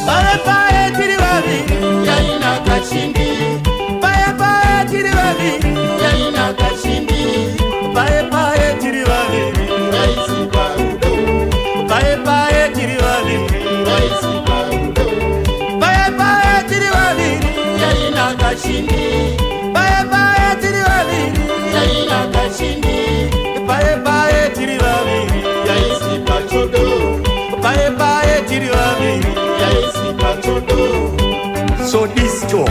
Paye paye tiri vaviri yaina kachindi. Paye paye tiri vaviri yaina kachindi. Paye paye tiri vaviri yaisi parudo. Paye paye tiri vaviri yaisi parudo. Paye paye tiri vaviri yaina kachindi. Paye paye tiri vaviri yaina kachindi. Paye paye tiri vaviri yaisi pachodo. Paye paye tiri vaviri yaisi pachodo. So disco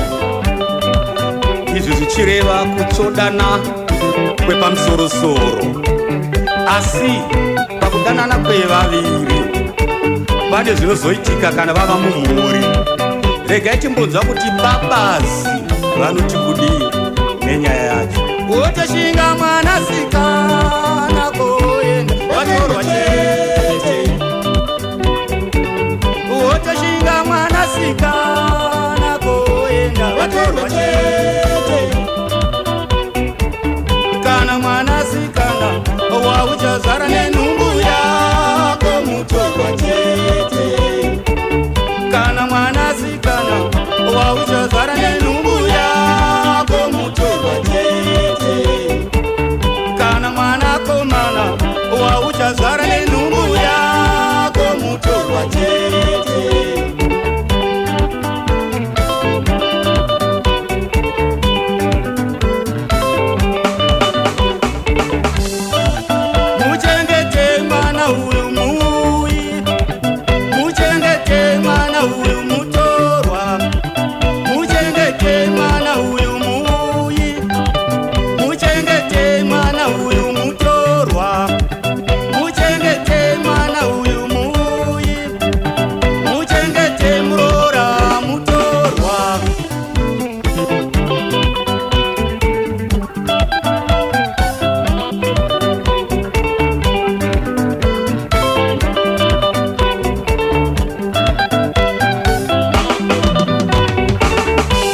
izvi zvichireva kutsvodana kwepamusorosoro, asi pakudanana kwevaviri pane zvinozoitika kana vava mumhuri. Regai timbonzwa kuti babazi vanoti kudii nenyaya yacho. Wotoshinga mwanasikana koenda vatorwa chete. Wotoshinga mwanasikana koenda vatorwa chete. Kana mwanasikana wauchazara nenhumbu yako mutorwa chete. Kana mwanasikana wauchazara nenhumbu yako mutorwa chete. Kana mwanakomana wauchazara nenhumbu yako mutorwa chete. Muchengete mwana huyu mui, muchengete mwana huyu mutorwa, muchengete mwana huyu mui, muchengete mwana huyu mutorwa, muchengete mwana huyu mui, muchengete murora mutorwa.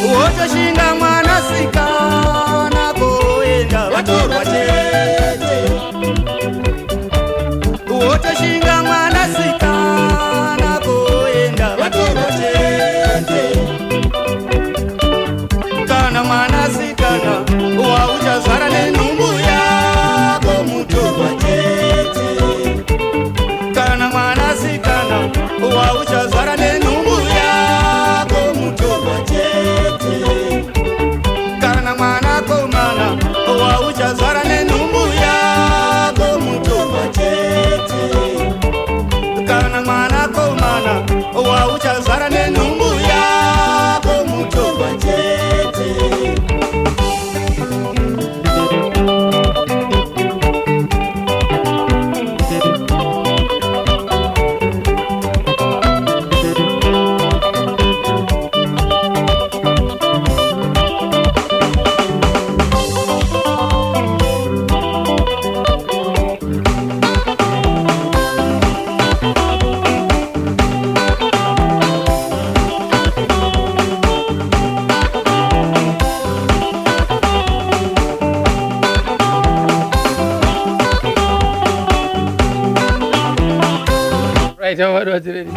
Wotoshinga mwanasikana koenda vatorwa chete. Wotoshinga mwanasikana koenda vatorwa chete. Kana mwanasikana wauchazara nenhumbu yako mutorwa chete. Kana mwanasikana wauchazara nenhumbu yako mutorwa chete. Kana mwanakomana wauchazara nenhumbu yako mutorwa chete. Kana mwanakomana wauchazara nenhumbu yako mutorwa chete. Right, what was it?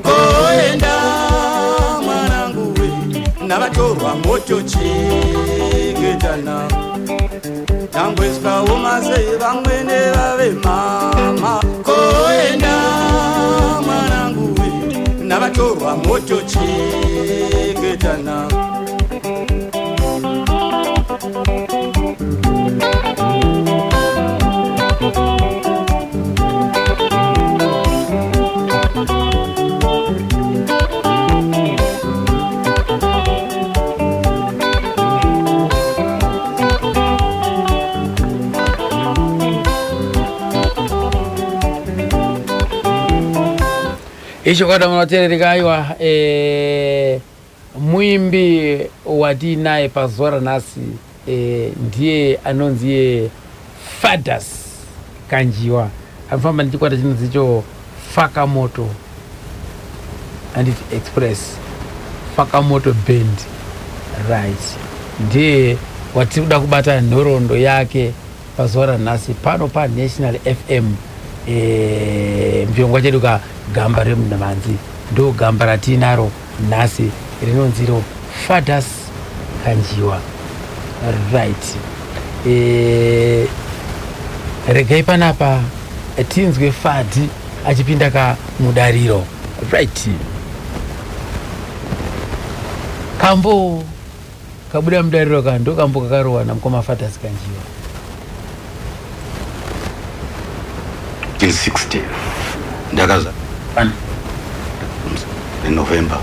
Koenda mwanangu we navatorwa moto cheketana. Nyangwe zvikaoma sei vamwene vave mama. Koenda mwanangu we navatorwa moto cheketana. Isho kada munoterereka aiwa muimbi watinaye pazuva nasi ndiye anonzi Fadas Kanjiwa. Afamba ndichikwata chinonzi cho Fakamoto and Express Fakamoto Band, right? Ndiye watiri kuda kubata nhoroondo yake pazuva nasi pano pa National FM mvyongwa chedu ka gamba remunhamanzi ndo gamba ratinaro nhasi rinonziro Fathers Kanjiwa. Right. Regai panapa tinzwe Fadhi achipinda kamudariro. Right. Kambo kabuda mudariro kando kambo kakarowa namukoma Fathers Kanjiwa. In 60 ndakaza in November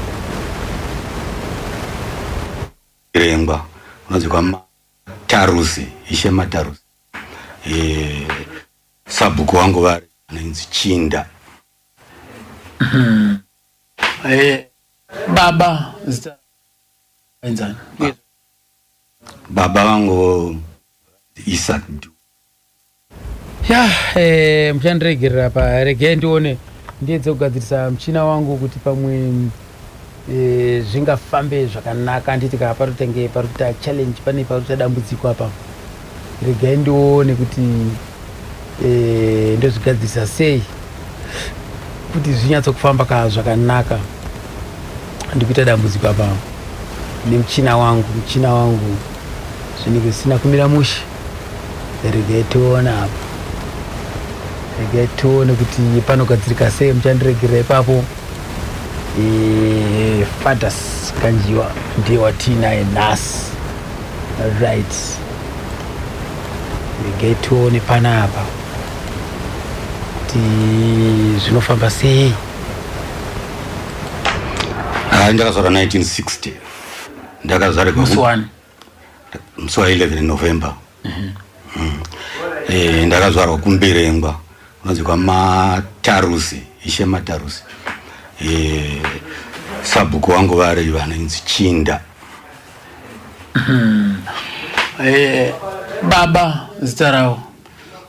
irengwa unonzi Matarusi, Ishe Matarusi. Sabhuku wangu vari anonzi Chinda. Baba zita enzani? Baba wangu Isaac Du. Ya, mchandiregerera pa rege ndione ndiedze kugadzirisa mchina wangu kuti pamwe zvingafambe zvakanaka nditi kana parutenge paruta challenge pane paruta dambudziko apa. Rege ndione kuti ndozvigadzirisa sei kuti zvinyatsokufamba ka zvakanaka. Ndikuita dambudziko apa nemchina wangu zvinenge zvisina kumira mushe. Rege tiona apa. Rege tione kuti panogadzirika sei muchandiregerera ipapo. Fathers Kanjiwa ndiye watinaye nhasi. Right. Rege tione panapa kuti zvinofamba sei. Ndakazvarwa 1960. Ndakazvarwa musi wa 11 November. Ndakazvarwa kuMberengwa unonzi Matarusi, Ishe Matarusi. Sabhuku wangu vari vanonzi Chinda. Baba zita rawo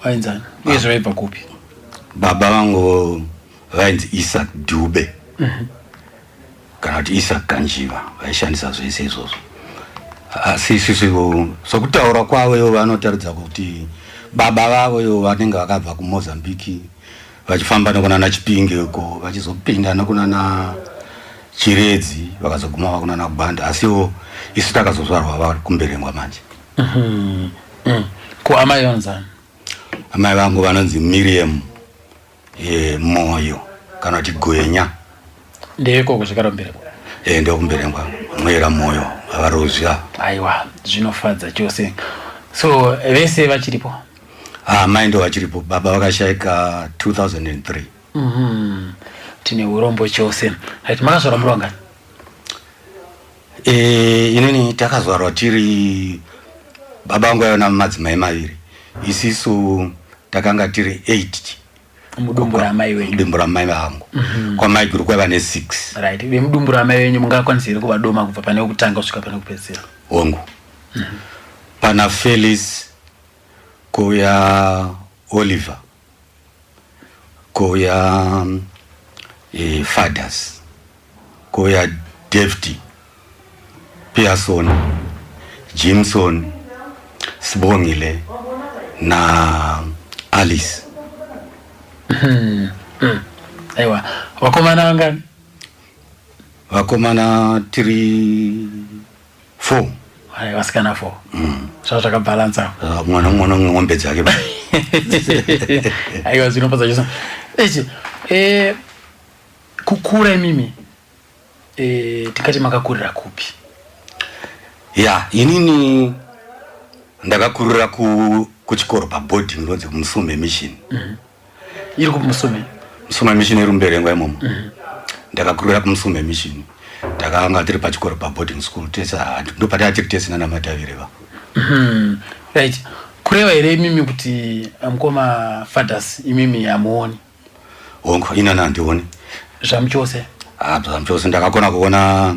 vainzani uye zvaibva kupi? Baba vangu vainzi Isaac Dube. Kana kuti Isaac Kanjiwa vaishandisa zvese izvozvo. Asi isusu sokutaura kwavo vanotaridza kuti baba vavo vanenge vakabva kuMozambique vachifamba nekunana Chipinge uko vachizopinda nekunana Chiredzi vakazoguma vakunana Kubanda. Asiwo isu takazozvarwa vari kuMberengwa manje. Ko amai vanzani? Amai vangu vanonzi Miriam Moyo kana kuti Gwenya. Ndeko kusvikara kuMberengwa? Ndeko kuMberengwa Mwera Moyo avarozva. Aiwa, zvinofadza chose. So vese vachiripo? Mai ndo vachiripo. Baba vakashaika 2003. Tine urombo chose. Right, makazvarwa muri wangani? Inini takazvarwa tiri baba vangu aiva namadzimai maviri. Isisu takanga tiri 8. Mudumbu ramai wenyu? Mudumbu ramai vangu. Kwa mai kuri kwaiva ne 6. Right. Mudumbu ramai wenyu mungakwanisira kuvadoma kubva pane kutanga kusvika pane kupedzisira? Hongu. Pana Felix, koya Oliver, koya Fathers, koya David, Pearson, Jimson, Sibongile na Alice. Aiwa, wakomana vangani? Vakomana 3, 4. Vasikana 4. Zvava zvakabalansa. Mwana ng'ombe dzake. Aiwa, zvinofadza chose. Echi kukura imimi tikati makakurira kupi? Ya, inini ndakakurira kuchikoro paboarding inonzi Musume Mission. Iri kuMusume? Musume Mission iri muMberengwa imomo. Ndakakurira kuMusume Mission. Takanga tiri pachikoro paboarding school tesa ndo patati tesina na matavireva. Right. Kureva here imimi kuti mukoma Fathers imimi amuoni? Hongu ina nandioni. Zvamuchose? Zvamuchose ndakakona kuona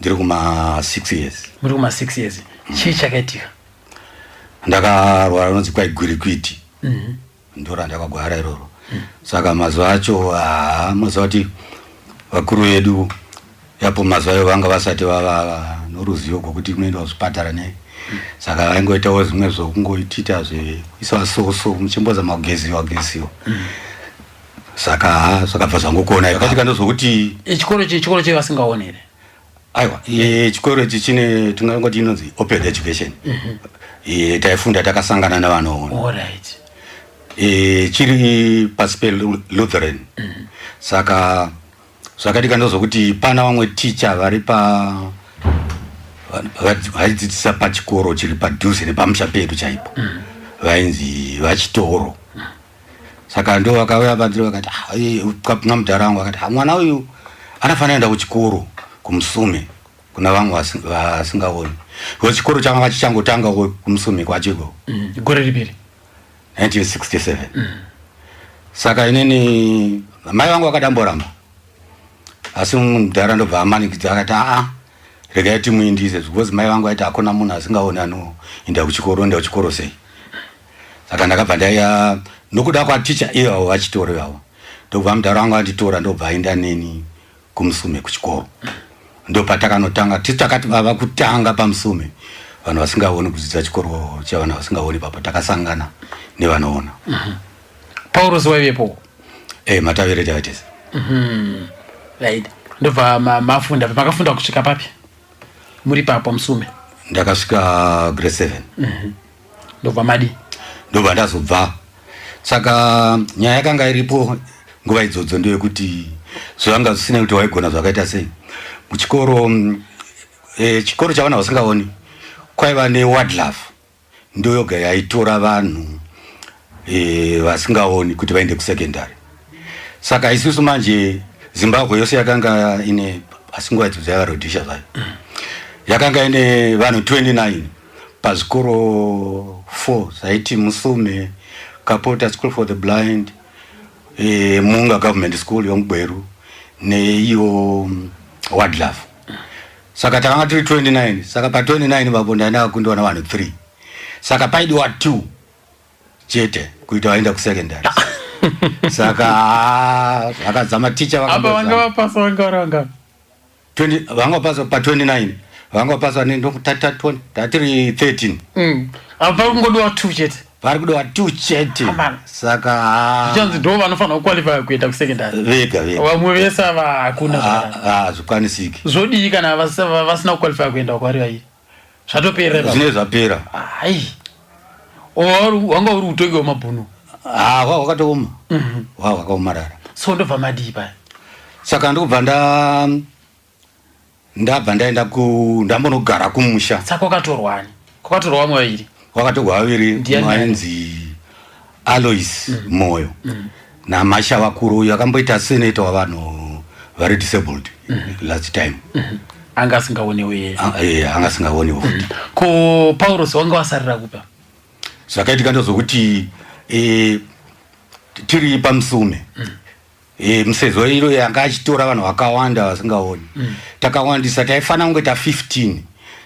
ndiri kuma 6 years. Muri kuma 6 years. Chii chakaitika? Ndakarwara nonzi kwaigwirikwiti. Ndora ndakagwara iroro. Saka mazuva acho mazuva kuti vakuru vedu yapo mazuva ayo vanga vasati vava noruzivo rwokuti kunoendwa kuzvipatara nei. Saka vaingoitawo zvimwe zvokungoitita zveisa soso muchimboza mageziwa. saka bva zvangokona yakatika ndozokuti chikoro chevasingaonere aiwa chikoro ichi chine tingangoti inonzi open education taifunda takasangana navanoona alright chiri pasi peLutheran saka zvakatika ndozokuti pana vamwe ticha vari vaidzidzisa pachikoro chiri padhuze nepamusha pedu chaipo vainzi vachitoro saka ndo vakauya vandiri vakati kapinga mudhara wangu vakati mwana uyu anafanira enda kuchikoro kuMusume kuna vamwe vasingaoni chikoro changa vachichangotanga kuMusume kwachiko gore ripiri 1967 saka inini mai vangu vakadamboramba asi mudhara ndobva amanikidza akati regai timuindise because mai vangu aiti hakuna munhu asingaoni anoenda kuchikoro sei saka ndakabva ndaiya nokuda kwaticha ivavo vachitoro ivavo ndobva mudhara wangu anditora ndobva aenda neni kuMusume kuchikoro ndopatakanotanga tisi takati vava kutanga paMusume vanhu vasingaoni kudzidza chikoro chavanhu vasingaoni papo takasangana nevanoona Paulos waivepo Matavire Chaitis right ndobva makafunda kusvika papi muri papo Musume ndakasvika grade 7 ndobva ndazobva saka nyaya yakanga iripo nguva idzodzo ndeyekuti zvanga zvisina kuti waigona zvakaita sei muchikoro chikoro chavana vasingaoni kwaiva neWordlove ndo yoga yaitora vanhu vasingaoni kuti vaende kusekendari saka isusu manje Zimbabwe yose yakanga ine asingwa idzodzo yakarodhisha zvayo yakanga ine vanhu 29 pazvikoro 4 zvaiti Musume, Kapota School for the Blind, Munga Government School yoMugweru neiyo Wordlove. Saka takanga tiri 29 saka pa 29 vapo ndaenda kundoona vanhu 3 saka paidiwa 2 chete kuita vaenda kusekendari saka vakadzama ticha apa vanga vapasa vanga 20 vanga pasa pa 29 vanga pasa tatiri 13 apa kungodowa 2 chete vari kudowa 2 chete saka chanzi ndo vanofanira kuqualify kuenda kusekendari vega vamwe vese hakuna zvakwanisiki zvodii kana vasina kuqualify kuenda kwavari vairi zvatopera zvine zvapera wanga uri utoki wemabhunu hwakatooma hwakaomarara so ndobva madii paya saka ndobva ndabva ndaenda ndambonogara kumusha saka kwakatorwa vamwe vairi kwakatorwa vaviri ainzi Alois Moyo naMasha Vakuru uyu akamboita senator wavanhu vari disabled last time anga asingaonewo anga asingaonewo futi ko Paulos wanga wasarira kupa zvakaitika ndozvokuti tiri paMusume musezo iro yanga achitora vanhu vakawanda vasingaoni takawandisa taifanira kunge ta 15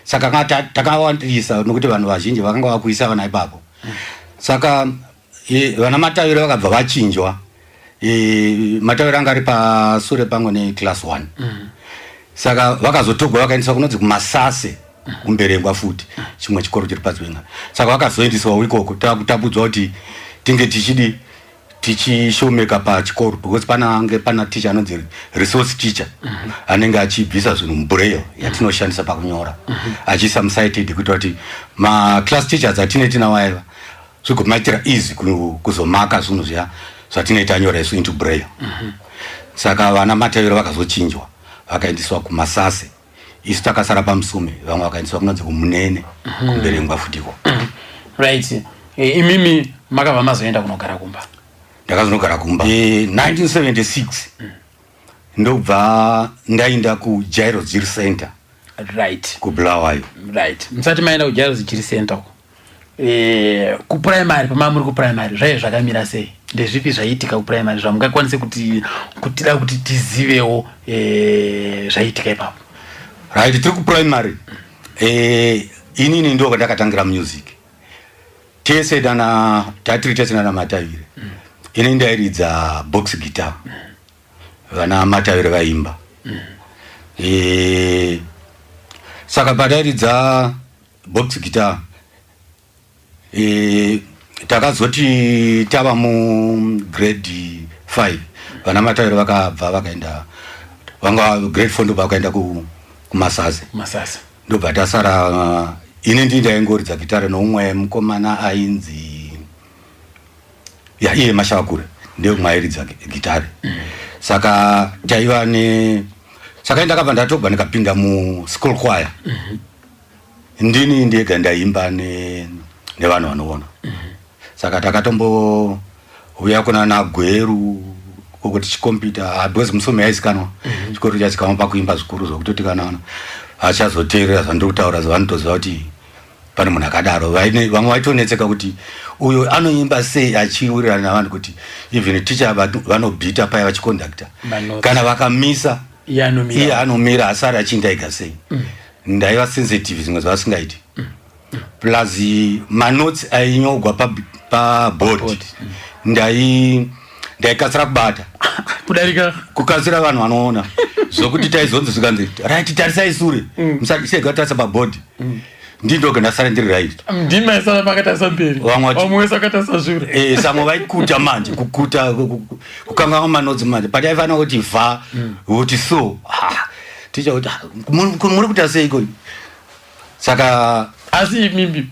saka takawandisa nokuti vanhu vazhinji vakanga vakuisa vana ipapo saka vana Matavire vakabva vachinjwa Matavire anga ari pasure pamwe neclass 1 saka vakazotogwa vakaendeswa kunonzi kuMasase kumberengwa futi chimwe chikoro chiri paSvenga saka vakazoendeswa ikoko takutapudzwa kuti tinge tichishomeka pachikoro because pana teacher anonzi resource teacher anenge achibvisa zvinhu mubraille yatinoshandisa pakunyora achiisa mucited kuita kuti maclass teachers atinetinawo aiva zvigomaitira easy kuzomaka zvinhu zviya zvatinoita nyora isu into braille saka vana Matavire vakazochinjwa vakaendeswa kuMasase isu takasara paMusume vamwe vakaendeswa kunonzi kuMunene kumberengwa futiko right imimi makabva mazoenda kunogara kumba ndakazonogara kumba 1976 ndobva ndaenda kuJairos Jiri Center right kuBulawayo right musati maenda kuJairos Jiri Center kuprimary pamamuri kuprimary zvaive zvakamira sei ndezvipi zvaiitika kuprimary zvamungakwanise kutida kuti tizivewo zvaiitika ipapo right tiri kuprimary inini ndo ndakatangira music tese tatiri tese nana Matavire ini ndairidza box guitar vana Matavire vaimba saka patairidza box guitar takazoti tava grade 5 vana Mataura vakabva vakaenda vanga Great Fondo vakaenda kuMasase ndobva tasara ine ndaingoridza gitara noumwe mukomana ainzi iye Mashakure ndio mwairidza gitari saka taiva saka ndakabva ndatobva ndikapinda mu school choir ndini ndega ndaimba nevanhu vanoona saka takatombo uya kuna Nagweru kuti chikompita because musomi aizikanwa chikoro chazikanwa pakuimba zvikuru zvokuti kana achazoteerera zvandokutaura zvavanotoziva kuti pane munhu akadaro vamwe vaitonetseka kuti uyo anoimba sei achiwirirana navanhu kuti even teacher vanobhita paya vachikondakta kana vakamisa iye anomira asari achindaika sei ndaiva sensitive zvimwe zvavasingaiti plus manotes ainyogwa paboard ndaikasira kubata kukasira vanhu vanoona zvokuti taizonzi zvikanzi right tarisai sure musachega tarisa paboard ndindoga ndasara ndiri right ndini maisara pakatarisa mberi vamwe wese akatarisa shure samwe vaikuta manje kukuta kukanga manodzi manje but aifanira kuti vha kuti so ticha kuti muri kuita seiko saka asi mimbi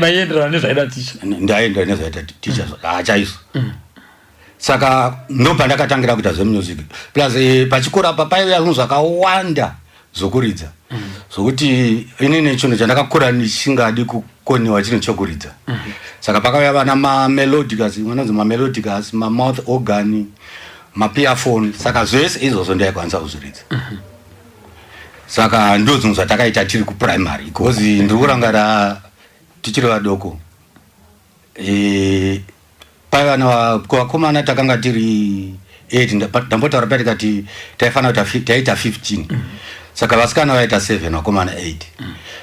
maienderana nezvaida ticha ndaenderana nezvaida ticha chaiso saka ndobva ndakatangira kuita zvemusic plus pachikora apa paiva zvinhu zvakawanda zvokuridza zvokuti inini chinhu chandakakura ndichingadi kukoniwa chinhu chokuridza saka pakauya vana mamelodicas vanonzi mamelodicas mamouth organ mapiafone saka zvese izvozvo ndaikwanisa kuzviridza saka ndo zvinhu zvatakaita tiri kuprimary because ndiri kurangara tichiri vadoko paiva kuvakomana takanga tiri 8 ndambotaura pai tikati taifanira kuti taita 15 saka vasikana vaita 7 vakomana 8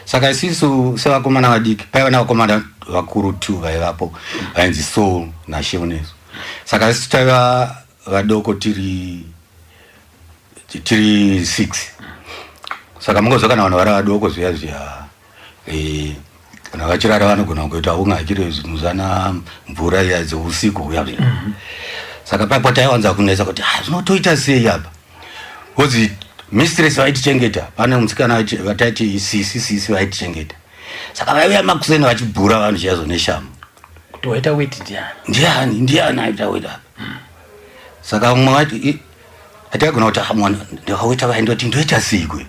saka isisu sevakomana vadiki paiva navakomana vakuru 2 vaivapo vainzi Soul naSheoneso saka isi taiva vadoko tiri 6 saka mungozva kana vanhu vari vadoko zviya kana vachirara vanogona kuita ungakire zvinhu zvana mvura iya dzeusiku uya saka paipo taiwanza kunetsa kuti zvinotoita sei apa because mistress vaitichengeta pane musikana vataiti sisi vaitichengeta saka vaiuya makuseni vachibhura vanhu chiyazo neshamu kuti waita weti ndiani aita weti apa saka mumwe vati ataigona kuti ndikaweta vaindoti ndoita sei kwe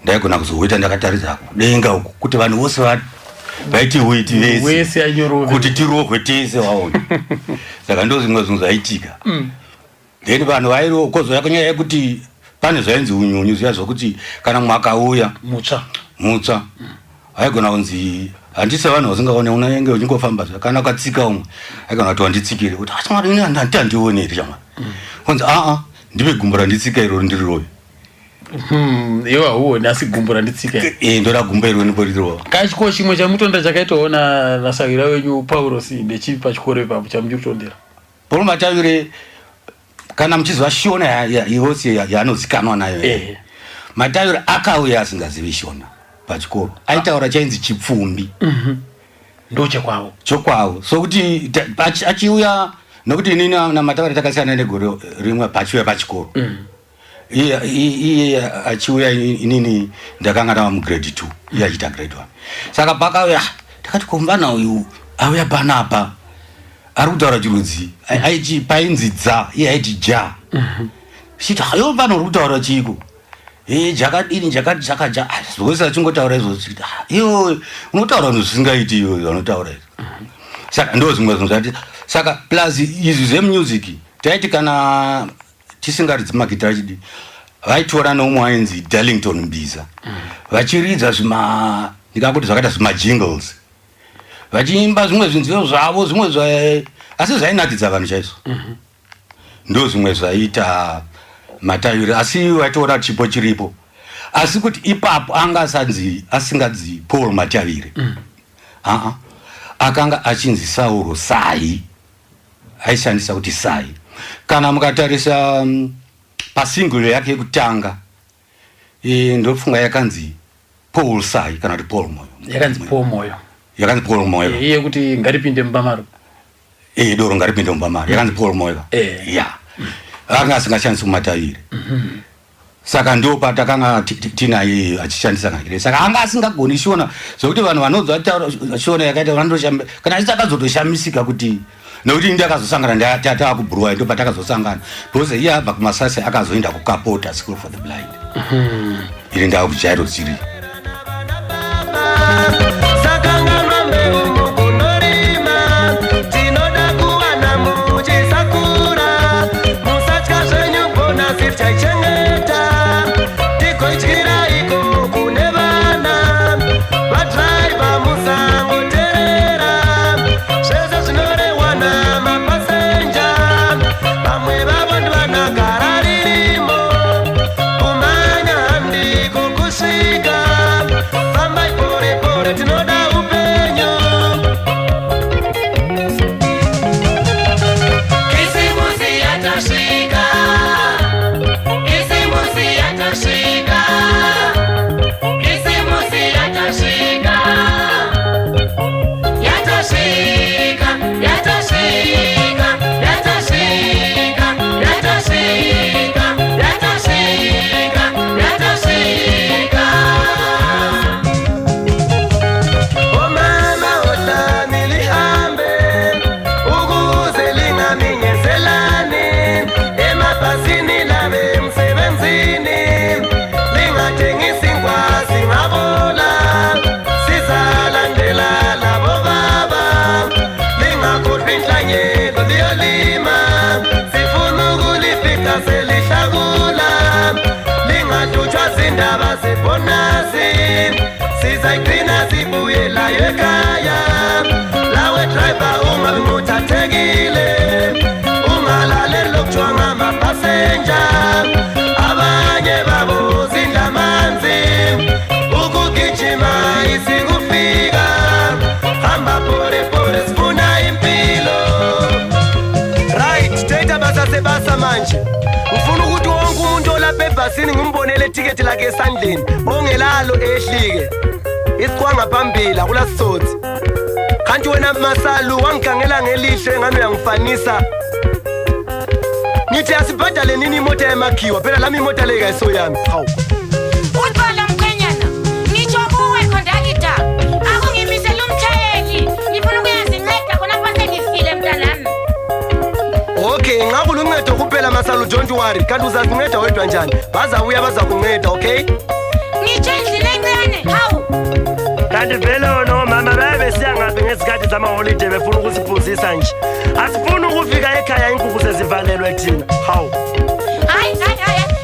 ndaigona kuzoita ndakataridza kudenga uku kuti vanhu vose vaiti weti vese kuti tirohwe tese waona saka ndo zvimwe zvinhu zvaitika then vanhu vairo kozouya kunyaya yekuti pane zvainzi unyunyu zviya zvokuti kana mumwe akauya mutsva aigona kunzi handisi vanhu vasingaone unenge uchingofamba kana ukatsika umwe aigona kuti wanditsikire kuti handandioneri chamwa kunzi ndive gumbo randitsika iroro ndiriroyo iwe hauoni asi gumbo randitsika ndoda gumbo iroro ndiporirowa kachiko chimwe chamutondera chakaitoona nasavira wenyu Paurosi ndechipi pachikoro ipapo chamujitondera Paul Matavire kana muchizwa Shona yose yanozikanwa nayo Matavire akauya asingazivi Shona pachikoro aitaura chainzi chipfumbi ndo chokwavo so kuti achiuya nokuti inini na Matavire takasiyana negore rimwe pachiuya pachikoro iye achiuya inini ndakanga ndava mugrade 2 iye achiita grade 1 saka pakauya takati komvana uyu auya panapa ari kutaura chirudzi painzi dza iye aiti ja chiti hayo vanhu uri kutaura chiko jakadini jakati chakaja zvose achingotaura izvozvo chiti iwo unotaura vanhu zvisingaiti iwo vanotaura izvo saka ndo zvimwe zvinhu zvati saka plus izvi zvemusic taiti kana tisingaridzi magitara chidi vaitora noumwe wainzi Darlington Mbiza vachiridza ndingakuti zvakaita zvimajingles vachiimba zvimwe zvinzivo zvavo zvimwe asi zvainakidza vanhu chaizvo ndo zvimwe zvaita Matavire asi vaitoona chipo chiripo asi kuti ipapo asingadzi Paul Matavire akanga achinzi Sauro Sai aishandisa kuti Sai kana mukatarisa pasingle yake yekutanga ndofunga yakanzi Paul Sai kana kuti Paul Moyo yakanzi Paul Moyo iye kuti ngaripinde mbamaro doro ngaripinda mumbamari yakanzi Paul Moyo ya anga asingashandisa kumatayiri saka ndo patakanga tinaye achishandisa ngakire saka anga asingagoni shona zvokuti vanhu vanodza shona yakaita vandoshamba kana achakazotoshamisika kuti nokuti ndakazosangana ndatata kubhuruwa ndo patakazosangana because iye abva kumasasi akazoenda kukapota School for the Blind iri ndau kujairo chiri Ufuna ukuthi wonke umuntu olapha ebhasini ngimbonele ticket lakhe esandleni ongelalo ehlike isiqwanga phambili akulasithothi kanti wena Masalu wangigangela ngelihle ngani uyangifanisa nithi asibhadale nini imoto yamakhiwa phela lami imoto le kayiso yami hawu Uthola mkhwenyana ngisho kuwe conductor akungimisela umtshayeli ngifuna ukuyazinceda khona phansi ngifikile mntanami Okay, ngaku luncedo kuphela Masalu don't worry. Kanti uzazinceda wedwa njani? Bazabuya bazakunceda, okay? Ngitshendlile encane. Hawu. Kanti vele no mama babe siyangaphi ngesikhathi zama holiday befuna ukusiphuzisa nje. Asifuni ukufika ekhaya inkukhu sezivalelwe thina. Hawu. Hayi,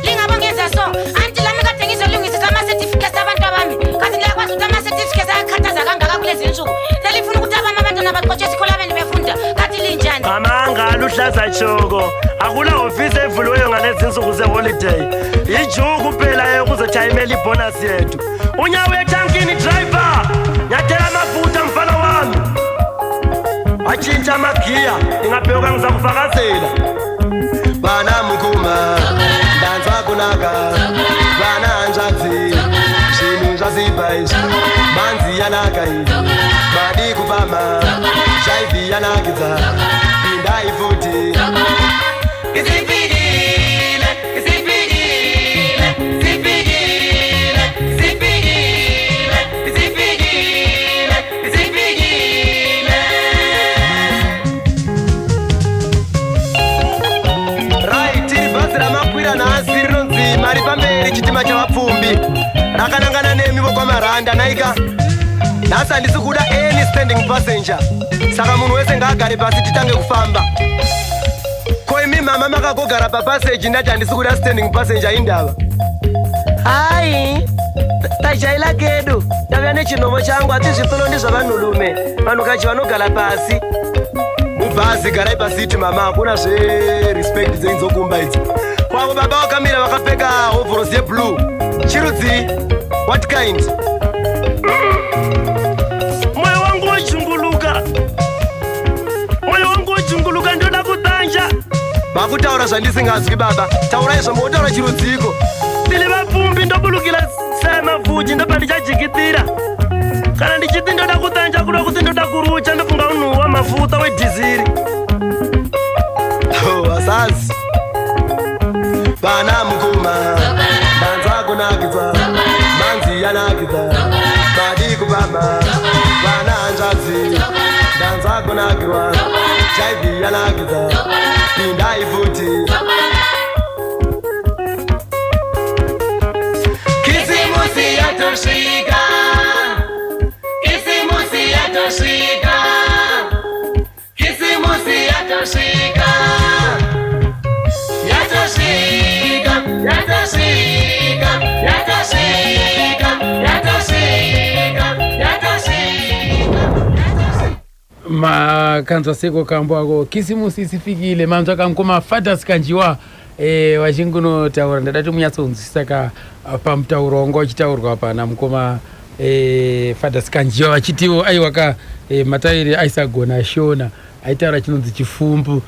lingabongeza so. Anti lami kade ngizolungisa ama certificates abantu abami. Kanti ngiyakwazi ukuthi ama certificates ayakhathaza kangaka kulezi insuku. Selifuna ukuthi abantwana baqotshe esikolweni befunda. Kanti linjani? Amanga luhlaza choko. Akula office evuliweyo ngalezi insuku ze-holiday. Ijuku phela yokuzothayimela ibonus yethu. Unyawo etankini driver. Nyathela amafutha mfana wami. Watshintsha amagiya. Ingabheka ngizakufakazela. Bana mukuma. Danza kunaka. Bana anjazi. Shimi njazibayish. Manzi yanakayi. Madi kupama. Shaivi yanakiza. Pinda ifuti. Mari pamberi chitima chavapfumbi rakanangana nemi vokwamaranda naika nhasi handisi kuda any standing passenger saka munhu wese ngaagare pasi titange kufamba koimi mama makagogara papaseji ndati handisi kuda standing passenger indava hai tajaila kedu ndavya nechinomo changu hati zvitolo ndizvavanhurume vanhukachi vanogara pasi mubhazi garai pasiti mama hakuna zverespect dzeinzokumba idzi kwavo baba vakamira vakapfeka hovhorosi yeblue chirudzi what kind moyo wangu wachunguluka ndoda kutanja vakutaura zvandisingazwi baba taurai zvamotaura chirudziko tili vapfumbi ndobulukila semavhuji ndopa ndichajikitira kana ndichiti ndoda kutanja kuda kuti ndoda kurucha ndofunga unhuhwa mafuta wedhiziri bhazi vana mukoma danza kunakidza manzi yanakidza madi kupamba vana hanzvadzi danza kunakirwa chaivi yanakidza pindai futi kisimusi yatosvika kisimusi yatosvika kisimusi yatosvika yatosvika yatosvika yatosvika yatosvika yatosvika makanzwa seko kambo ako kisimusi isifikile manzwa kamkoma Fathers Kanjiwa wachingunotaura ndadati munyatsonzwisisa ka pamutauro wanga uchitaurwa pana mukoma Fathers Kanjiwa vachitiwo aiwa ka matairi aisagona shona aitaura chinonzi chifumbu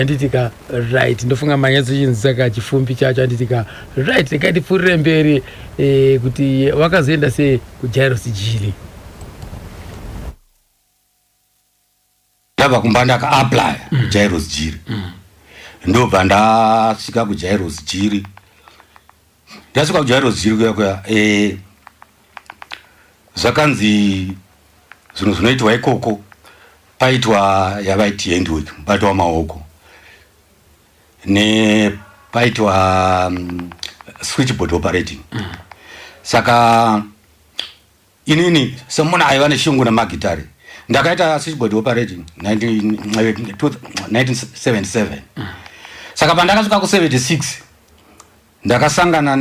anditika right ndofunga manyatso chinzisa ka chifumbi chacho anditika right tikatipfurire mberi kuti wakazoenda sei kuJairos Jili. ndabva kumba ndaka-apply kuJairos Jili ndobva ndasvika kuJairos Jili. Ndasvika kuJairos Jili kuya zvakanzi zvinhu zvinoitwa ikoko paitwa yavaiti handwork mubato wamaoko paitwa switchboard operating. Saka inini semunhu aiva neshungu namagitare ndakaita switchboard operating 1977. Saka pandakasvika ku76 ndakasangana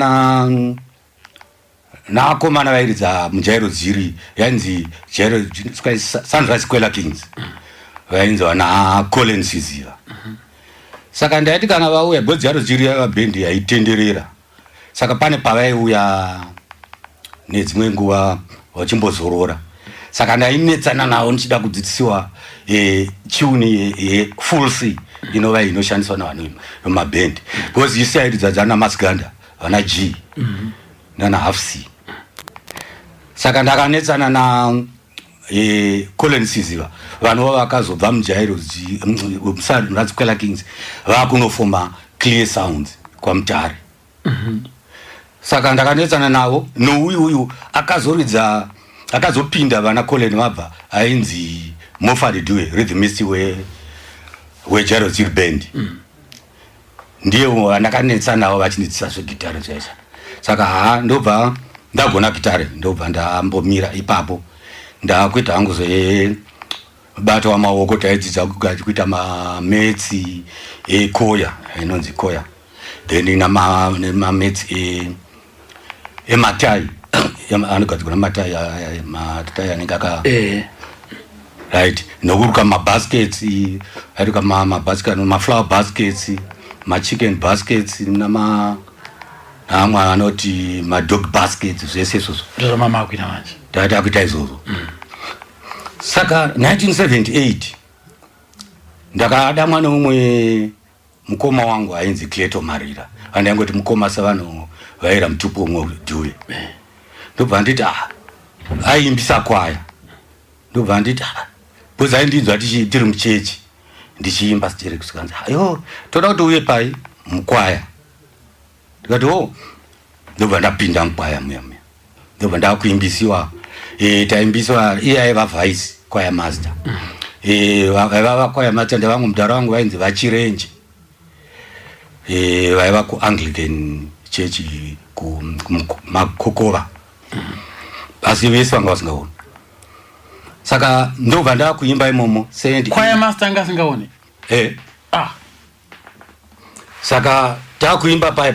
naakomana vairidza muJairos Jili yainzi Sunrise Queller Kings vainzi vana Colin Siziva. Saka ndaiti kana vauya because Jairos Jili yaiva bhendi yaitenderera. Saka pane pavaiuya nedzimwe nguva vachimbozorora. Saka ndainetsana navo ndichida kudzidzisiwa tune yefull C inova inoshandiswa navanhu vemabhendi because isi airidza dzana Masiganda vana G nana half C. Saka ndakanetsana na Colin Siziva vanhu vakazobva muJairos Sunrise Queller Kings vakunofoma Clear Sounds kwaMutare. Saka ndakanetsana navo nouyu akazopinda vana Colin vabva ainzi Moffat Dewey rhythmist weJairos Jili band. Ndiye vandakanetsana navo vachindidzisa zvegitare zvaizvo. Saka ndobva ndagona gitare ndobva ndambomira ipapo ndakuita hangu zvebato wamaoko taidzidza kuita mametsi ekoya inonzi koya then nemametsi ematai anogadzirwa nematai anenge aka right nokuruka mabaskets airuka maflower baskets machicken baskets namwe anoti madog baskets zvese izvozvo ndozvamama akuita manje tatakuita izvozvo. Saka 1978 ndakada mwana umwe mukoma wangu ainzi Cleto Marira andaingoti mukoma savanhu vaira mutupu umwe Dewey. Ndobva nditi aiimbisa kwaya ndobva nditi bhozi aindinzwa tiri muchechi ndichiimba sichiri kusikanzi ayo toda kuti uye pai mukwaya ndikati ndobva ndapinda mukwaya muya ndobva ndakuimbisiwa taimbisiwa iye aiva vice kwaya master vaiva kwaya master ndevamwe mudhara wangu vainzi vachirenje vaiva kuAnglican Church kuMakokova asi vese vanga vasingaoni. Saka ndobva ndakuimba imomo kwaya master anga asingaoni. Saka takuimba pai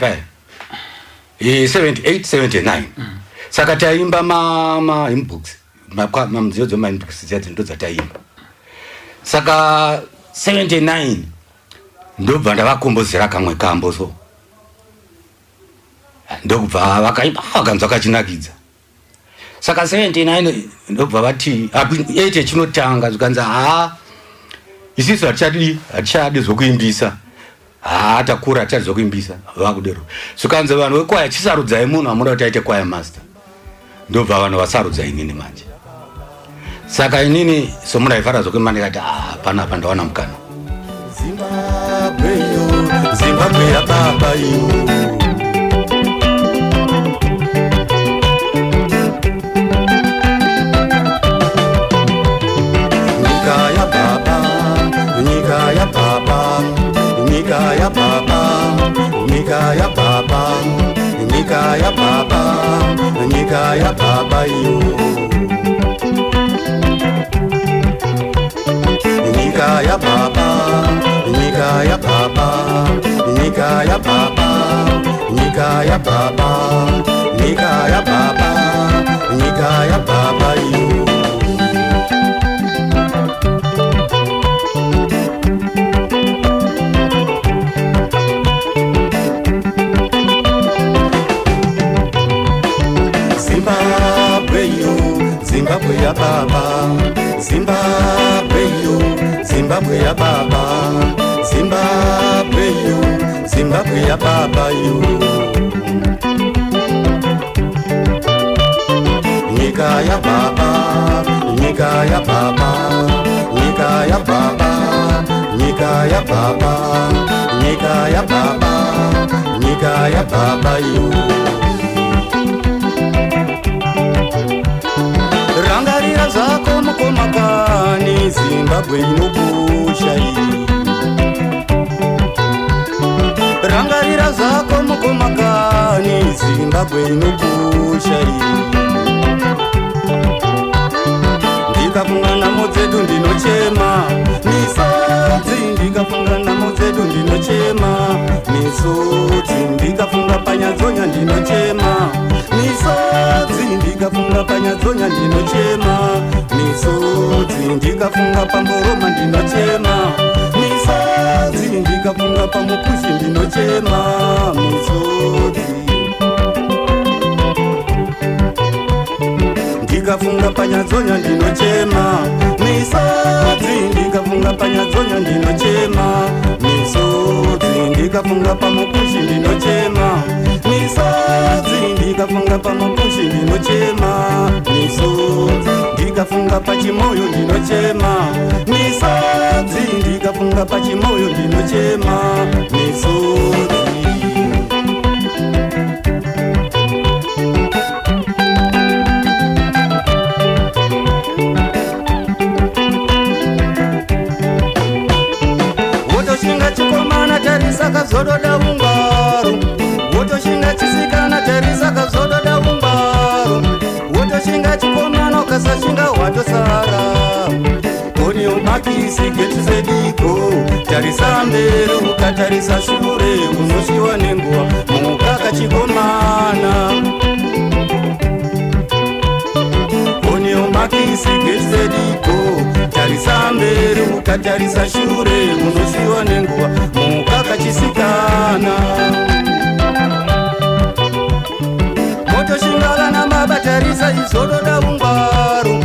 78 79. Saka taimba ma inbox mamudziyo dzema inbox dziya ndo dzataimba. Saka 79 ndobva ndavakombozera kamwe kambo so ndobva vakaimba vakanzwa kachinakidza. Saka 79 ndobva vati 8 chinotanga zvikanzi isiso hatichadi zvokuimbisa takura hatichadi zvokuimbisa vakudero zvikanzi vanhu vekwaya chisarudzai munhu amuda kuti aite kwaya master ndobva vanhu vasarudza inini manje. Saka inini somunhu aifara zvokuimba ndikati panapa ndawana mukana. Zimbabwe ya baba yo. Nika ya baba, nika ya baba, nika ya baba, nika ya baba yo. Nika ya baba, nika ya baba, nika ya baba, nika ya baba, nika ya baba, nika ya baba yo. Zimbabwe ya baba, Zimbabwe yo, Zimbabwe ya baba, Zimbabwe yo, Zimbabwe ya baba yo. Nika ya baba, nika ya baba, nika ya baba, nika ya baba, nika ya baba, nika ya baba yo. Rangarira zako mukomakani, Zimbabwe inobusha iyi. Rangarira zako mukomakani, Zimbabwe inobusha iyi. Ndikafunga namo dzedu ndinochema misodzi, ndikafunga namo dzedu ndinochema misodzi, ndikafunga panyadzonya ndinochema misodzi, ndikafunga panyadzonya ndinochema misodzi, ndikafunga pamboroma ndinochema misodzi, ndikafunga pamukushi ndinochema misodzi, ndikafunga panyadzonya ndinochema misodzi, ndikafunga panyadzonya ndinochema misodzi, ndikafunga pamukushi ndinochema misodzi, ndikafunga pamukushi ndinochema misodzi, ndikafunga pachimoyo ndinochema misodzi, ndikafunga pachimoyo ndinochema misodzi. Wotoshinga chikomana tarisa kazododa ungaro, wotoshinga chisikana tarisa kazododa ungaro, wotoshinga chikomana ukasashinga watosara. Koniyo makisi getuzediko, tarisa mbere ukatarisa shure, unoshiwa nenguwa mukaka chikomana. Koniyo makisi getuzediko, tarisa mbere ukatarisa shure, unoshiwa nenguwa mukaka chisikana. Motoshinga na baba tarisa izododa ungaro,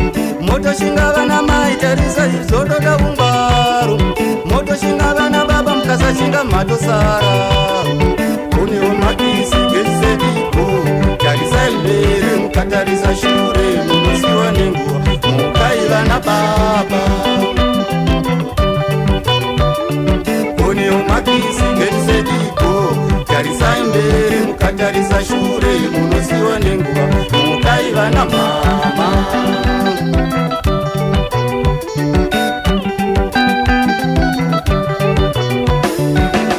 motoshinga na mai tarisa izododa ungaro, motoshinga na baba mukasashinga matosara. Kuniwo makisi gezediko, tarisa imbere mukatarisa shure, munosiwa nenguwa mukaiva na baba. Kuniwo makisi gezediko, tarisa imbere mukatarisa shure, munosiwa nenguwa mukaiva na mama.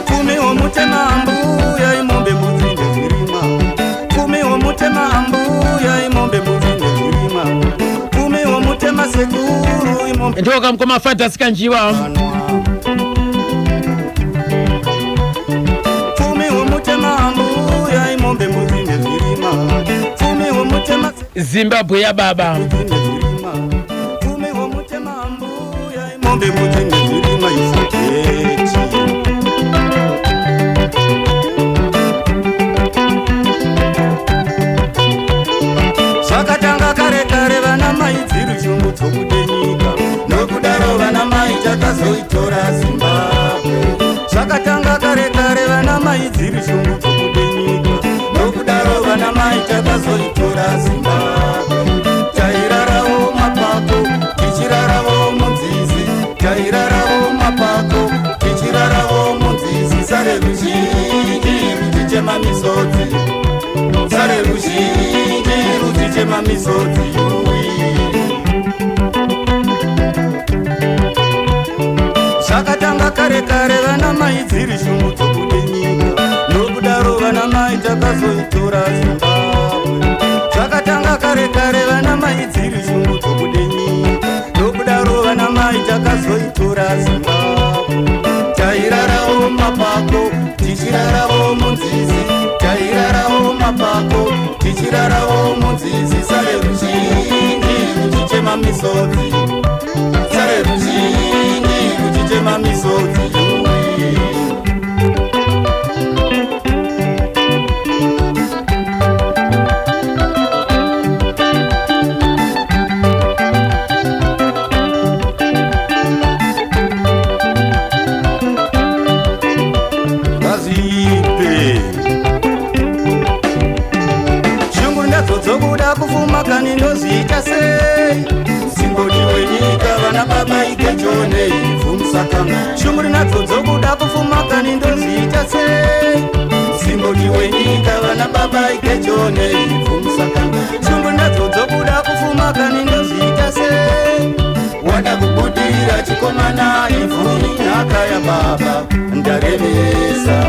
Fumiwo mutema mbuya imombe muzinde zirima, fumiwo mutema mbuya imombe muzinde zirima, fumiwo mutema sekuru imombe. Ndoka mkoma Fantasy Kanjiwa. Fumiwo mutema mbuya imombe muzinde zirima, fumiwo mutema Zimbabwe ya baba. Fumiwo mutema mbuya imombe muzinde zirima isaketi. Zvakatanga kare kare vana mai dziri shungu dzokudenyika, nokudaro vana mai takazoitora Zimbabwe. Zvakatanga kare kare vana mai dziri shungu dzokudenyika, nokudaro vana mai takazoitora Zimbabwe. Tairarawo mapako tichirarawo munzizi, tairarawo mapako tichirarawo munzizi, sare ruchi ruzichema misodzi sare ruzhinji ruzichema misodzi zvakatanga kare kare vana mai dziri shungu dzobude nyika nokudaro vana mai takazoitora Zimbabwe zvakatanga kare kare vana mai dziri shungu dzobude nyika nokudaro vana mai takazoitora Zimbabwe tairarawo mapako tichirarawo munzizi tairarawo mapako tichirarawo munzizi sare ruzhinji ruchichema misodzi sare ruzhinji ruchichema misodzi dzokuda kufuma kani ndoziita sei simbodi wenyika vana baba ikechone ivhumsakanga shumuri nadzo dzokuda kufuma kani ndoziita sei simbodi wenyika vana baba ikechone ivhumsakanga shumuri nadzo dzokuda kufuma kani ndoziita sei wada kubudira chikomana ivhu nhaka yababa ndaremesa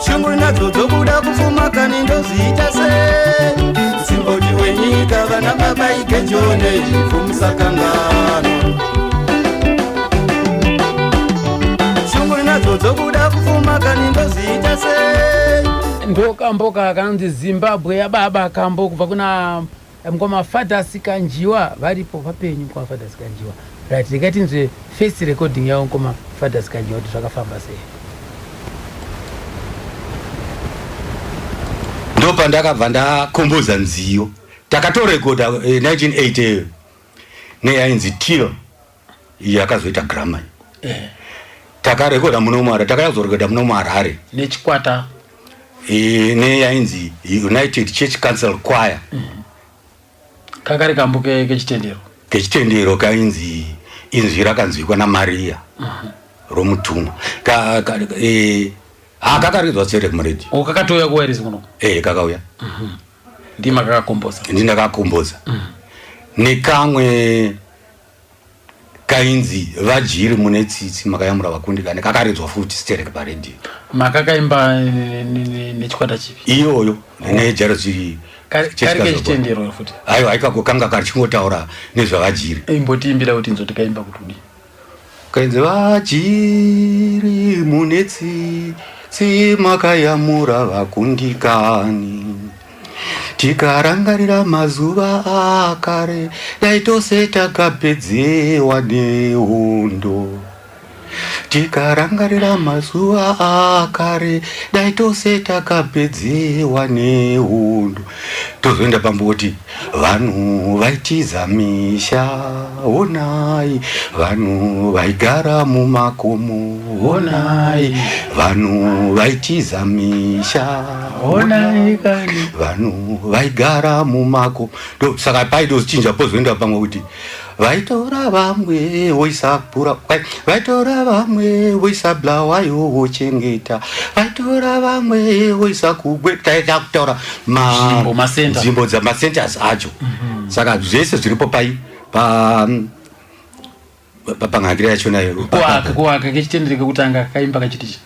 shumuri nadzo dzokuda kufuma kani ndoziita sei simbodi wenyika vana baba ikechone ivhumsakangano shumuri nadzo dzokuda kufuma kani ndoziita sei ndokamboka kanonzi Zimbabwe yababa kambo kubva kuna mkoma Fathers Kanjiwa varipo vapenyu kwa Fathers Kanjiwa right rikatinzwe first recording yawo mkoma Fathers Kanjiwa kuti zvakafamba sei ndopa ndakabva ndakomboza nziyo takatorekoda 1980 neyainzi Till yakazoita Grammy takarekoda muno muHarare takazorekoda muno muHarare nechikwata neyainzi United Church Council Choir kakari kambuke kechitendero kainzi inzwi rakanzwikwa naMaria romutumwa kakaridzwa tsere kumuredi kakatoya kuwa iri zikuno kakauya ndima kakakomboza ndinakakomboza nekamwe kainzi vajiri mune tsitsi makayamura vakundikane kakaridzwa futi stereke paredio makakaimba nechikwata chipi iyoyo nejarosi kari kechitendero futi aiwa ikakokanga kari chingotaura nezvavajiri imbotiimbira kuti nzoti kaimba kutudi kainzi vajiri mune tsitsi makayamura vakundikani tikarangarira mazuva akare dai tose takapedzewa nehondo tikarangarira mazuva akare dai tose takapedzewa nehondo tozoenda pamboti vanhu vaitiza misha onai vanhu vaigara mumakomo onai vanhu vaitiza misha onai vanhu vaigara mumakomo saka paidozichinja pozoenda pamwe kuti vaitora vamwe voisapura vaitora vamwe voisablawayo vochengeta vaitora vamwe voisakugwe taita kutaura nzvimbo dzamasenters acho saka zvese zviripo pai pangangire yachonayo kuwaka kechitendere kekutanga kaimba kachitichi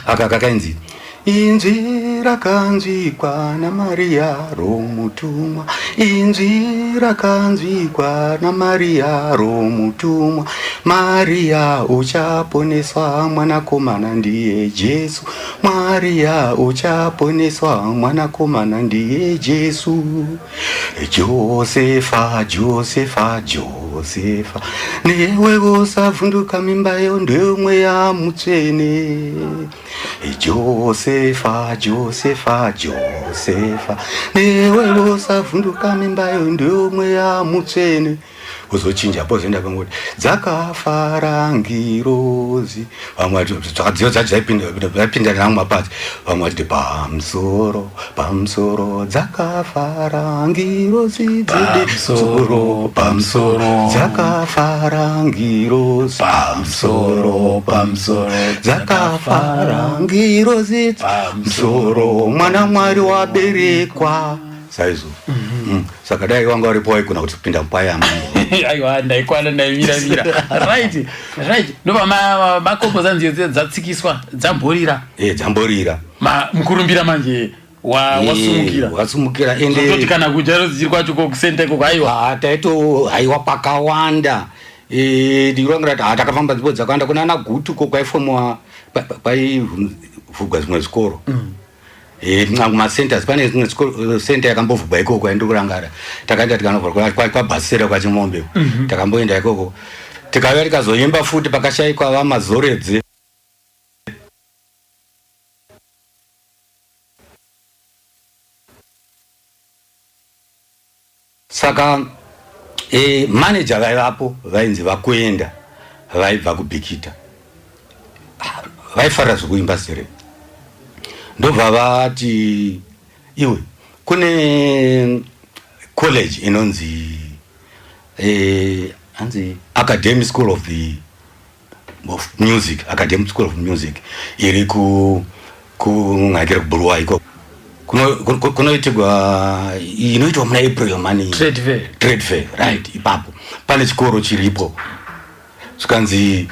aka kakainzi inzwi rakanzwikwa naMaria romutumwa inzwi rakanzwikwa naMaria romutumwa Maria uchaponeswa mwanakomana ndiye Jesu Maria uchaponeswa mwanakomana ndiye Jesu Josefa Josefa Josefa newe usavhunduka mimbayo ndomweya mutsvene Josefa Josefa Josefa newe usavhunduka mimbayo ndomweya mutsvene uzochinja pozoenda pangoti dzakafara ngirozi vamwe dzakadziyo dzacho dzaipinda namwe mapatsi vamwe vati pamusoro dzakafara ngirozi pamusoro dzakafara ngirozi pamusoro dzakafara ngirozi pamusoro mwana Mwari waberekwa saizo. Saka dai wanga waripo waikona kuti pinda mpaya amango. Aiwa ndaikwana ndaivira. Right. Ndoba makombo dzatsikiswa dzamborira. Dzamborira. Mukurumbira manje wasumukira. Wasumukira ende. Kuti kana kujaro ziri kwacho kokusente ko aiwa. Taito aiwa pakawanda. Ndikuranga kuti takafamba dzipo dzakawanda kuna ana gutu ko kwaifomwa vhugwa zvimwe zvikoro. Kuma centers pane zvimwe center yakambovhugwa ikoko yandikurangara takaenda tikanobva kwabhasera kwachimombe takamboenda ikoko tikauya tikazoimba futi pakashayikwa vamazoredze saka manager vaivapo vainzi vakuenda vaibva kubhikita vaifara zvekuimba sere ndobva vati iwe kune college inonzi anzi Academic School of Music iri kungaikira kubulwa iko kunoitirwa inoitwa muna April mani trade fair right ipapo pane chikoro chiripo zvikanzi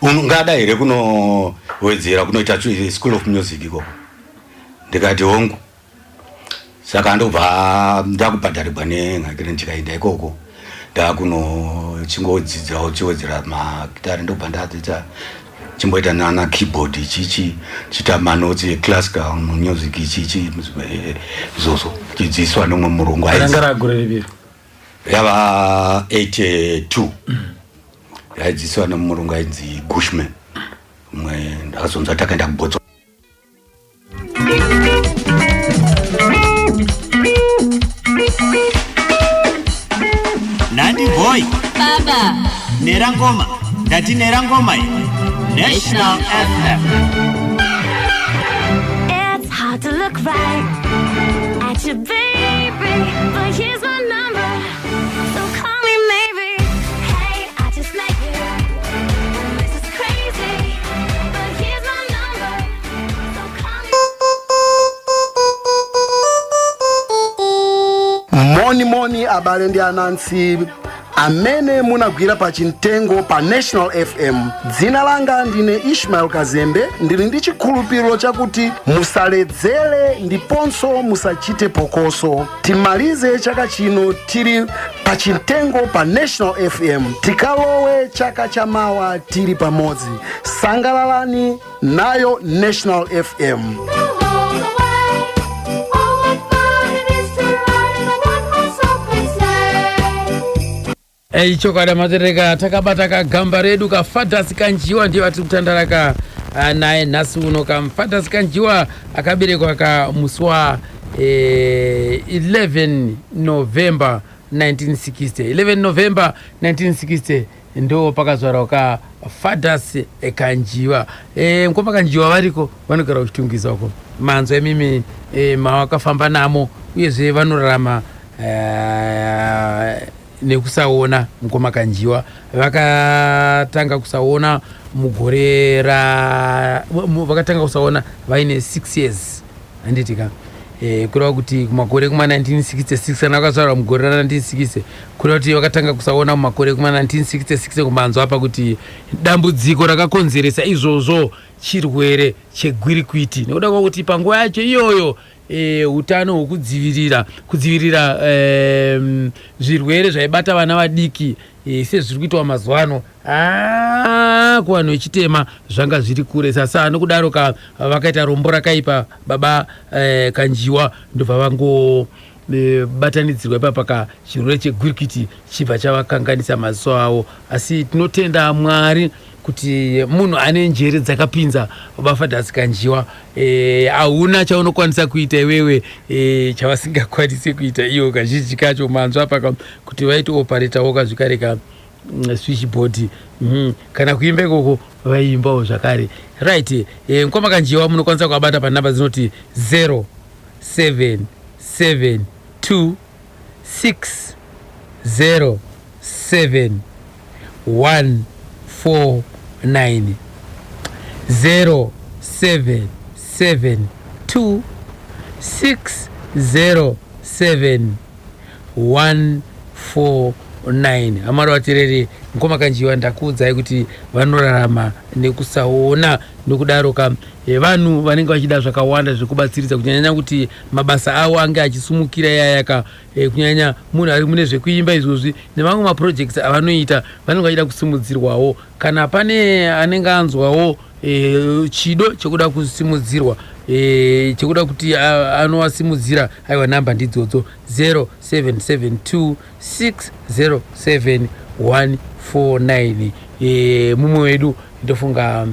ungada here kunowedzera kunoita School of Music iko ndikati hongu saka ndobva ndakubhadharirwa nengakire ndikaenda ikoko ndakunochidzidzirawo chiwedzera magitari ndobva ndadzidza chimboita nana keyboard ichichi chita manotsi eclassical music ichichi izvozvo chidzidziswa nomwe murungu yava 82 yaidzidziswa nomurungu ainzi Gushman umwe ndakazonzwa takaenda kubotswa Nandi boy Baba Nerangoma Dati Nerangoma National FM. It's hard to look right at your baby, but here's my number, so call me maybe. Hey, I just met you, this is crazy, but here's my number, so call me. Moni abale ndi anansi amene munagwira pa chintengo pa National FM. Dzina langa ndine Ishmael Kazembe, ndili ndi chikhulupiriro chakuti musaledzere ndiponso musachite pokoso. Timalize chaka chino tili pa chintengo pa National FM, tikalowe chaka chamawa tili pamodzi. Sangalalani nayo National FM. Chokwadi matereka takabata kagamba redu ka Fantasy Kanjiwa ndiye ati kutandaraka naye nhasi uno ka Fantasy Kanjiwa akaberekwa ka musi wa 11 November 1960. 11 November 1960 ndo pakazvarwa ka Fantasy Kanjiwa. Mkoma Kanjiwa variko vanogara kuchitungiza uko manzo emimi mawakafamba namo uyezve vanorarama nekusaona Mkoma Kanjiwa vakatanga kusaona mugore vakatanga kusaona vaine 6 years handitika kureva kuti kumakore kuma 1966 kana vakazvarwa mugore ra 1960 kureva kuti vakatanga kusaona mumakore kuma 1966 kumanzwa apa kuti dambudziko rakakonzeresa izvozvo chirwere chegwirikwiti nekuda kwakuti panguva yacho iyoyo utano hwekudzivirira zvirwere zvaibata vana vadiki sezviri kuitwa mazuva ano kuvanhu vechitema zvanga zviri kure. Sasa nokudaro vakaita rombo rakaipa baba Kanjiwa ndobva vango batanidzirwa ipapa chirwere chegwirikwiti chibva chavakanganisa maziso avo, asi tinotenda Mwari kuti munhu ane njere dzakapinza Fathers Kanjiwa hauna chaunokwanisa kuita iwewe chavasingakwanisi kuita iwo kazhinji kacho manzwa apa kuti vaiti operatawo kazvikareka switchboard kana kuimba ikoko vaimbawo zvakare right. Mukoma Kanjiwa munokwanisa kuabata panhamba dzinoti 0772607149 0772607149. Amaro vatereri, Mukoma Kanjiwa ndakuudzai kuti vanorarama nekusaona, nokudaro vanhu vanenge vachida zvakawanda zvekubatsiridza kunyanya kuti mabasa avo ange achisumukira yayaka kunyanya munhu ari mune zvekuimba izvozvi nevamwe maprojects avanoita vanenge vachida kusimudzirwawo. Kana pane anenge anzwawo chido chekuda kusimudzirwa chekuda kuti anovasimudzira, aiwa namba ndidzodzo 0772607149. Mumwe wedu ndofunga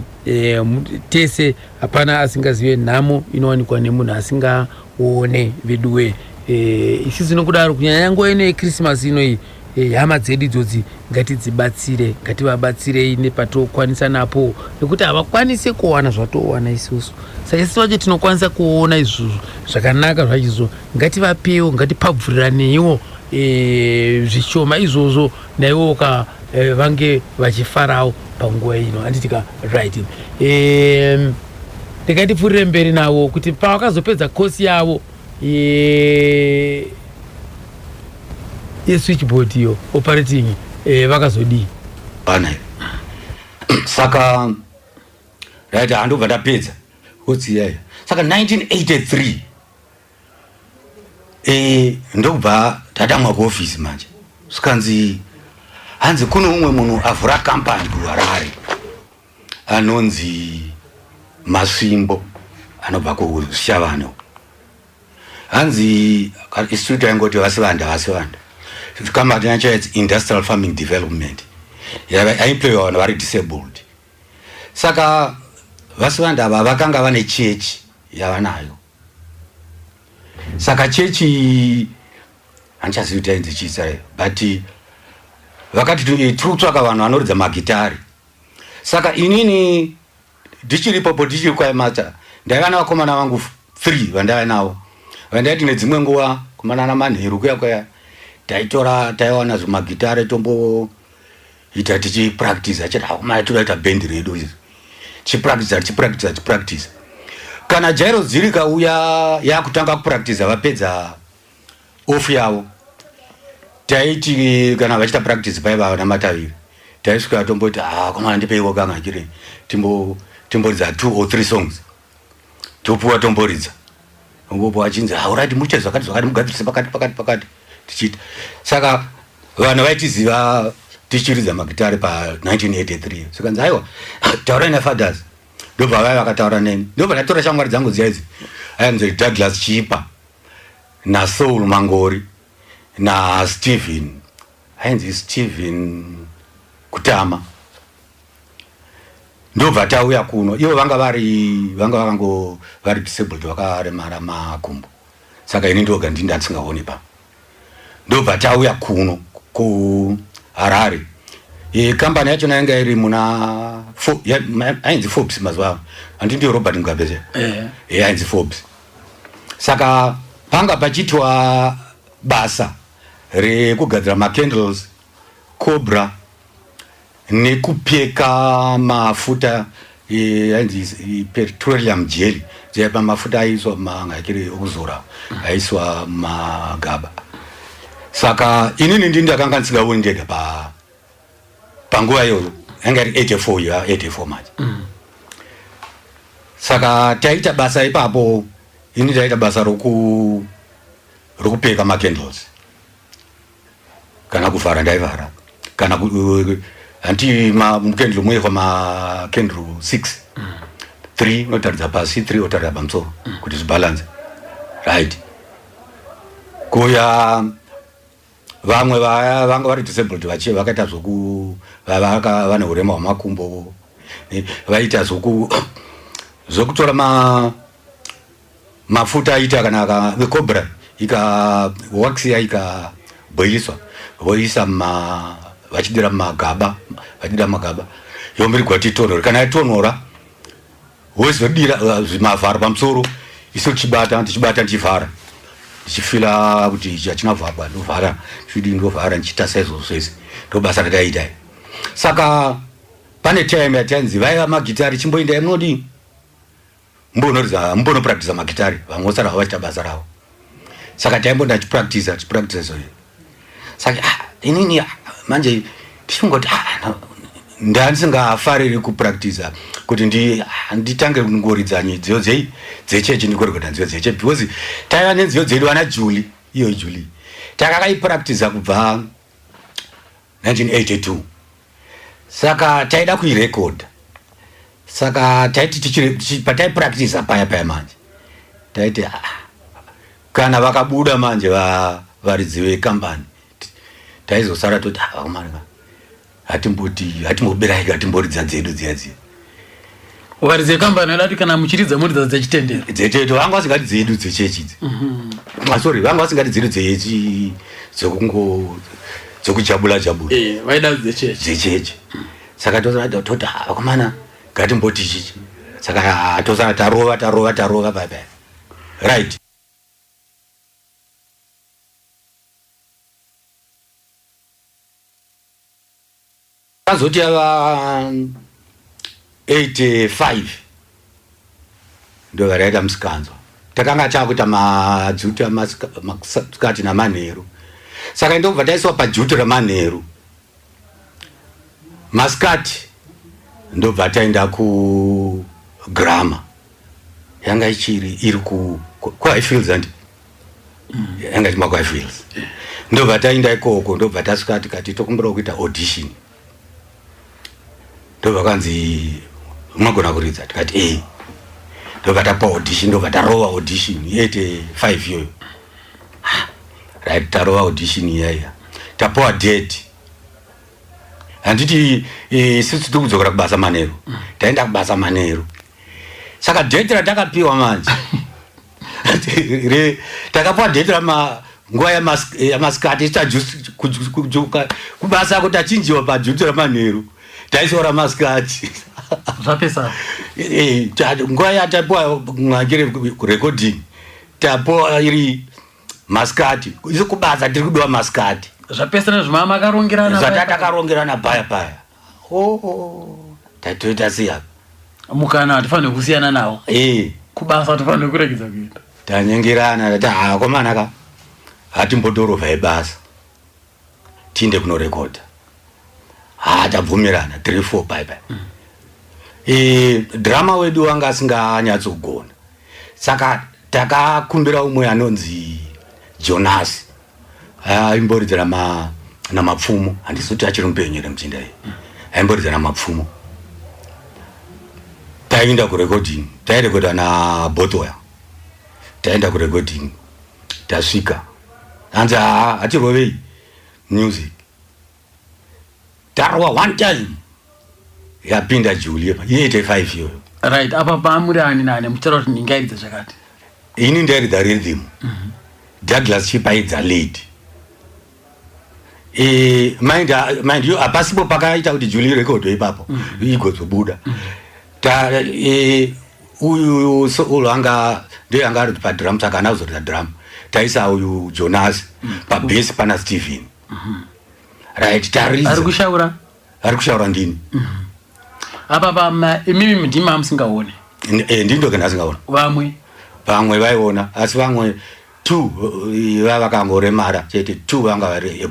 tese hapana asingazive nhamo inowanikwa nemunhu asingaone veduwe. Isisi nokudaro kunyanya nguva ino yeChristmas inoi hama dzedu idzodzi ngatidzibatsire, ngativabatsirei nepatokwanisa napo, nekuti havakwanisi kuwana zvatowana isusu. Saka isusu vacho tinokwanisa kuona izvozvo zvakanaka zvachizvo, ngativapewo, ngatipabvuriraniwo zvishoma izvozvo naivo vange vachifarawo panguva ino. Handitika right. Ndikatipfuurire mberi navo kuti pavakazopedza kosi yavo switchboard iyo operating vakazodii pana saka right handobva ndapedza kosi yayo. Saka 1983 ndobva tatamwa kuofisi manje sikanzi hanzi kuno umwe munhu avhura kampani kuHarare anonzi Masvimbo anobva kuShavano. Hanzi institute yaingoti vasivanda kampani yacho it's Industrial Farming Development, yaemploy vanhu vari disabled. Saka vasivanda ava vakanga vane chechi yavanayo. Saka chechi handichazivi kuti ainzi chisa, but vakati tikutsvaka vanhu vanoridza magitari. Saka inini ndichiripopo ndichiri kwaimata ndaiva navakomana vangu 3 vandaiva navo, vandaiti nedzimwe nguva komana namanheru kuya taiwana zvimagitari tomboita tichipractice achiti akomana todaita bhendi redu izvi tichipractice. Kana Jairo Ziri kauya yakutanga kupractice vapedza ofu yavo, taiti kana vachita practice paiva namataviri taiswera tomboti komana ndipeiwo kanga chiri timboridza 2 or 3 songs topuwa tomboridza ngopo achinzi alright muche zvakati mugadzirise pakati tichita. Saka vanhu vaitiziva tichiridza magitari pa 1983. Saka aiwa taura naFathers, ndobva vaya vakataura neni, ndobva ndatora shamwari dzangu dziya idzi ainzi Douglas Chipa naSoul Mangori na Stephen Kutama, ndobva tauya kuno. Ivo vanga vari disabled, vakaremara makumbo. Saka ini ndoga ndasingaoni pa, ndobva tauya kuno kuHarare. Kampani yacho yanga iri muna ainzi Forbes mazuva, handi ndio Robert Mugabe ainzi Forbes. Saka panga pachitwa basa rekugadzira macandles, Cobra, nekupeka mafuta ainzi petroleum jelly, dzaipa mafuta aiswa mangakiri okuzora aiswa magaba. Saka inini ndakanga ndisingaoni ndega panguva iyoyo, yanga iri 84 manje. Saka taita basa ipapo, ini taita basa rokupeka macandles, kana kuvhara ndaivhara, kana anti mukendlo mwe kwa makendlo 6 3 notaridza pasi 3 otaridza pamusoro kuti zvibalance right. Kuya vamwe vaya vanga vari disabled vakaita vane urema hwemakumbo vaita zokutora mafuta aita kana cobra wax ika boiliswa voisa vachidira magaba yombiri kwatitonora kana yatonora wozodira mavharo pamusoro iso tichibata ndichivhara ndichifila kuti chachina vhabwa ndovhara ndovhara ndichitasa izvozvo zvese ndobasa rataita. Saka pane time yatanzi vaiva magitari chimboinda munodi mbonopractice magitari vamwe vosara vachita basa ravo. Saka taimbonda chipractice so saka inini manje ndichingoti ndandisingafariri kupractice kuti nditange kungoridza nziyo dzechechi ndikorekota nziyo dzechechi because taiva nenziyo dzedu vana Julie iyo Julie takakaipractice kubva 1982. Saka taida kuirecord. Saka taiti pataipractice paya manje taiti kana vakabuda manje varidzi vekambani taizosara toti vakomana hatimboberaika hatimboridza dzedu dziya varidzi vekambani vadati kana muchiridza muridza dzechitendero dzecheto vanga vasingati dzedu dzechechi sorry vanga vasingati dzedu dzechi dzokujabula vaida dzechechi. Saka toti vakomana ngatimboti chichi. Saka tosara tarova bye right. Azoti ava 85 ndo varaita musikanzo takanga chakuita majuti amasikati namanheru. Saka ndobva taiswa pajuti ramanheru masikati ndobva taenda kugrama yanga iri kuhighfields and yanga chima kuhighfields ndobva taenda ikoko ndobva tasvika tikati tokumbira kuita audition ndobva kanzi unogona kuridza tikati ndobva tapa audition ndobva tarova audition 85 iyoyo right tarova audition iyaiya tapowa date handiti sisi tiri kudzokera kubasa manheru taenda kubasa manheru. Saka date ratakapiwa manje takapiwa date nguva yamasikati tajuka kubasa kuti tachinjiwa pajuti ramanheru taisora masikati zvapesa nguva yatapiwa mwangire recording tapiwa iri masikati isi kubasa tiri kudiwa masikati zvapesana zvima makarongerana zvatakarongerana paya tatoita siya mukana hatifanire kusiyana nawo kubasa hatifanire kuregedza kuenda tanyengerana tati komanaka hatimbotorovha ibasa tiinde kunorekodha tabvumirana 3-4 bye drama wedu wanga asinganyatsogona. Saka takakumbira umwe anonzi Jonas aimboridzera namapfumo handisoti achiri mupenyu remuchinda iyi aimboridzera namapfumo. Taenda kurecording tairekoda naBotoya taenda kurecording tasvika hanzi hatirovei music tarwa one time yapinda Julie 85 iyoyo right. Apa pamuri ani nani muchara kuti ndingairidza zvakati ini ndairidza rhythm Douglas chipaidza lead mind you apasipo pakaita kuti Julie record ipapo igozobuda uyu anga ndiye anga ari padrum saka anazoridza drum taisa uyu Jonas pabass pana Steven right taridza ari kushaura ndini apa mimi ndima musingaone ndindo kana asingaona vamwe vaiona asi vamwe 2 vakangoremara chete 2 vanga vari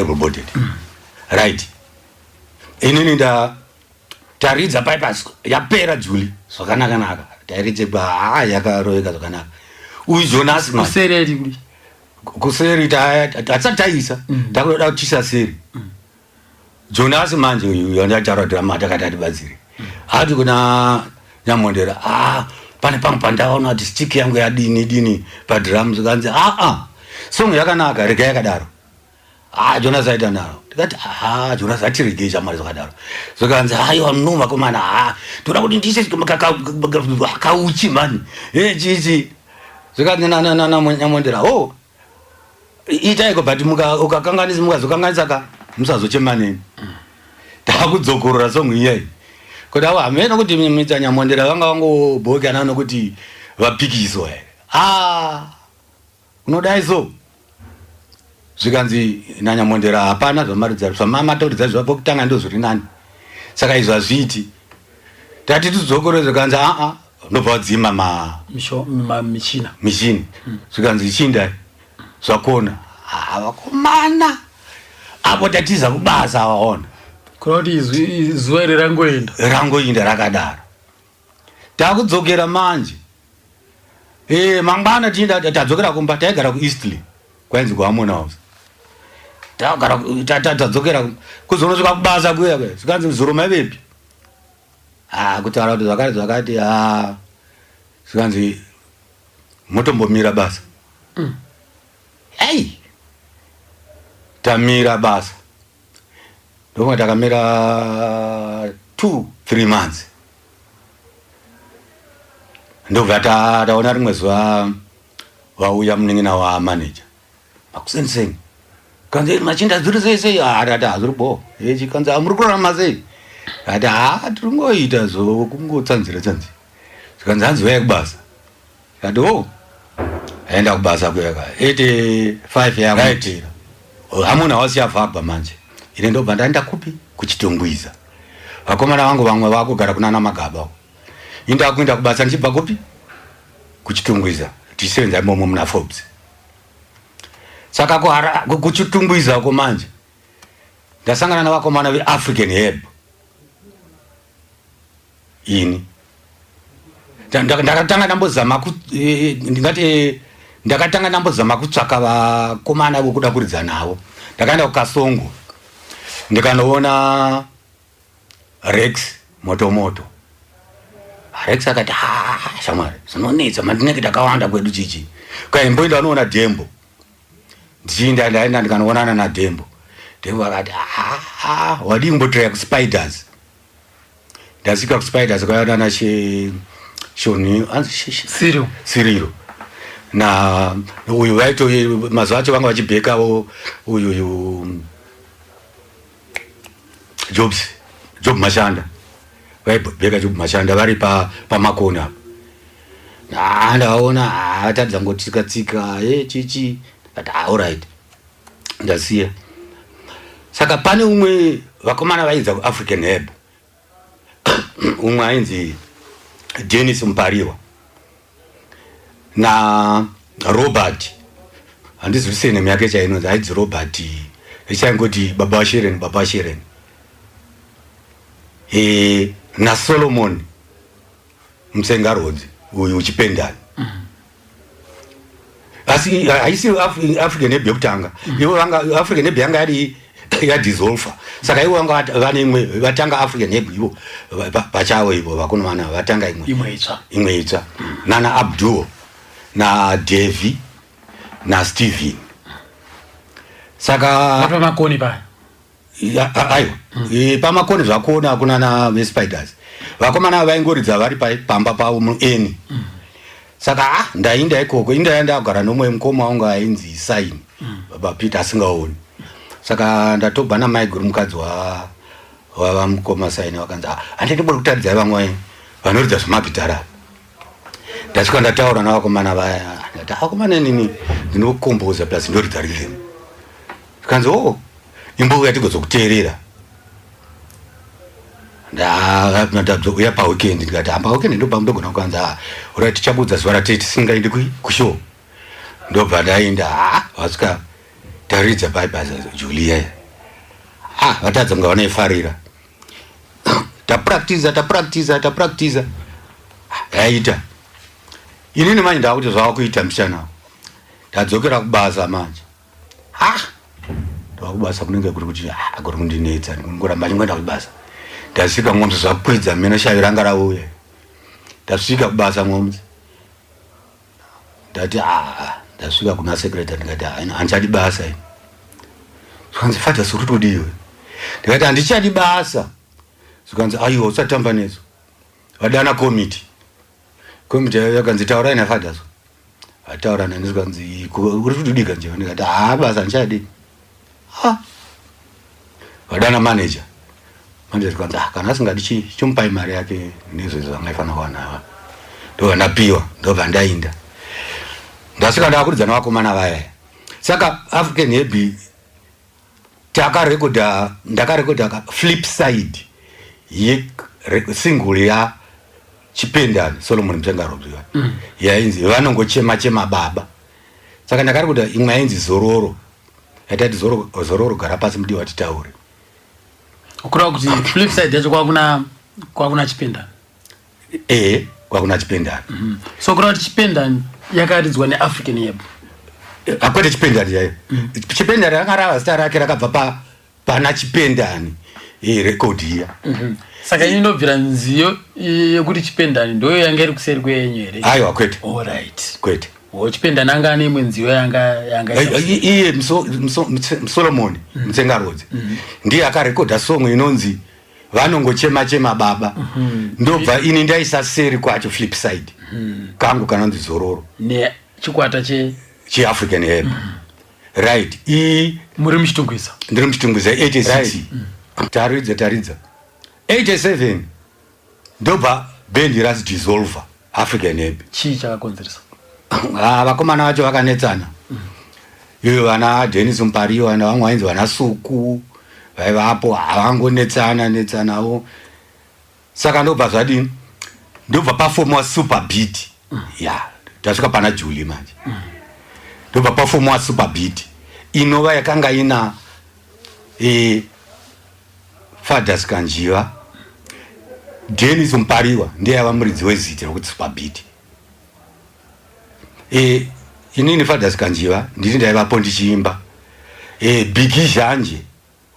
able bodied right. Inini taridza bypass yapera Julie zvakanaka tairidze yakaroeka zvakanaka. Uyu Jonas kuseri tatsati taisa takuda kutisa seri Jonas manje uyu yandataura drama takati atibatsire hati kuna Nyamondera pane pamwe pandaona kuti stick yangu yadini padrums kanzi song yakanaka rega yakadaro Jonas aita naro. Ndikati Jonas atirege chamari zvakadaro. Zvakanzi haiwa mnoma komana toda kuti ndise kauchi man. Chichi. Zvakanzi na Nyamondera. Itai ko but ukakanganisa mukazokanganisa ka musazochemaneni. Takudzokorora song iyai. Kuti amene kuti mita Nyamondera vanga vangobhokana nokuti vapikiswa. Unodai so. Zvikanzi naNyamondera hapana zvamaridza zvamamatoridza zvapo kutanga ndo zviri nani. Saka izvo azviti. Tati tudzokorore zvikanzi ndobva dzima michina. Zvikanzi chinda zvakona. Vakomana. Apo tatiza kubasa waona. Kuti zuwa iri rangoenda rakadaro. Takudzokera manje. Mangwana tinda tadzokera kumba taigara kuEastleigh. Kwanzi kuAmona House. Tadzokera kuzonosvika kubasa kuya kuya. Zvikanzi Zoroma vepi. Kutaura kuti zvakati zvikanzi motombomira basa. Tamira basa. Ndomwe takamira 2-3 months. Ndobva taona rimwe zuva vauya munin'ina wa manager. Makusenseni. Kanzi machinda dziri sei atati hazviri bo. Kanzi muri kurarama sei? Ati tiringoita zo kungotsanzira. Kanzi hanzi vaya kubasa. Ati aenda kubasa kuyaka 85 yakaitira. Amuna wasiyavhabha manje. Ine ndobva ndaenda kupi kuchitongwiza. Vakomana vangu vamwe vakugara kunana Magaba. Inda kuenda kubasa ndichibva kupi kuchitongwiza. Tisenza imomo muna Forbes. Saka kuchitongwiza ko manje. Ndasangana na vakomana veAfrican Herb. Ini ndakatanga ndambozama ndakatanga ndambozama kutsvaka vakomana vokuda kuridza navo. Ndakaenda kuKasongo ndikanoona Rex motomoto. Rex akati shamwari zvinonetsa mandinenge takawanda kwedu chichi. Kaimboenda anoona Dembo. Ndaenda ndikanoonana naDembo. Dembo akati wadi ngotreya kuSpiders. Ndasvika kuSpiders kwaona na Shoni Cyril. Na uyu vaito mazuva acho vanga vachibhekawo uyu Job Mashanda. Vaibheka Job Mashanda vari pamakona. Ndaona atadza ngotsika chichi. Ati alright. Ndasiya. Saka pane umwe vakomana vaidza kuAfrican Herb. Umwe ainzi Dennis Mpariwa. Na Robert. Handizvise nemi yake chainonzi aidzi Robert. Ichangoti baba Sheren. Na Solomon Msengarodzi uyu uchipendana. Asi haisi African Herb yokutanga. Ivo vanga African Herb yanga yari dissolve. Saka ivo vanga vane vatanga African Herb ivo pachawo ivo vakomana vatanga imwe itsva. Nana Abdul na Davy na Steven. Saka pamakoni pa. Aiwa. Pamakoni zvakona kuna na Spiders. Vakomana vaingoridza vari pamba pavo mueni. Saka ndainda ikoko indaenda kugara nomwe mukoma wangu ainzi Sign. Baba Peter asingaoni. Saka ndatobva naMaiguru mukadzi wa mukoma Sign vakanzi handidi kutaridza vamwe vanoridza zvemagitara. Ndasvika ndataura navakomana vaya. Ndati vakomana nini ndinokomboza plus ndoridza rhythm. Kanzi imbo yatigozokuteerera. Ndabzokuya paweekend ndikati paweekend ndobva ndogona kukanza ora tichabudza zuva ratete tisingaendi kushow. Ndobva ndaenda vasvika taridza bypass Julia. Vatadza kunga vanaifarira. Tapractiza. Yaita. Inini manje ndakuti zvavakuita mishana. Ndadzokera kubasa manje. Ndakubasa kunenge kuri kuti kuri kundinetsa ngoramba ngoenda kubasa. Ndasvika ngombe zvakwidza mina shavi ranga rauya. Ndasvika kubasa ngombe. Ndati ndasvika kuna secretary ndikati handichadi basa ini. zvikanzi Fathers uri kutodiwe. Ndikati handichadi basa. Zvikanzi aiwa usatamba nezo. Vadana committee yakanzi taurai naFathers. Ataura nani zvikanzi uri kutodika nje. Ndikati basa ndichadi. Vadana manager zvikanzi kana asingadi chomupai mari yake nezvo zvangaifanira kuwana. Ndo ndapiwa ndobva ndainda. Ndasvika ndakuridza navakomana vaya. Saka African Heavy ndakarekodha flip side single ya Chipendani Solomon Mtsengarobzi yainzi vanongochema baba. Saka ndakarekodha imwe yainzi Zororo. Yatati Zororo gara pasi mudiwa titaure. Ukurava kuti flip side yacho kwakuna Chipendani. Kwakuna Chipendani. So kurava kuti Chipendani yakaridzwa neAfrican Heavy. Akwete Chipendani yayo. Chipendani rakarava zita rake rakabva pana Chipendani record iya. Saka inobvira nziyo yekuti Chipendani ndoyo yanga iri kuseri kwenyu here. Aiwa kwete. All right. Kwete. Chipendani anga ane imwe nziyo yanga iye Solomon Mtsengarobzi ndiye akarekodha song inonzi vanongochema baba. Ndobva ini ndaisa seri kwacho flip side. Kangu kanonzi Zororo. Ne chikwata African Heavy. Right. Muri muchitungwiza. Ndiri muchitungwiza 86. Taridza. 87 ndobva band rasi dissolve African Heavy. Chii chakakonzeresa? Vakomana vacho vakanetsana. Ivo vana Dennis Mpariyo vana vamwe vainzi vana Suku vaivapo havangonetsanawo. Saka ndobva zvadini ndobva pafomu super beat. Tasvika pana Julie manje. Ndobva pafomu super beat inova yakanga ina Fathers Kanjiva, Dennis Mpariwa ndiye ava muridzi wezita rokuti super beat. Inini Fathers Kanjiva ndiri ndaivapo ndichiimba. Biggie Zhanje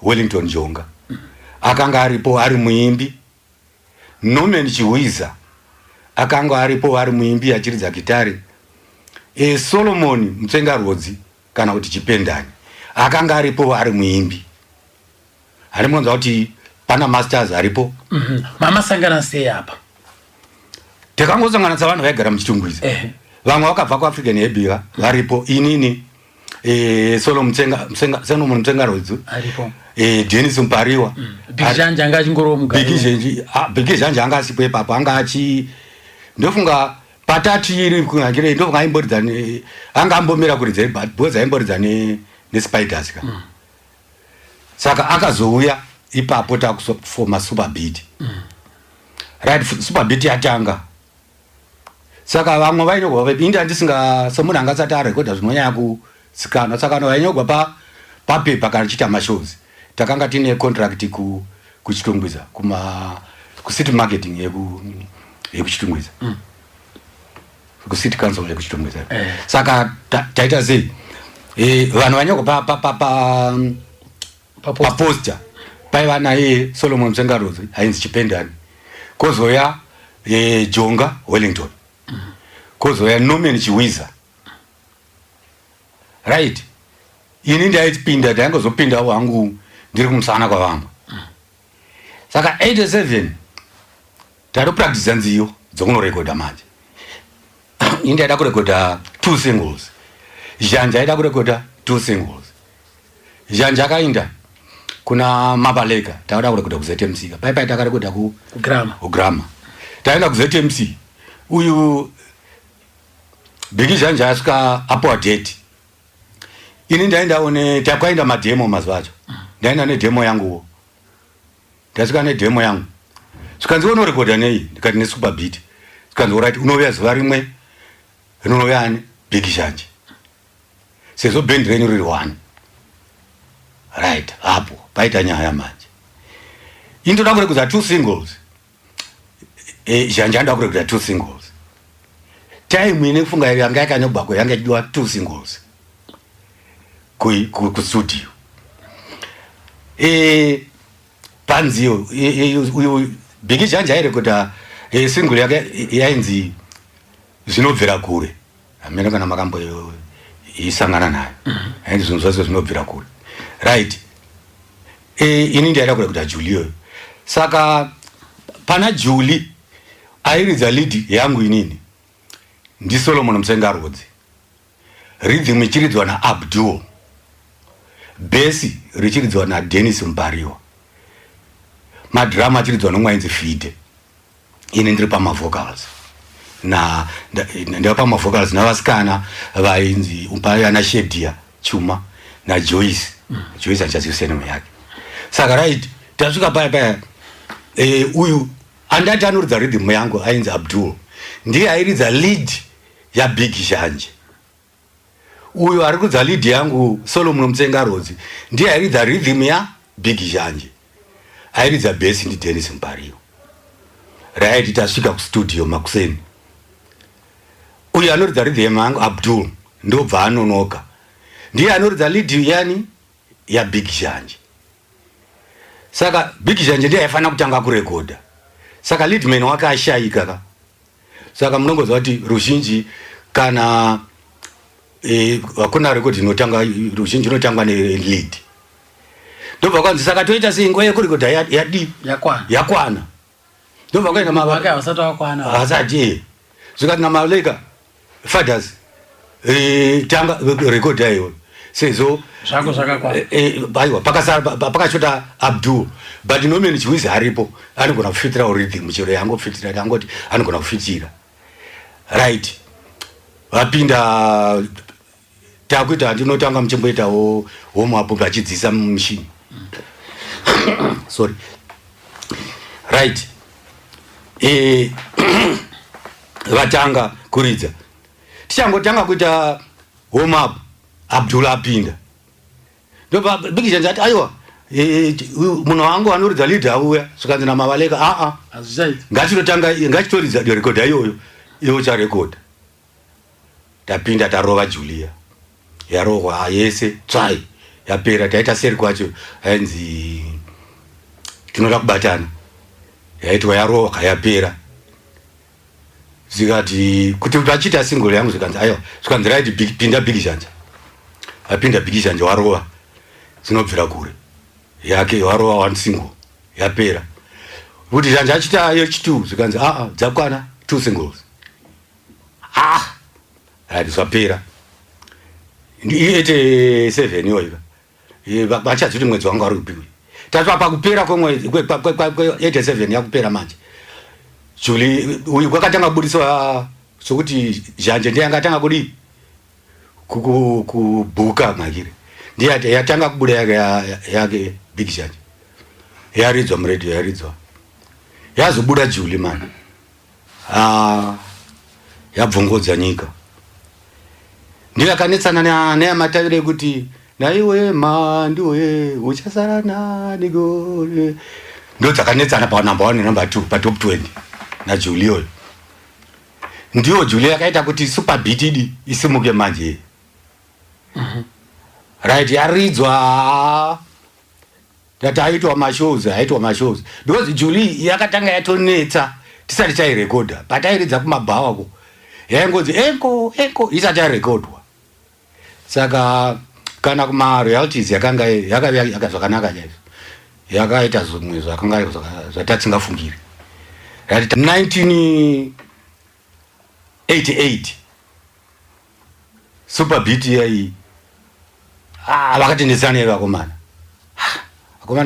Wellington Jonga akanga aripo ari muimbi. Norman Chiwiza akanga aripo ari muimbi achiridza gitari. Solomon Mtsengarobzi kana kuti Chipendani akanga aripo ari muimbi. Harimunzwa kuti pana masters aripo. Mama sangana sei apa? Takangosangana savanhu vaigara muchitungwiza. Vamwe vakabva kuAfrican Heavy varipo. Inini Solomon Mtsengarobzi aripo. Dennis Mpariwa. Biggie Zhanje anga achingoro mugari. Biggie Zhanje anga asipo ipapo anga ndofunga patatiri kunakire ndofunga aimboridzane anga ambomira kuridza boza aimboridzane neSpiders ka. Saka akazouya ipapo takufoma super beat. Right, super beat yatanga. Saka vamwe vainogwa vapinda ndisinga somunhu angasati arekodha zvinonyanya kusikana. Saka vainogwa papepa kana chiita mashows. Takanga tine contract kuchitungwiza city marketing yekuchitungwiza. City council yekuchitungwiza. Saka taita sei vanhu vanyogwa pa poster paiva naye Solomon Mtsengarobzi ainzi Chipendani. Kozoya Jonga Wellington. Kozoya Norman Chiwiza. Right. Ini ndaipinda ndangozopinda wangu ndiri kumusana kwa vamwe. Saka 87 tari practice nziyo dzokunorekodha manje. Ini ndaida kurekodha 2 singles. Zhanje aida kurekodha 2 singles. Zhanje akainda kuna Mabaleka tauda kurekodha kuZMC. Paipai takarekodha kuGrama. Taenda kuZMC. Uyu Biggie Zhanje asvika apo date. Ini ndaendaone takaenda mademo mazvacho. Ndaenda nedemo yanguwo. Ndasvika nedemo yangu. Zvikanzi unorekodha nei? Ndikati neSuper Beat. Zvikanzi alright unovya zuva rimwe rinouya ani Biggie Zhanje. Sezvo band renyu riri 1. Right, hapo paita nyaya manje. Indoda kurekodha 2 singles. Zhanje anda kurekodha 2 singles. Time ine kufunga yanga yakanyogwa yanga ichidiwa 2 singles. Ku studio. Panzio uyu Biggie Zhanje airekodha single yake yainzi zvinobvira kure. Amene kana makambo isangana nayo. Haindi zvinhu zvose zvinobvira kure. Right. ini ndiyaida kuda kuita Julie. Saka pana Julie airidza lead yangu inini ndi Solomon Msengarodzi, rhythm ichiridzwa na Abdul, bass richiridzwa na Dennis Mbariwa, madrama achiridzwa nomwainzi Fide, ini ndiri pama vocals na ndio pama vocals na vasikana vainzi umpayana Shedia Chuma na Joyce. Joyce achaziuse nome yake. Saka right tasvika paya uyu andati anoridza rhythm yangu ainzi Abdul ndiye airidza lead ya Big Shanje. Uyu ari kudza lead yangu Solomon Msengarodzi ndiye airidza rhythm ya Big Shanje, airidza bass ndi Dennis Mbariwa. Right, tasvika ku studio makuseni. Uyu anoridza rhythm yangu Abdul ndobva anonoka ndiye anoridza lead yani ya Big Shanje. Saka Big Shanje ndiye aifana kutanga kurekoda, saka lead man wake ashayika ka. Saka munongoza kuti ruzhinji kana hakuna record inotanga, ruzhinji inotangwa ne lead. Ndobva kwanzi saka toita singo yekurekoda yadi yakwana. Ndobva kwaina mavaka wasati wakwana asati zvikati namaleka fathers tanga record ayo sezo zvako zvakakwana aiwa pakashota Abdul, but nomeni Chiwizi haripo anogona kufitira rhythm chero yango kufitira yangoti anogona kufitira. Right, vapinda takuita ndinotanga muchimboita warm up vachidzisa machine. Sorry. Right, vatanga kuridza tichangotanga kuita warm up Abdul apinda ndoba Big Shanje ati aiwa munhu wangu anoridza lead auya svikanzi namavaleka ngachitoridza record iyoyo iwo charekoda. Tapinda tarova Julia, yarohwa yese tsvai yapera, taita seri kwacho ainzi tinoda kubatana, yaitwa yarohwa yapera. Zikati kuti vachita single yangu zvikanzi aiwa zvikanzi right pinda Big Shanje. Apinda Big Shanje warova zinobvira kure yake warova one single yapera. Kuti Shanje achita ayo chitu zvikanzi dzakwana 2 singles. Right, zvapera ndiite 7 yoika vachazuti mwedzi wangu ari kupiwa tatwa pakupera kwemwedzi 87 yakupera manje. Julie uyu kwakatanga kubudiswa sokuti Shanje ndiye angatanga kudi kubhuka makire ndiye yatanga kubuda yake Big Shanje yaridzwa muradio yaridzwa yazobuda Julie man yabvongodza nyika. Ndiye akanetsana neyamatavire kuti naiwe mandiwe uchasara naniko, ndo dzakanetsana pa number 1 number 2 pa top 20 na Julie oyo. Ndiyo Julie akaita kuti super beat isimuke manje. Right, yaridzwa aitwa mashows because Julie yakatanga yatonetsa tisati chairekoda, but airidza kumabhawa ko yaingozi enko isati yarekodwa. Saka kana kuma royalties yakanga yakazvakanaka chaizvo, yakaita zvimwe zvakanga zvatasingafungiri. Right, 1988 super beat yai vakatendetsana vakomana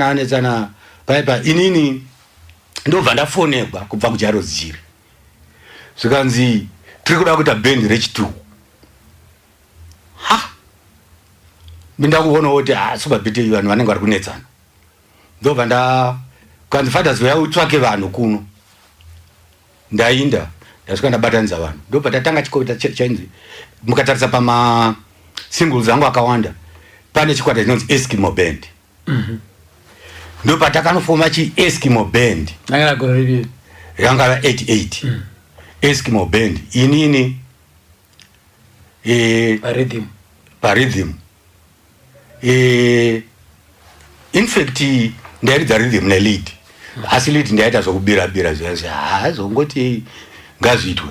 anetsana paipa inini ndobva ndafonekwa kubva kuJarozi Chiri zvikanzi tiri kuda kuita band rech2. Minda kuona kuti super beat vanhu vanenge vari kunetsana, ndobva kanzi fathers vaya utsvake vanhu kuno. Ndainda ndasvika ndabatanidza vanhu, ndobva tatanga chikoita chainzi mukatarisa pama singles angu akawanda pane chikwata chinonzi Eskimo Band. Ndobva takanofoma Eskimo Band yanga 88 Eskimo Band inini parhythm in fact ndairidza rhythm nelead, asi lead ndaita zvokubira zvongoti ngazviitwe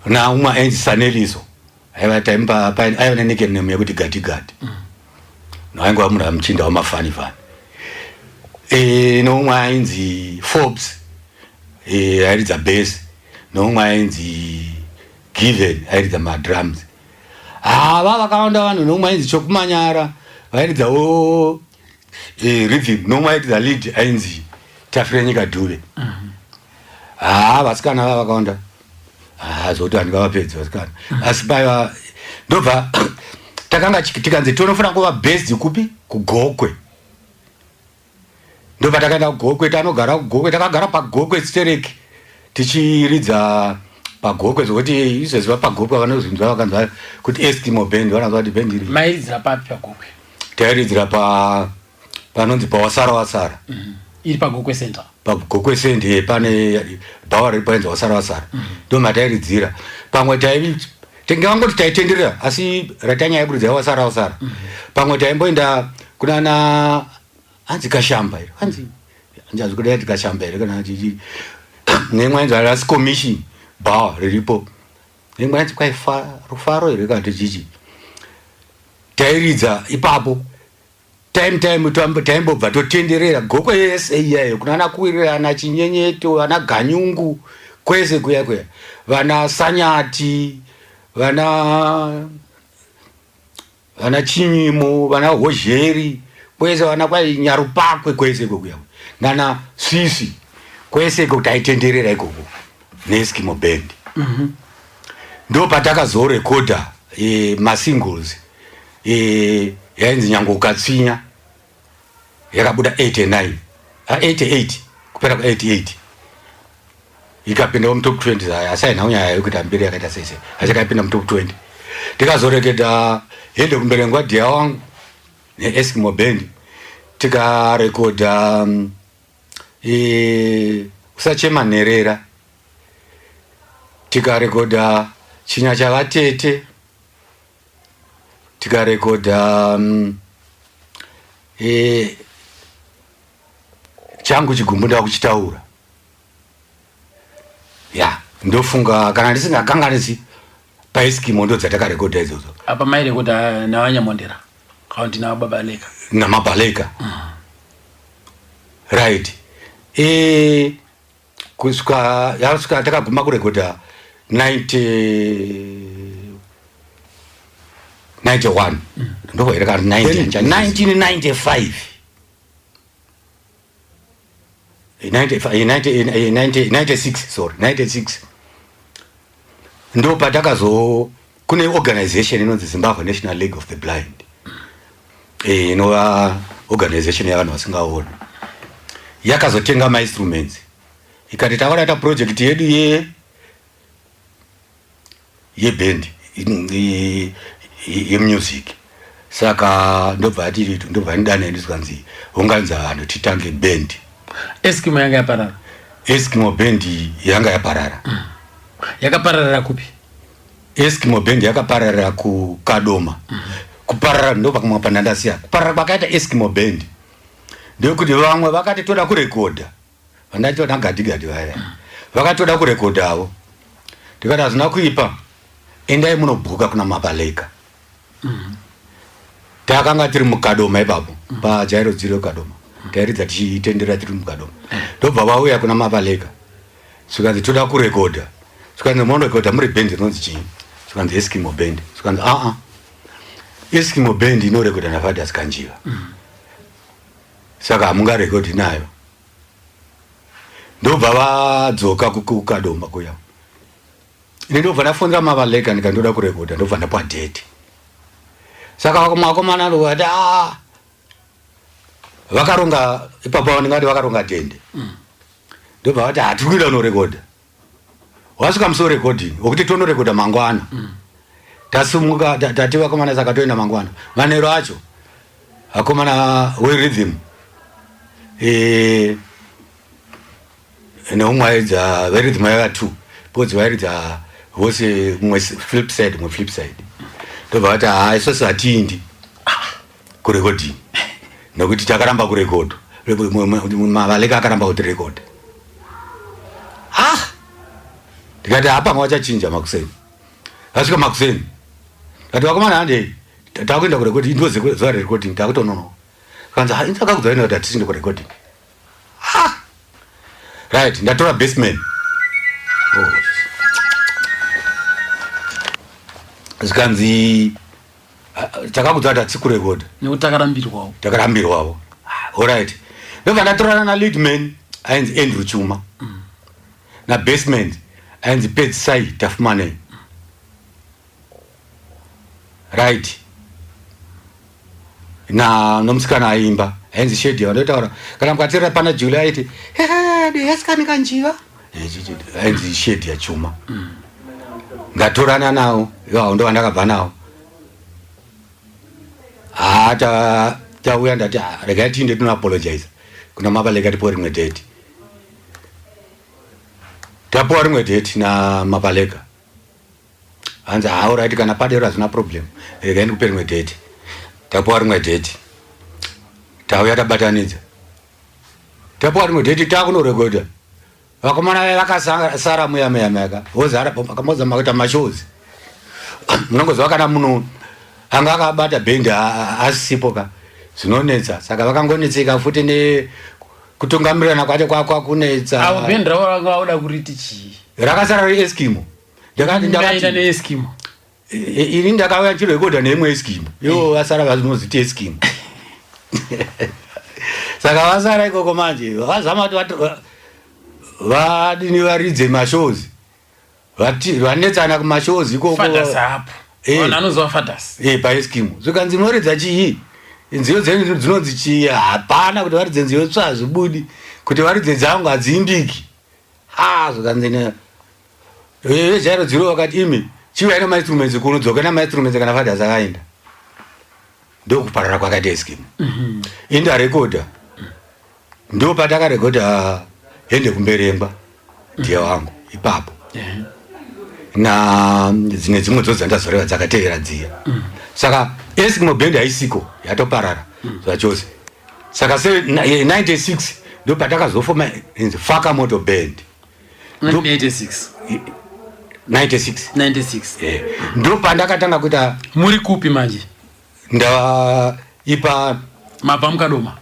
na umwe ainzi Saneliso aiva taimba aiva nenike name yekuti Gati naingwa munhu amuchinda wamafani nomwe ainzi Forbes airidza bass, nomwe ainzi Given airidza madrums. Vakawanda vanhu, nomwe ainzi Chokumanyara vairidzawo rhythm, nomwe airidza lead ainzi Tafirenyika Dube. Vasikana vakawanda zoti handingavapedzi vasikana. Asi paiva ndobva takanga tikanzi tonofanira kuva based kupi? kuGokwe. Ndobva takaenda kuGokwe, tanogara kuGokwe, takagara paGokwe Stereki tichiridza paGokwe, zvokuti izvezva paGokwe vanozvinzwa vakanzwa kuti Eskimo band, vananzwa kuti band iri. Mairidzira papi paGokwe? Tairidzira panonzi paWasara. Iri paGokwe Center. PaGokwe Center pane bhawa riri painzi Wasara. Ndo matairidzira. Pamwe tenge vangoti taitenderera, asi ratanya yaibudza Wasara. Pamwe taimboenda kunana hanzi Kashamba iro. Hanzi kudai Kashamba iro kana chichi. Nemwe hanzi Rasi Commission bhawa riripo. Nemwe hanzi kwai Rufaro iro kana chichi. Tairidza ipapo. Time taimbobva totenderera Gokwe yese iyayo kunana Kuwirirana, Chinyenyeto, vana Ganyungu, kwese kuya vana Sanyati, vana Chinyimo, vana Hozheri, kwese vana kwai Nyarupakwe, kwese kuya nana Sisi, kwese taitenderera ikoko neEskimo band. Ndo patakazorekodha masingles yainzi Nyango Ukatsinya, yakabuda 88 kupera ku88, ikapinda mutop 20. Asaina nyaya yokuti mberi yakaita sese, achakapinda mutop 20. Tikazorekeda hende kumbere ngwadhiya wangu neEskimo band, tikarekodha Usachema Nherera, tikarekodha Chinya Chavatete, tikarekodha Changu Chigumbu Ndakuchitaura. Ndofunga kana ndisingakanganisi paEskimo ndo dzatakarekodha idzodzo. Apa mairekodha naVanyamondera kaunti naBabaleka namaBaleka. Right. Kusvika takaguma kurekodha 91 ndobva irekari 1995 96 ndo patakazo kune organization inonzi Zimbabwe National League of the Blind, inova organization yavanhu vasingaoni, yakazotenga ma-instruments ikati takarata project yedu yeband yemusic. Saka ndobva ndidana ndizvanzi unganza vanhu titange band. Eskimo yanga yaparara? Eskimo band yanga yaparara. Yakaparara kupi? Eskimo band yakaparara kuKadoma. Kuparara ndobva kumwe pandandasiya. Kuparara kwakaita Eskimo band ndekuti vamwe vakati toda kurekodha, vandatoda gadigadi vaya vakatoda kurekodhawo, ndikati hazvina kuipa, endai munobhuka kuna Mabaleka. Takanga tiri muKadoma ipapo pajairo dziro Kadoma, tairidza tichitendera tiri muKadoma. Ndobva vauya kuna Mabaleka, svikanzi toda kurekodha, svikanzi monorekodha muri band inonzi chii, svikanzi Eskimo band, svikanzi Eskimo band inorekodha naFathers Kanjiva. Saka hamungarekodhi nayo. Ndobva vadzoka kuKadoma kuya. Ini ndobva ndafonera Mabaleka ndikandoda kurekodha, ndobva ndapa date. Saka vakomana ndovati vakaronga ipapo, ndingati vakaronga tende. Ndobva vati hatiri kuida unorekodha. Wasvika musi werecording wekuti tonorekodha mangwana. Tasumuka tati vakomana saka toenda mangwana. Manheru acho vakomana werhythm neumwe aidza verhythm yava 2 podzi vairidza vose mumwe flip side. Ndobva vati isusu hatiindi kurecording nekuti takaramba kurekodha. Mabaleka akaramba kuti rekodha. Ndikati pamwe vachachinja Makuseni. Vasvika Makuseni kati vakomana hande takuenda kurecording, ndoze zuva rerecording, takuti nono kanzi indakakudzai kuti hatisinde kurecording. right ndatora basement zikanzi takakudzata tsikurekoda nekuti takarambirwawo alright ndobva ndatorana na leadman ainzi Andrew Chuma na basement ainzi Petsai Tafumane right na nomusikana aimba ainzi Shedi wandotaura kana mukateerera pana July aiti yasikani kanjiva ainzi Shedi yaChuma ngatorana nawo iwawo ndo vandakabva nawo tauya ndati regai tiinde tinoapologize kuna Mabaleka tipuwa rimwe date tapuwa rimwe date na Mabaleka hanzi alright kana padero hazina problem regai ndikupe rimwe date tapuwa rimwe date tauya tabatanidza tapuwa rimwe date takunorekoda vakomana vakasara muyameyameka vozara akamoza makuita mashozi munongozva kana munhu anga akabata bhendi asisipo ka zvinonetsa saka vakangonetseka futi nekutungamirirana kwacho kwakunetsa avo bhendi ravo vanga vauda kuriti chii rakasara reeskimo ndakaita neeskimo ini ndakauya chirekodha neimwe eskimo ivo vasara vazinoziti eskimo saka vasara ikoko manje vazama kuti vadini varidze mashozi vanetsana kumashozi ikoko paeskimo zvikanzi munoridza chii nziyo dzenyu dzinonzi chii hapana kuti varidze nziyo tsva zvibudi kuti varidze dzangu hadziimbiki zvikanzi vejairo dziro vakati imi chiuya nemainstruments kunodzoka nemainstruments kana fathers akaenda ndokuparara kwakaita eskimo indarekodha ndo patakarekodha hende kumberemba ndiye wangu ipapo na dzimwe dzandazoreva dzakatevera dziya saka Eskimo band haisiko yatoparara zvachose saka 96 ndo patakazofoma inzi Faka Moto Band 96 ndo pandakatanga kuita muri kupi manje ipa mabva mukadoma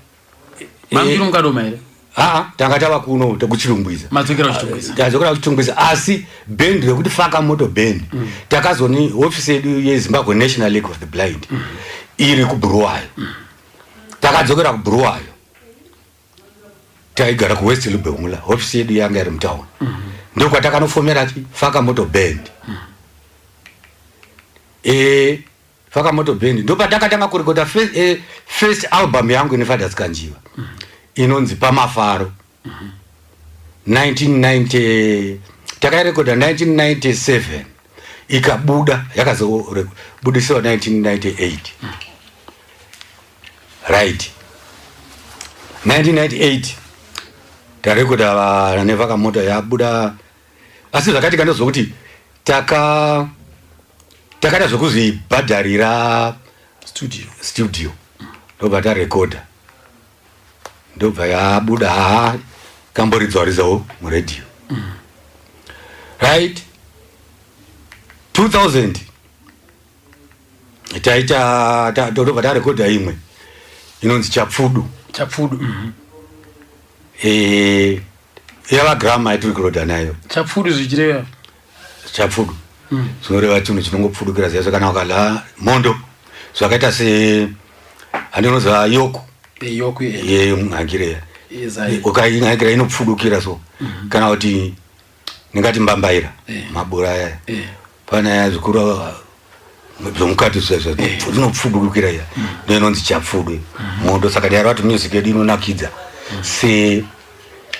mamiri mukadoma here tanga tava kuno tekuchirumbwiza tadzokera kuchirumbwiza asi band rekuti Faka Moto Band takazoni ofisi yedu yeZimbabwe National League of the Blind iri kuBuruwayo takadzokera kuBuruwayo taigara kuWest Lubengula ofisi yedu yanga iri mutown ndokwatakanofonera Faka Moto Band Faka Moto Band ndopatakatanga kurekoda first album yangu neFathers Kanjiva inonzi Pamafaro 1990 takairekoda 1997 ikabuda yakazobudisiwa 1998 right 1998 tarekoda neFaka Moto yabuda asi zvakatika ndozvokuti takada zvokuzvibhadharira studio ndobva tarekoda ndobva yabuda kamboridzwaridzawo muredio right 2000 taita ndobva tarekodha imwe inonzi Chapfudu yava grama yatiri kurodha nayo Chapfudu zvichireva Chapfudu zvinoreva chinhu chinongopfudukira zaizo kana wakala mondo zvakaita se handinoziva yoko yemuhangireya ukainhangira inopfudukira so kana kuti ndingati mbambaira mabura aya pana zvikuru zvomukati zvinopfudukira iya ndoinonzi Chapfudu mondo saka ndaireva kuti music yedu inonakidza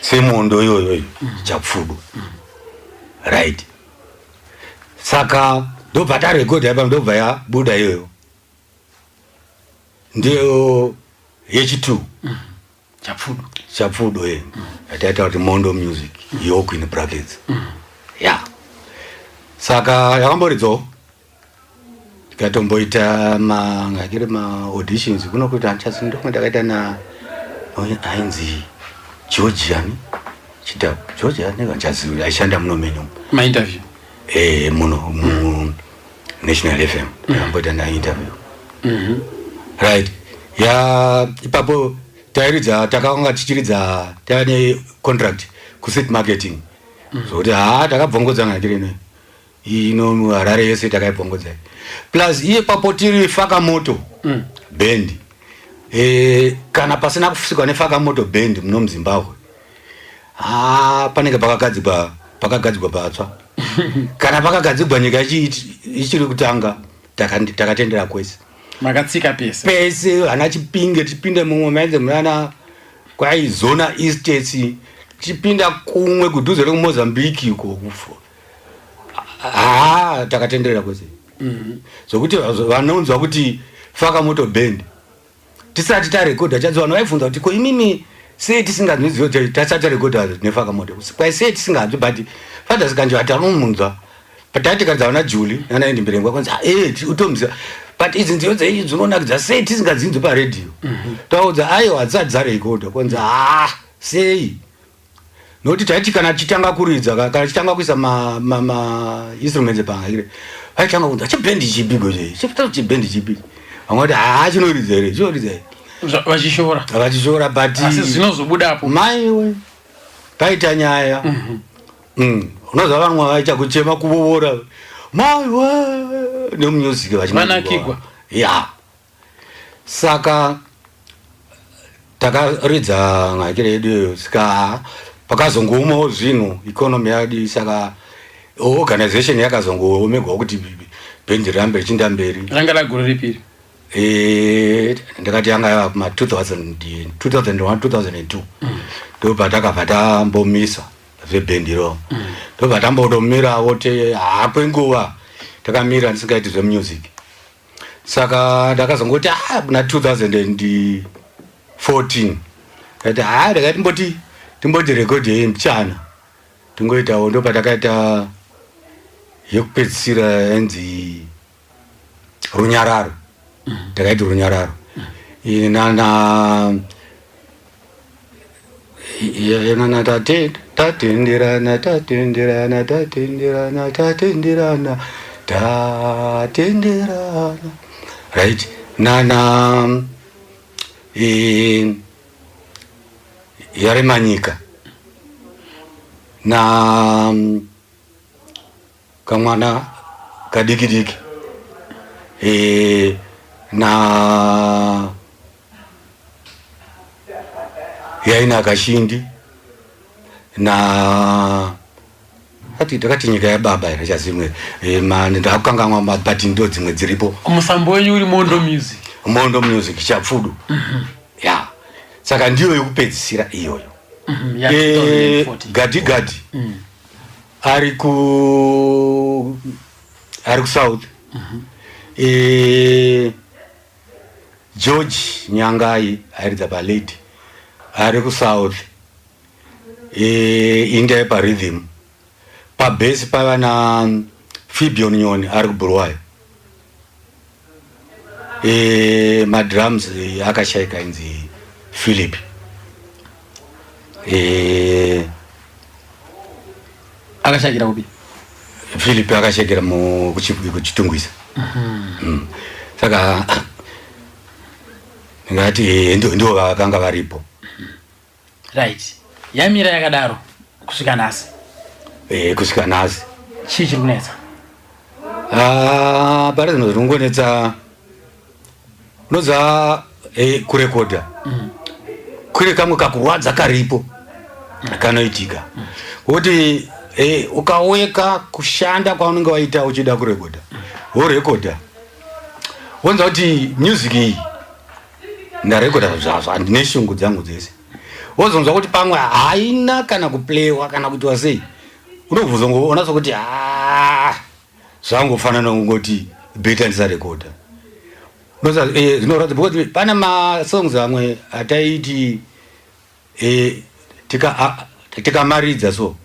semondo iyoyo Chapfudu right saka ndobva tarekodha ipa ndobva yabuda iyoyo ndiyo yechi2 Chapfudu yataita kuti Mondo Music yoku in brackets saka yakamboridzawo tikatomboita ngakiri auditions kuno kuita hanchasi ndomwe ndakaita na ainzi Georgian chita Georgian hanchasi aishanda muno menyu interview muno National FM yakamboita na interview right ipapo tairidza takanga tichiridza tane contract kuset marketing zvokuti takabvongodza ngakirine ino Harare yese takaibvongodza plus iye papo tiri Faka Moto band kana pasina kusikwa neFaka Moto band muno muZimbabwe panenge pakagadzikwa patsva kana pakagadzikwa nyika ichiri kutanga takatendera kwese makatsika pese hana Chipinge tipinde mumwe maenze munana kwai zona estates tipinda kumwe kudhuze rekumozambique uko takatenderera kwese zokuti vanonzwa kuti Faka Moto band tisati tarekodha chadzi vanhu vaibvunza kuti ko imimi sei tisinganzwi tasati tarekodha neFaka Moto kwai sei tisinganzwi but Fathers Kanji atamunzwa patatikadza vana Julie nana Ndimberengwa kwanza utomziva but idzi nziyo dzeidzi dzinonakidza sei tisingadzinzwi paredhiyo taudza aiwa hadzisati dzarekodha kwanza sei nokuti taiti kana chitanga kuridza kana chitanga kuisa ma instruments pangakire vaitanga kunza chibhendi chipi goje chibhendi chipi vamwe vati chinoridza here chinoridza here vachishora but asi zvinozobudapo maiwe paita nyaya unozva vamwe vaita kuchema kuvovora maiwe nemumusiki vanakigwa saka takaridza ngakire yedu iyoyo saka pakazongomawo zvinhu ikonomi yadi saka organization yakazongoomegwa kuti bhendi rirambe richinda mberi ranga ragore ripiri ndakati yanga yava kuma 2001 2002 ndobva takabva tambomisa zvebhendiro ndobva tambotomirawo kwenguva takamira ndisingaiti zvemusic saka ndakazongoti muna 2014 ndakati timboti rekodhi yemuchana tingoitawo ndobva takaita yekupedzisira yanzi runyararo takaiti runyararo inana tatenderana right nana Yaremanyika na kamwana kadikidiki na yaina Kashindi na takati nyika yababa irachazimwe ndakangamwa mabhati ndo dzimwe dziripo musambo wenyu uri Mondo Music chapfudu saka ndiyo yekupedzisira iyoyo Gadi ari ku South George Nyangai aridza palady ari ku South India parhythm pabase pava na Fibion Nyoni ari ku Bulwayo madrums akashaika inzi Philip akashakira kupi Philip akashakira kuchitungwisa saka ngati ndo vakanga varipo right yamira yakadaro kusvika nhasi kusvika nhasi chii chiri kunetsa pari zvinhu zviri kungonetsa unodza kurekodha kuri kamwe kakurwadza karipo kanoitika kuti ukaweka kushanda kwaunenge waita uchida kurekodha worekodha wonza kuti music iyi ndarekodha zvazvo handine shungu dzangu dzese wozonzwa kuti pamwe haina kana kuplewa kana kuti wasei unobvuzongoona sokuti zvangofanana kungoti beta ndisarekodha zvinoratidza kuti pane masongs amwe ataiti tikamaridza so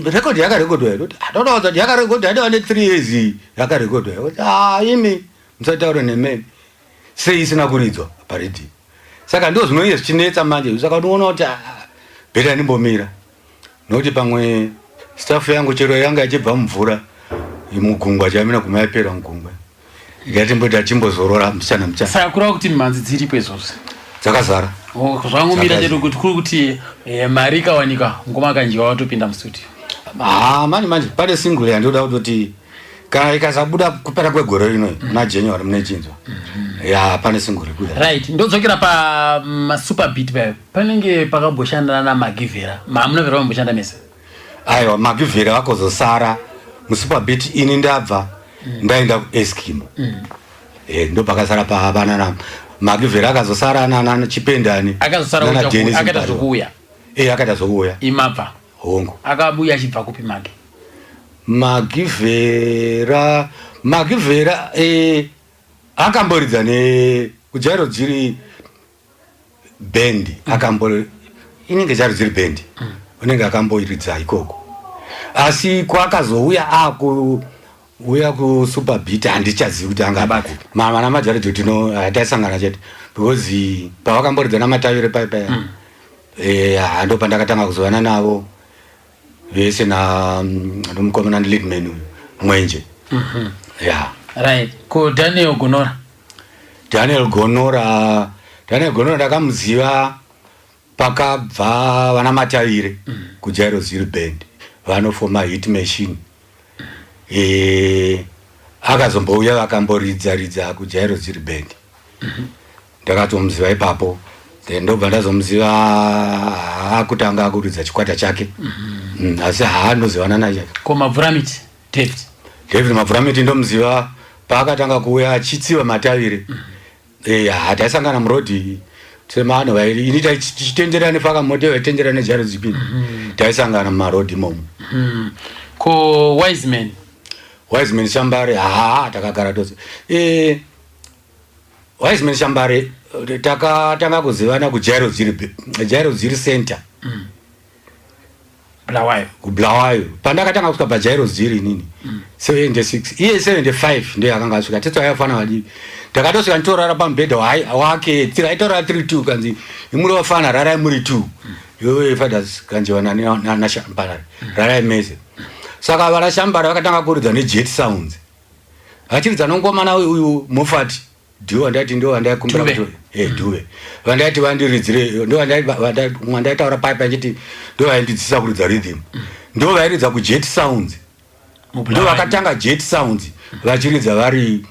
rekodhi yakarekodwa here totaudza kuti yakarekodwa adava ne3 years yakarekodwa here imi musataura nemene sei isina kuridzwa paredhiyo saka ndo zvinonge zvichinetsa manje saka unoona kuti bheta ndimbomira nokuti pamwe staff yangu chero yanga ichibva mumvura mugungwa chamina guma yapera mugungwa ikatimboti achimbozorora mchana saka kurava kuti mhanzi dziripo izvozvo dzakazara zvangomira chedu kuti kuri kuti mari ikawanika ngoma kanjiwa watopinda mustudio. Manje pane single yandoda kuti kana ikasabuda kupera kwegore rino na January mune chinzwa. Ya pane single kuda. Right, ndodzokera pa super beat panenge pakamboshandana na Magivera. Mamunavera vamboshanda mese. Aiwa Magivera vakozosara musuper beat ini ndabva ndaenda ku Eskimo. Ndo pakasara pa banana Magivera akazosara na Chipendani. Akazosara akaita zokuya. Akaita zokuya. Imapa. Hongo. Akabuya chibva kupi Magi? Magivera akamboridza ne kujairo dziri band inenge jari dziri band unenge akamboiridza ikoko asi kwakazouya uya ku super beat handichazivi kuti angabako mama namajari tino taisangana chete because pavakamboridza namatavire paipa ndo pandakatanga kuzovana navo vese na mukomana lead menu mwenje. Right. Ko Daniel Gonora ndakamuziva pakabva vana matavire kujairo ziri band vanofoma hit machine. Akazombouya vakamboridza kujairo ziri band. Ndakatomuziva ipapo ndobva ndazomuziva akutanga kuridza chikwata chake. Asi haanozivana naye. Ko Mavramiti David Mavramiti ndomuziva paakatanga kuuya achitsiva matavire. Taisangana murodhi semano vairi ini tichitenderane pakamoto vaitenderane jaro zipini. Taisangana mumarodhi imomo. Ko Wiseman Shambare takagara tose. Wiseman Shambare takatanga kuzivana kujairo ziri center. Blawayo pandakatanga kusvika pajairo ziri nini 76 iye 75 ndiye akanga asvika tetso ayafana vadivi ndakatosvika nditorara pamubhedha wake aitora 32 kanzi imuri wafana rarai muri 2 iwe fathers kanjiwana na Shambara rarai mese saka vana Shambara vakatanga kuridza nejet sounds achiridza nongomana uyu Mofati ndiwo ndati ndo andaikumira kuti Dube vandati vandiridzire ndo vandaitaura paipa chiti ndo vaindidzisa kuridza rhythm ndo vairidza ku jet sounds ndo vakatanga jet sounds vachiridza vari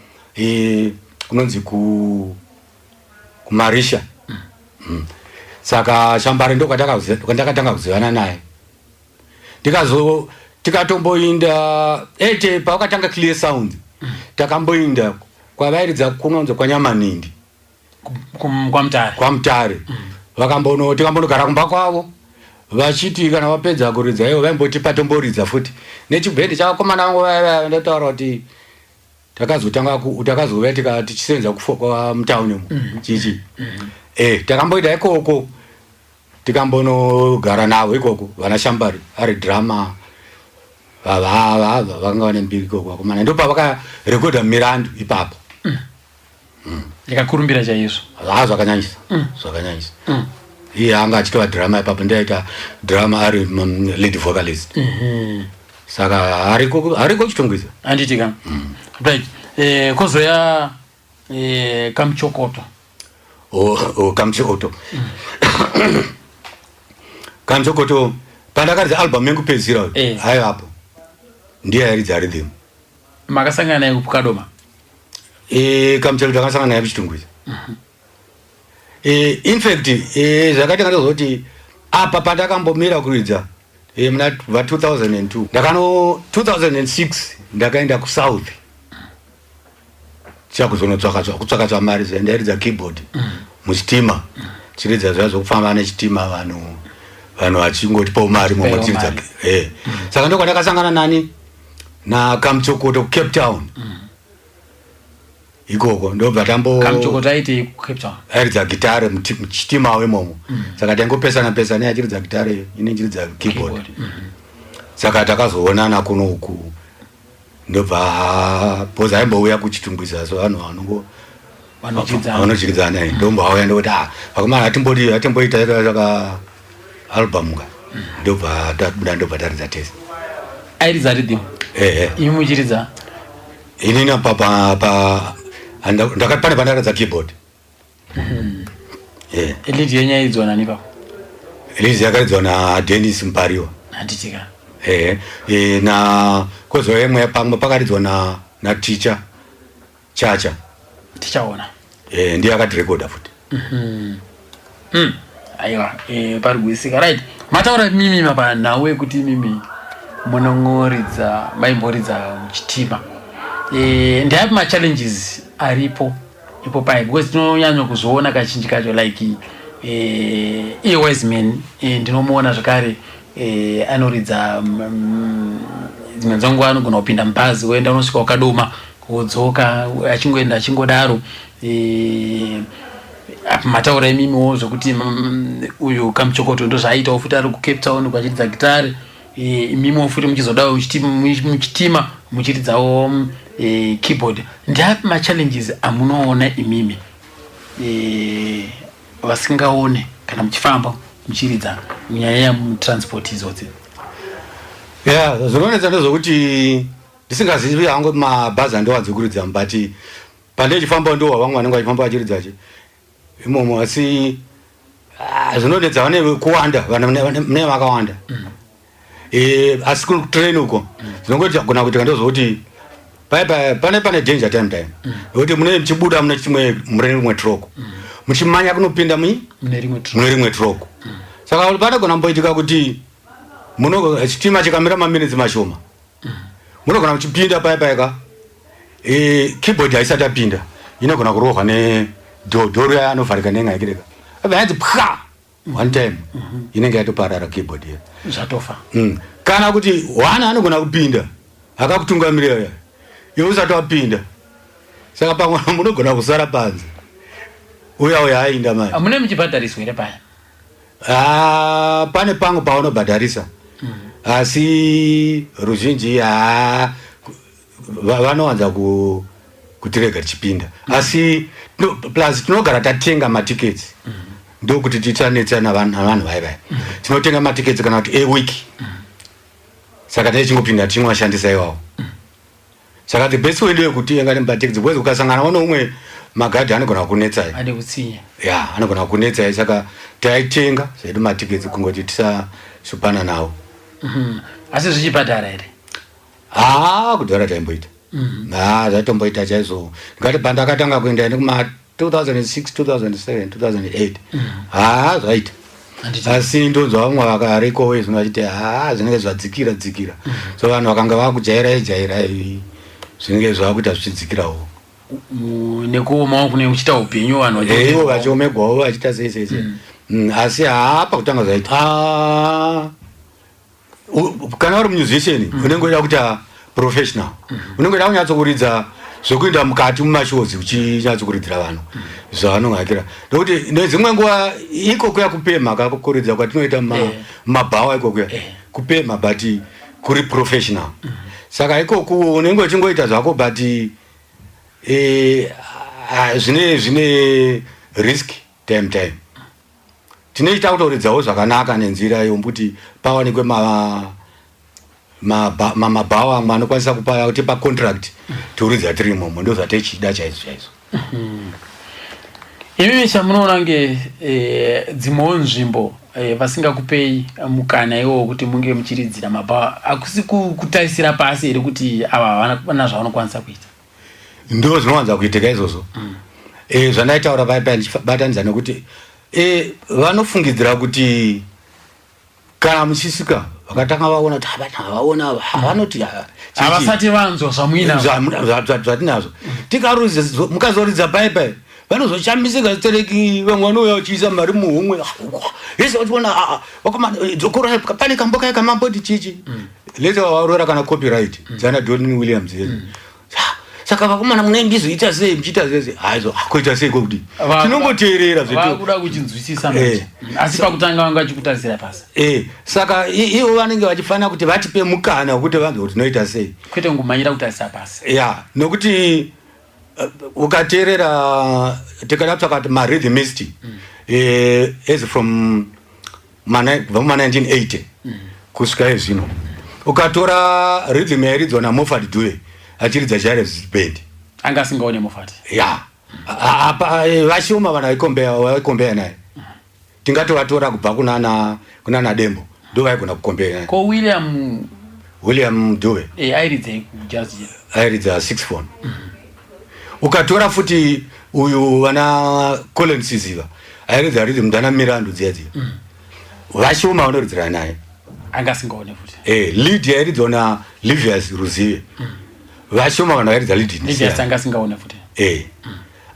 kunonzi ku Marisha. Saka Shambare ndo kwandakatanga kuzivana naye tikatomboinda pakatanga clear sound takamboinda kwavairidza kunonzi kwa Nyamanindi kwa Mutare tikambonogara kumba kwavo vachiti kana vapedza kuridza ivo vaimboti patomboridza futi nechibhendi chavakomana vangu ndataura kuti takazouya tichisenza kwa mutauni chichi takamboita ikoko tikambonogara navo ikoko vana Shambari ari drama vanga vane mbiri ikoko vakomana ndo pavakarekodha mirandu ipapo. Ikakurumbira chaizvo. Zvakanyanyisa. Iye anga achitova drama ipapo ndaita drama ari lead vocalist. Saka ariko chitongwiza. Anditi kam. Right. Kozoya Kamchokoto. Kamchokoto. Kamchokoto pandakaridza album yangu pedzira hayo hapo. Ndiye airidza rhythm. Makasangana naye kupukadoma. Kamchokoto takasangana naye kuchitongwiza. In fact zvakaita ngazoti apa pandakambomira kuridza muna 2002 2006 ndakaenda ku South kutsvaka mari ndaridza keyboard muchitima chiridza zva zvokufamba nechitima vanhu vachingotipawo mari momotiridza saka ndoko ndakasangana nani na Kamchokoto ku Cape Town ikoko ndobva Kamchokoto aiti ku Cape Town airidza gitare muchitima wemomo saka tangopesana achiridza gitare ine chiridza keyboard saka takazoonana kuno uku ndobva poza aimbouya kuchitungwiza so vanhu vanochikidzana ndombauya ndoti vakomana atimboita saka album ka ndobva taridza tese airidza rhythm imi muchiridza inini pane pandaridza keyboard lead yenyaidzwa nani pa lead yakaidzwa na Dennis Mpariwa handitika na kozo yemwe pamwe pakaridzwa na teacher Chacha tichaona ndiye akatirekoda futi aiwa pari kuisika right mataura mimi mapa nawe kuti mimi munongoridza maimboridza muchitima ndiapi ma challenges aripo ipo pai because tinonyanya kuzoona kazhinji kacho like wise man ndinomuona zvakare anoridza dzimwe dzangu anogona kupinda mubhazi woenda unosvika wakadoma kudzoka achingoenda achingodaro mataura imimiwo zvokuti uyu Kamuchokoto ndozvaaitawo futi ari kuCape Town kwachiridza gitari imimiwo futi muchizodawo muchitima muchiridzawo keyboard. Ndiapi machallenges amunoona imimi vasingaone kana muchifamba muchiridza munyaya yamutransport izodzi? Zvinoonedza ndezvokuti ndisingazivi hangu mabhazi andowadzikuridza but pane chifamba ndo vamwe vanenge vachifamba vachiridzachi imomo asi zvinodedza vane kuwanda vane vakawanda asi kutrain uko zvinongoti gona kuitika ndozvokuti pane danger time nokuti mune muchibuda mune chimwe rimwe troko muchimanya kunopinda mune rimwe troko saka panogona kumboitika kuti chitima chikamira maminitsi mashoma munogona kuchipinda paipaika keyboard haisati apinda inogona kurohwa nedhoro yanovharika nengaikireka yanzi pwa one time inenge yatoparara keyboard iya zvatofa. Kana kuti wana anogona kupinda akakutungamirira iwe usati wapinda saka pamwe munogona kusara panze uya ainda mai amune muchibhadhariswa ere paya? Pane pangu paunobhadharisa asi ruzhinji vanowanza kutirega tichipinda asi plus tinogara tatenga matickets ndokuti titanetsa navanhu vaivai tinotenga matickets kana kuti awiki saka taichingopinda tichingoshandisa iwawo saka the best way ndeyekutenga matickets because ukasangana neumwe magadhi anogona kunetsai anogona kunetsai saka taitenga zvedu matickets kungoti tisashupana nawo. Asi zvichibhadhara ere? Kudhara taimboita zvatomboita chaizvo ngati pandakatanga kuenda nekuma 2006 2007 2008 zvaita asi ndonzwa vamwe vakarikowe zvino vachiti zvinenge zvadzikira so vanhu vakanga vakujaira zvinenge zvakuita zvichidzikirawo nekuomawo kune uchita upenyu vanhu ivo vachiomegwawo vachita sei asi pakutanga zvaita kana uri musician unenge uida kuita professional unenge uida kunyatsokuridza zvokuenda mukati mumashows uchinyatsokuridhira vanhu zvavanongakira nokuti nedzimwe nguva ikokuya kupema kakuridza kwatinoita mabhawa ikokuya kupema but kuri professional saka ikoku unenge uchingoita zvako but zvine risk time tinoita kutoridzawo zvakanaka nenzira yombuti pawanikwe mabhawa amwe anokwanisa kutipa contract toridza tiri imomo ndo zvataichida chaizvo imimi chamunoona nge dzimwewo nzvimbo vasingakupei mukana iwo kuti munge muchiridzira mabhawa hakusi kutarisira pasi ere kuti ava vana zvavanokwanisa kuita? Ndo zvinowanza kuitika izvozvo zvandaitaura paipai ndichibatanidza nekuti vanofungidzira kuti kana muchisika vakatanga vaona kuti vaona vanoti havasati vanzwa zvatinazvo mukazoridza paipai vanozochambisika zitereki vamwe vanouya vachiisa mari muhumwe yese vachiona dzokora pane kamboka kamamboti chichi lete vavarora kana copyright dzana Donny Williams saka vakomana munendizoita sei muchiita zese haizo kuita sei kokuti tinongoteerera vakuda kuchinzwisisa asi pakutanga vanga vachikutarisira pasi saka ivo vanenge vachifanira kuti vatipe mukana wekuti vange kuti tinoita sei kwete kungomanyira kutarisira pasi nokuti ukateerera tikada kutsvaka kuti marhythmist as from ma1980 kusvika izvino ukatora rhythm yairidzwa naMoffat Dube achiridza Jarvis Band anga asingaone Moffat vashoma vanhu vaikombeya naye tingatovatora kubva kunana Dembo ndovaigona kukombera ko William Dube airidze kujazi airidza 6 phone ukatora futi uyu wana Colin Siziva airidza rhythm ndana Mirandu dziadzi vashoma vanoridzira naye angasingaone futi lead airidza na Livius Ruzive vashoma vanhu vairidza lead Livius angasingaone futi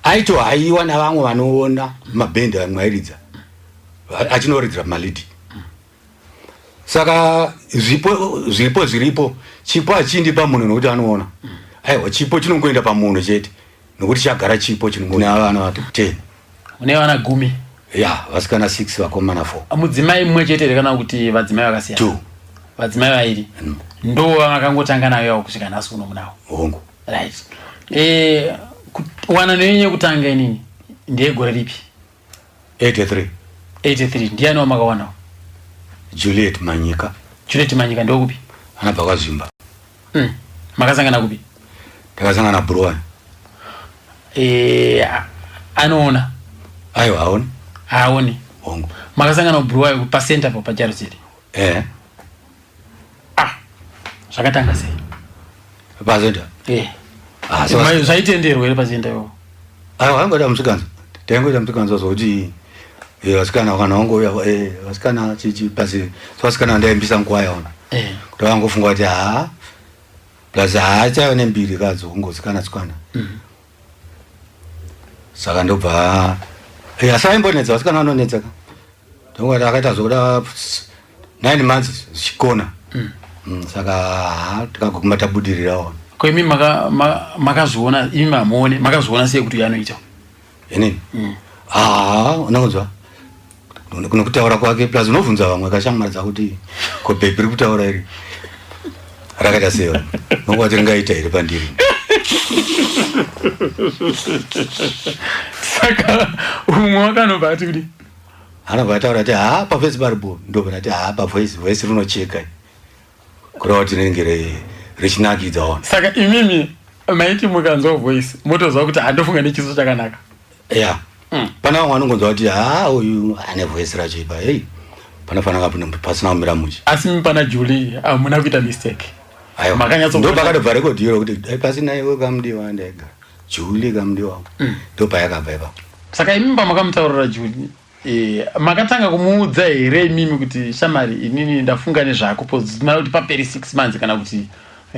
aito haiwa navamwe vanoona mabhendi amwe airidza achinoridzira malidi saka zviripo chipo hachindi pamunhu nokuti anoona aiwa chipo chinongoenda pamunhu chete nokuti chagara chipo chinongona vana vati 10 une vana 10 vasikana 6 vakomana 4 mudzimai mumwe chete kana kuti vadzimai vakasiyana 2 vadzimai vairi ndo vakangotanga nayo kusvika nhasi uno munavo hongu right wana nenye kutanga inini ndiye gore ripi 83 ndiani wamakawanawo Juliet Manyika ndo kupi anabva kwaZimba makasangana kupi takasangana Burwani anoona aiwa haoni hongu makasangana Burwani pa center pa Jaruzeli zvakatanga sei pa center zvaitenderwa here pa center yo aiwa angoita musikanzo taingoita musikanzo zvokuti vasikana kana vangoya vasikana chichi pasi vasikana ndaimbisa nguva yaona kuti vangofunga kuti plus chaiva nembiri kadzo kungosikana sikana saka ndobva asaimbonetsa vasikana vanonetsaka ndongati akaita zvokuda 9 months zvichikona saka tikaguma tabudirirawo ko imi makazviona imi mamuone makazviona sei kuti anoita inini unongonzwa kunokutaura kwake plus unovhunza vamwe akashamwaradza kuti ko bhebi ri kutaura iri rakaita seyo nongati ringaita here pandiri saka umwe wakanobva ati kuti anobva ataura ati pavhesi paripo ndobva ati pavhesi rinocheka kureva kuti rinenge richinakidza ona saka imimi maiti mukanzwa voice motoziva kuti handofunga nechiso chakanaka pana vamwe vanongonzwa kuti uyu ane voice racho ipa panofanira pasina kumira muchi asi pana Julie hamuna kuita mistake ndo pakatobva rekodhi iro kuti pasina iwe kamudiwa ndega Julie kamudiwa ndo payakabva ipapo saka imi pamakamutaurira Julie makatanga kumuudza here imimi kuti shamari inini ndafunga nezvako pozimara kuti paperi 6 months kana kuti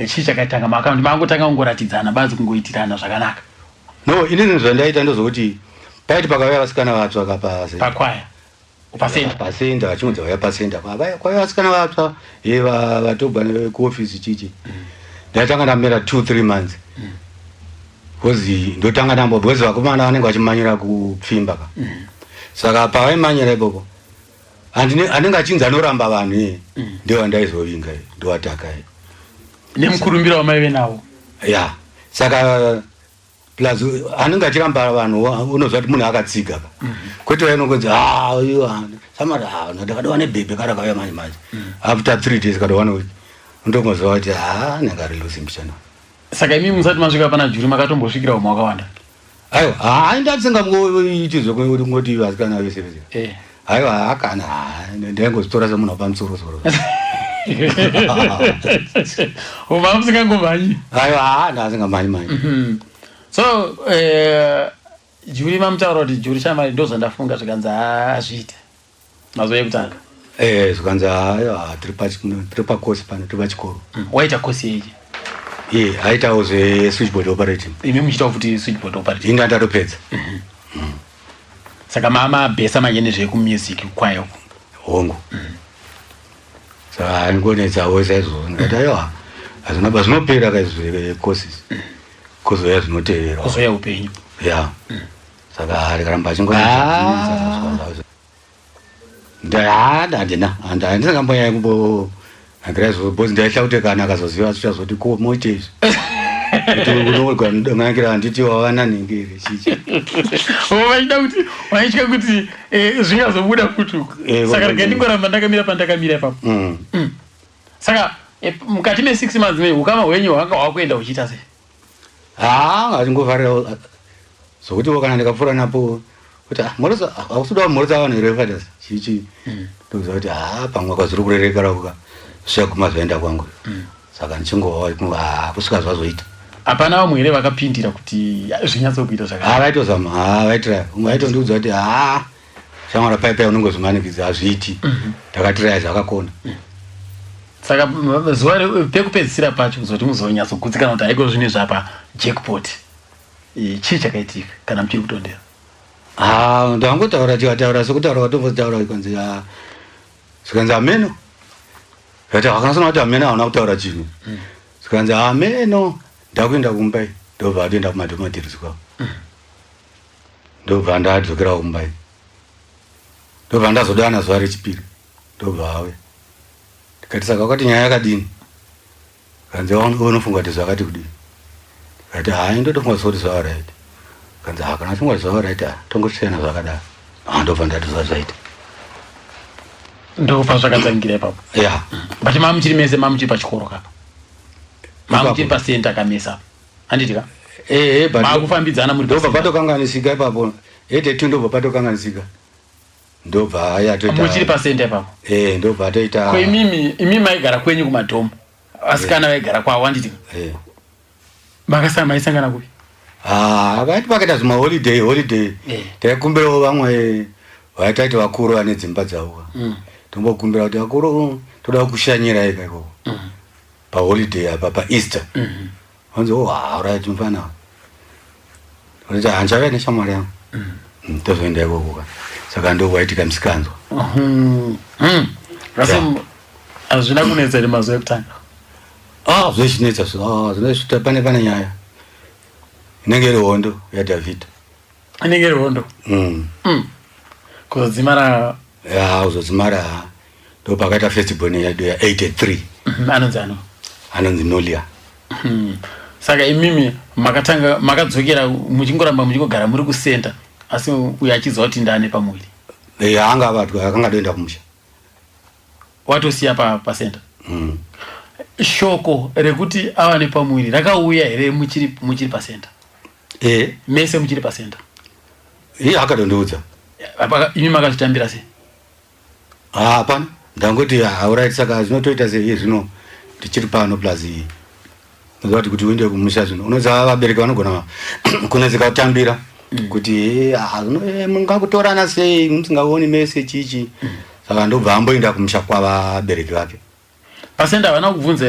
chii chakaitanga makaundi mangotanga kungoratidzana bazi kungoitirana zvakanaka no inini zvandaita ndozvokuti paiti pakauya vasikana vatsva pakwaya pasenda vachimudza vaya pasenda kwaiva vasikana vatsva vatobva kuofisi chichi ndaitanga ndamera 2-3 months kozi ndotanga ndambo because vakomana vanenge vachimanyira kupfimba saka pavaimanyira ipopo anenge achinzi anoramba vanhu ndiwo andaizovinga ndowataka nemukurumbira wamaive nawo saka plus anenge achiramba vanhu unozva kuti munhu akatsiga kwete vainongonzi samari ndakadova nebhebhe karakauya manje manje after 3 days kadova week ndongozva kuti nenge ari lusimbishana saka imi musati masvika pana Julie makatombosvikira umwe wakawanda aiwa ndatingamgoiti zvokungoti vasikana vese aiwa akana ndaingozvitora semunhu wapamusorosoro uma musingangomhanyi aiwa ndasingamhanyi so Julie mamutaura kuti Julie shamari ndo zvandafunga zvikanzi azviita mazuva ekutanga zvikanzi tiri pakosi pano tiri pachikoro waita kosi yeji aitawo zve-switchboard operating imi muchitawo futi switchboard operating indi andatopedza saka mamabhesa manje nezvekumusiki kwayo hongu saka andikonetsawo saizvozvo ndikati aiwa hazvinaba zvinopera kaizvezvecourses kuzoya zvinoteerera kuzoya upenyu saka arikaramba ndandisangambonyaya kumbo andiraizvobhozi ndaihlautekana akazoziva zvichazoti ko moite izvi unongoangira handiti wavananhengeri chichi vaida kuti vaitya kuti zvingazobuda futi saka rega ndingoramba ndakamira pandakamira ipapo saka mukati me6 months mei ukama hwenyu hwanga hwakuenda uchiita sei hatingofarira zokuti kana ndikapfuura napo kuti moroza ausuda moroza vanhu here fathers chichi ndokuziva kuti pamwe kwazviri kurerekera zvaguma zvaenda kwangu saka ndichingova kusvika zvazoita hapana vamwe here vakapindira kuti zvinyatsokuita zvakanaka vaitozama vaitira umwe aitondiudza kuti shamwara paipai unongozvimanikidza hazviiti takatirai zvakakona saka zuva pekupedzisira pacho kuzoti muzonyatsokudzikana kuti haiko zvine zvapa jackpot chii chakaitika kana muchiri kutondera ndangotaura tikataura sekutaura kwatombotaura ikanzi zikanzi ameno ati vakasana kuti ameno hauna kutaura chinhu zikanzi ameno ndakuenda kumbai ndobva atoenda kumadhomatirisi kwavo ndobva ndadzokera kumbai ndobva ndazodana zuva rechipiri ndobva auya tikati saka wakati nyaya yakadini kanzi unofunga kuti zvakati kudini kati ndotofunga kuti zvava raiti kanzi kana funga zvava raiti tongosiyana zvakadaro ndobva ndatoziva zvaita ndopa zvakadzangira ipapo ya but mamuchiri mese mamuchiri pachikoro kapa mamuchiri pasenta kamesa handitika makufambidzana muri ndobva patokanganisika ipapo tu ndobva patokanganisika ndobva ayatoita muchiri pasenta ipapo ndobva atoita ko imi maigara kwenyu kumadhomo asikana vaigara kwavo handitika maisangana kupi vaiti pakaita zvimaholiday taikumbirawo vamwe vaitaiti vakuru vane dzimba dzavo tombokumbira kuti vakuru toda kushanyira ika ikoko paholiday apa paeaster vanzi right mufana kuti hanchava neshamwari yangu tozoenda ikoko saka ndovaitika musikanzwa asi hazvina kunetsa iri mazuva ekutanga zvechinetsa zvinozvita pane nyaya inenge iri hondo yadhavhidha inenge iri hondo kuzodzimara uzodzimara ndo pakaita festival yedu ya83 anonzi Nolia saka imimi makadzokera muchingoramba muchingogara muri kusenta asi uyo achiziva kuti ndane pamuviri anga vatwa akanga doenda kumusha watosiya pasenta shoko rekuti ava nepamuviri rakauya here muchiri pasenta mese muchiri pasenta akadondoudza imi makazvitambira sei hapana ndangoti alright saka zvinotoita sei zvino tichiri pano plus nozvati kuti uende kumusha zvino unoziva vabereki vanogona kunetseka kutambira kuti mungakutorana sei musingaoni mese chichi saka ndobva amboenda kumusha kwavabereki vake pasenta havana kubvunza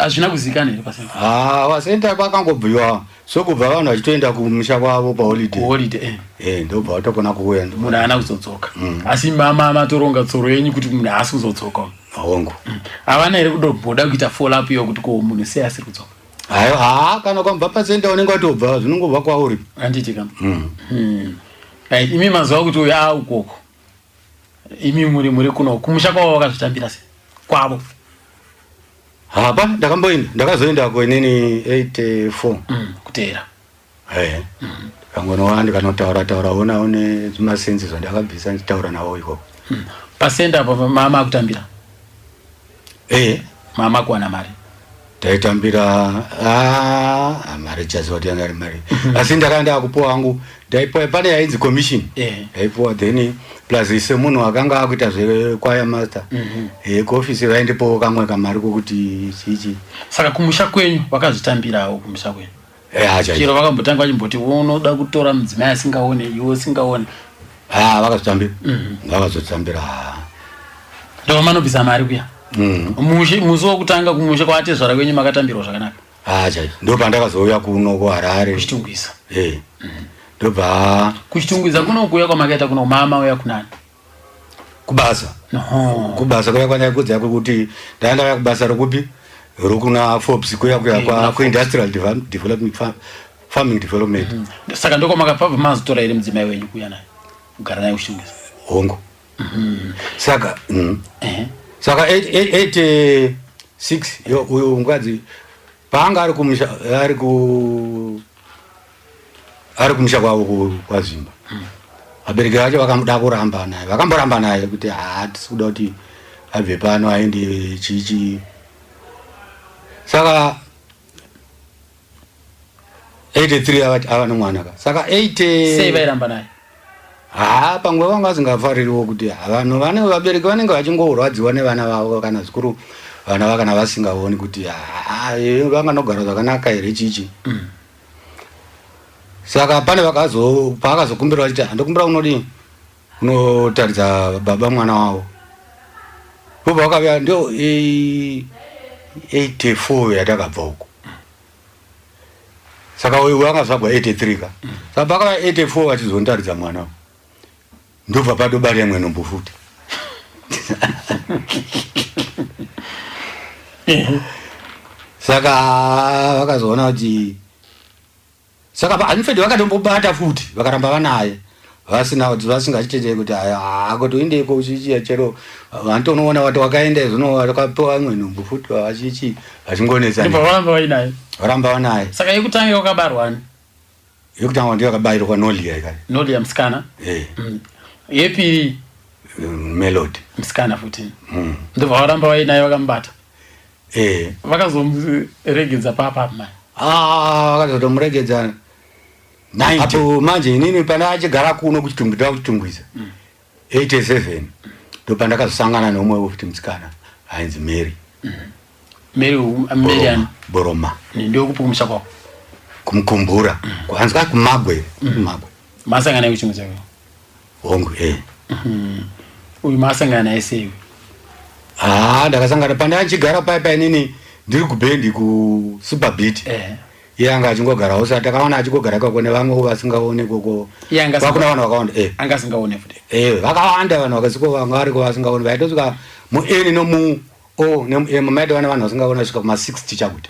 hazvina kuzikana here pasenta pasenta pakangobhuyiwa sokubva vanhu vachitoenda kumusha kwavo paholiday ndobva vatokona kuuya munhu haana kuzodzoka asi matoronga tsoro yenyu kuti munhu haasi kuzodzoka hongu havana here kudobhoda kuita follow up iyo kuti ko munhu sei asiri kudzoka aiwa kana kwambva pasenta unenge watobva zvinongobva kwauri handiti kama imi mazuva kuti uya ukoko imi muri kuno kumusha kwavo vakazvitambira sei kwavo hapa ndakamboenda ndakazoendako inini 84 kuteera kangonowa ndikanotaura one zvimasenzi zvandakabvisa ndichitaura navo ikoko pasenda apa mama akutambira mama kuwana mari taitambira mari chaziva kuti yanga ari mari asi ndakaenda kupuwa hangu ndaipuwa pane yainzi commission ndaipuwa then plus semunhu akanga akuita zvekwaya master kuofisi vaindipowo kamwe kamari kokuti chichi saka kumusha kwenyu vakazvitambirawo kumusha kwenyu chero vakambotanga vachimboti unoda kutora mudzimai asingaone iwe usingaone vakazvitambira vakazotambira ndova manobvisa mari kuya musi wokutanga kumusha kwatezvara kwenyu makatambirwa zvakanaka chai ndo pandakazouya kuno kuharare kuchitungwiza ndobva kuchitungwiza kuno kuya kwamakaita kuno mama uya kunani kubasa kubasa kuya kwandakudza kwekuti ndandauya kubasa rokupi rokuna Forbes kuya kuindustrial development farming development saka ndokwamakapapo mazotora iri mudzimai wenyu kuya naye kugara naye kuchitungwiza hongo saka 86 uyo mukadzi paanga ari kumusha kwavo kwazvimba vabereki vacho vakamuda kuramba naye vakamboramba naye kuti tisi kuda kuti abve pano aende chichi saka 83 ava nomwana ka saka 80 sei vairamba naye pamwe vanga vasingafaririwo kuti vanhu vanenge vabereki vanenge vachingorwadziwa nevana vavo kana zvikuru vana vakana vasingaoni kuti vanganogara zvakanaka here chichi. Saka pane paakazokumbira vachiti handikumbira unodii unotaridza baba mwana wavo. Vobva vakavya ndio 84 yatakabva uko. Saka uyu vakazvagwa 83 ka. Saka pakava 84 vachizontaridza mwana. Ndobva patobari yamwe nombo futi. Saka vakazoona kuti saka paanfedi vakatombobata futi vakaramba vanaye vasina kuti vasingachitete kuti akutoindeko uchichiya chero vantonoona wati wakaenda zvino wakapewa amwe nombo futi vachichi vachingonetsana. Varamba vanaye. Saka yekutanga wakabarwani? Yekutanga ndiyo yakabayirwa Nolia ikari. Nolia msikana? Yepiri Melody msikana futi. Ndobva varamba vainaye vakambata. Vakazomuregedza papa mai. Vakazotomuregedza 90. Apo manje inini pana achigara kuno kuchitumbwisa 87 ndo pandakazosangana nomwe wofuti msikana ainzi Mary. Mary ani? Boroma. Ndio kupumusha kwako? Kumkumbura. Kwanza kumagwe. Masangana kuchimwe chako? Hongo Uyu masangana esewi? Ndakasangana panda achigara paipa inini ndiri kubendi ku Superbeat. Iye anga achingogara usati takaona achingogara kako nevamwe vasingaone koko. Vakuna vanhu vakawanda. Anga singaone futi. Vakawanda vanhu vakasiko vanga variko vasingaone. Vaitosvika mu-N nomu-O nemu-M maita vane vanhu vasingaone svika kuma-60 chakuti.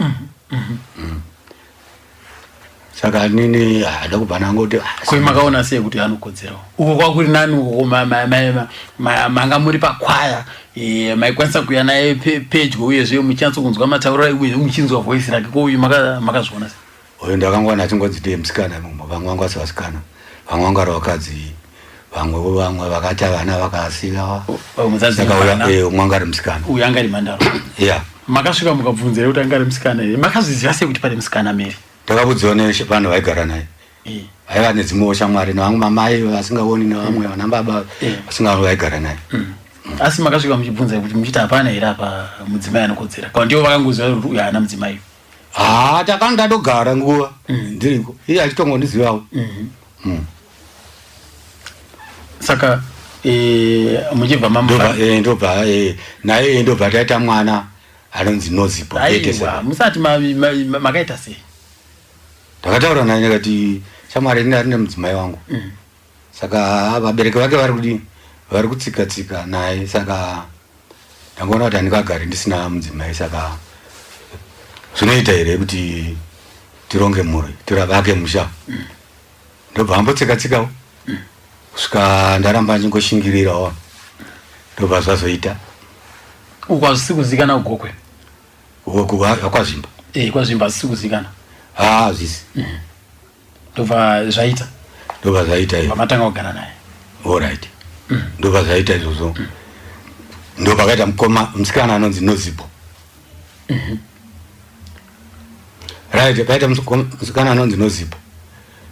Saka nini ndakubva nangoti kuri makaona sei kuti anokodzerawo uko kwakuri nani uko manga muri pakwaya maikwanisa kuya naye pedyo uyezve muchanatsokunzwa matauriro uye muchinzwa voice rake ko uyu makazviona sei? Uyu ndakangwana achingonzi musikana vamwe vanga vasi vasikana vamwe vanga vari vakadzi vamwe vakata vana vakasiya saka umwe anga ari musikana uyu anga ari mhandara. Makasvika mukabvunzira kuti anga ari musikana here? Makazviziva sei kuti pane musikana Mary? Ndakabudziwa nevanhu vaigara naye. Vaiva nedzimwewo shamwari nevamwe mamai vasingaoni nevamwe vana baba vasingaoni vaigara naye. Asi makasvika muchibvunza kuti muchiti hapana here apa mudzimai anokodzera kana ndiwo vakangoziva kuti uyu haana mudzimai? Takanga ndatogara nguva ndiriko iye achitongondizivawo. Saka muchibva ndobva naye ndobva taita mwana anonzi Nozipo. Musati makaita sei? Takataura naye ndikati shamwari ndine mudzimai wangu. Saka vabereki vake vari kutsika naye saka ndangoona kuti handingagari ndisina mudzimai saka zvinoita here kuti tironge mhuri tiravake musha. Ndobva ambotsikawo kusvika ndaramba ndingoshingirirawo ndobva zvazoita. Uko hazvisi kuzikana ugokwe? Uko kwazvimba. Kwazvimba hazvisi kuzikana? Hazvisi. Ndobva zvaita? Ndobva zvaita iyo. Pamatanga kugara naye? Alright. Ndobva zvaita izvozvo. Ndobva kaita musikana anonzi Nozipo. Right, kaita musikana anonzi Nozipo.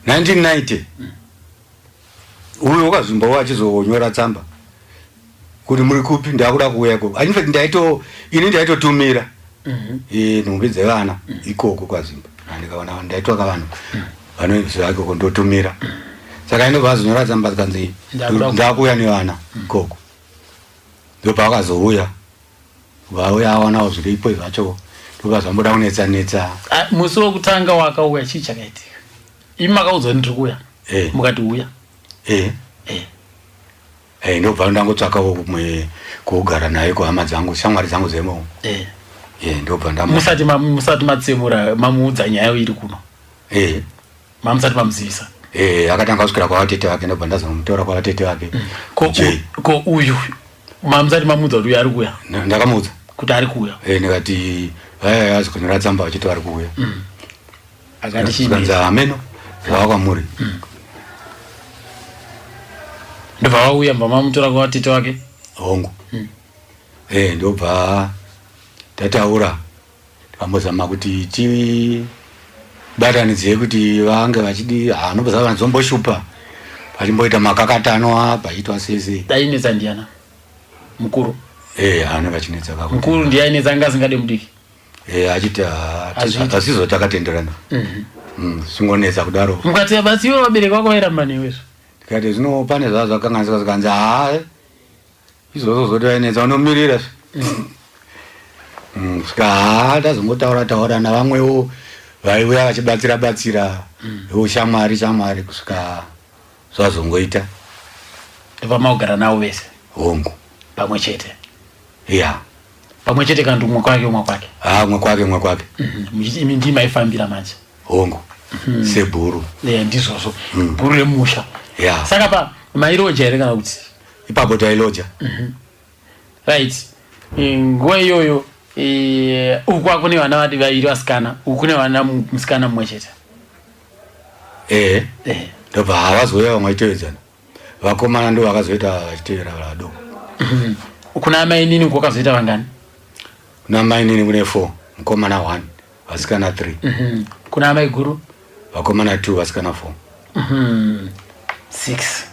1990. Uyo wakazvimba wachizonyora tsamba kuti muri kupi ndakuda kuuyako. Handifeti ini ndaitotumira nhumbi dzevana ikoko kwazvimba. Ndikaona ndaitsvaka vanhu vanoziva ikoko ndotumira. Saka inobva azonyora tsamba zikanzi ndakuuya nevana ikoko. Ndobva vakazouya vauya aonawo zviripo zvacho ndobva zvamboda kunetsa. Musi wokutanga wakauya chii chakaitika? Imi makaudzwa kuti ndiri kuuya? Mukati uya? Ndobva ndangotsvakawo kumwe kugara naye kuhama dzangu shamwari dzangu zemo. Ndobva musati matsemura mamuudza nyaya iri kuno? Mamusati mamuzivisa? Akatanga kusvikira kwavatete vake ndobva ndazomutora kwavatete vake. Ko uyu mamusati mamuudza kuti uyu ari kuuya? Ndakamuudza kuti ari kuuya. Ndikati azikunyora tsamba vachiti vari kuuya. Akati ameno zvavakwamuri. Ndobva vauya mba mamutora kwavatete vake? Hongu. Ndobva tataura tikambozama kuti tibatanidzei kuti vange vachidi nobva vanzomboshupa pachimboita makakatano apa itwa sese tainetsa ndiana mukuru anenge achinetsa kako mukuru ndiye ainetsa ngazingade mudiki achiti asizo takatenderana singonetsa kudaro mukati basi iwe wabereka wako vairamba newezo tikati zvino pane zvazvakanganisika zikanzi izvozvo zoti ainetsa unomirira sika tazongotaura navamwewo vaiuya vachibatsira ushamwari kusvika zvazongoita pamaugara nawo vese hongu pamwe chete pamwe chete kandi umwe kwake umwe kwake imi ndi maifambira manje hongu sebhuru ndizvozvo bhuru remusha saka pa mairoja here kana kuti ipapo tailoja right nguva iyoyo uku akune vana vati vairi vasikana uku kune vana musikana mumwe chete ndobva havazouya vamwe vaitevedzana vakomana ndo vakazoita vachitevera vadoko kuna amai nini kwakazoita vangani kuna amai nini kune 4 mukomana 1 vasikana 3 kuna amai guru vakomana 2 vasikana 4 6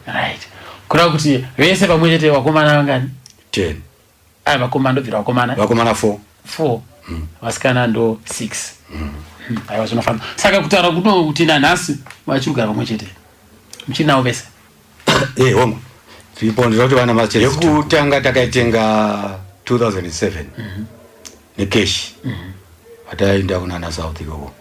right kurava kuti vese pamwe chete vakomana vangani 10 vakomana ndobvira vakomana 4 vasikana ndo 6 aiwa zvinofamba saka kutaura kuno kuti nanhasi vachirugara pamwe chete muchinawo vese hongu tiripo ndinoti vana machete yekutanga takaitenga 2007 nekeshi ataenda kunana south ikoko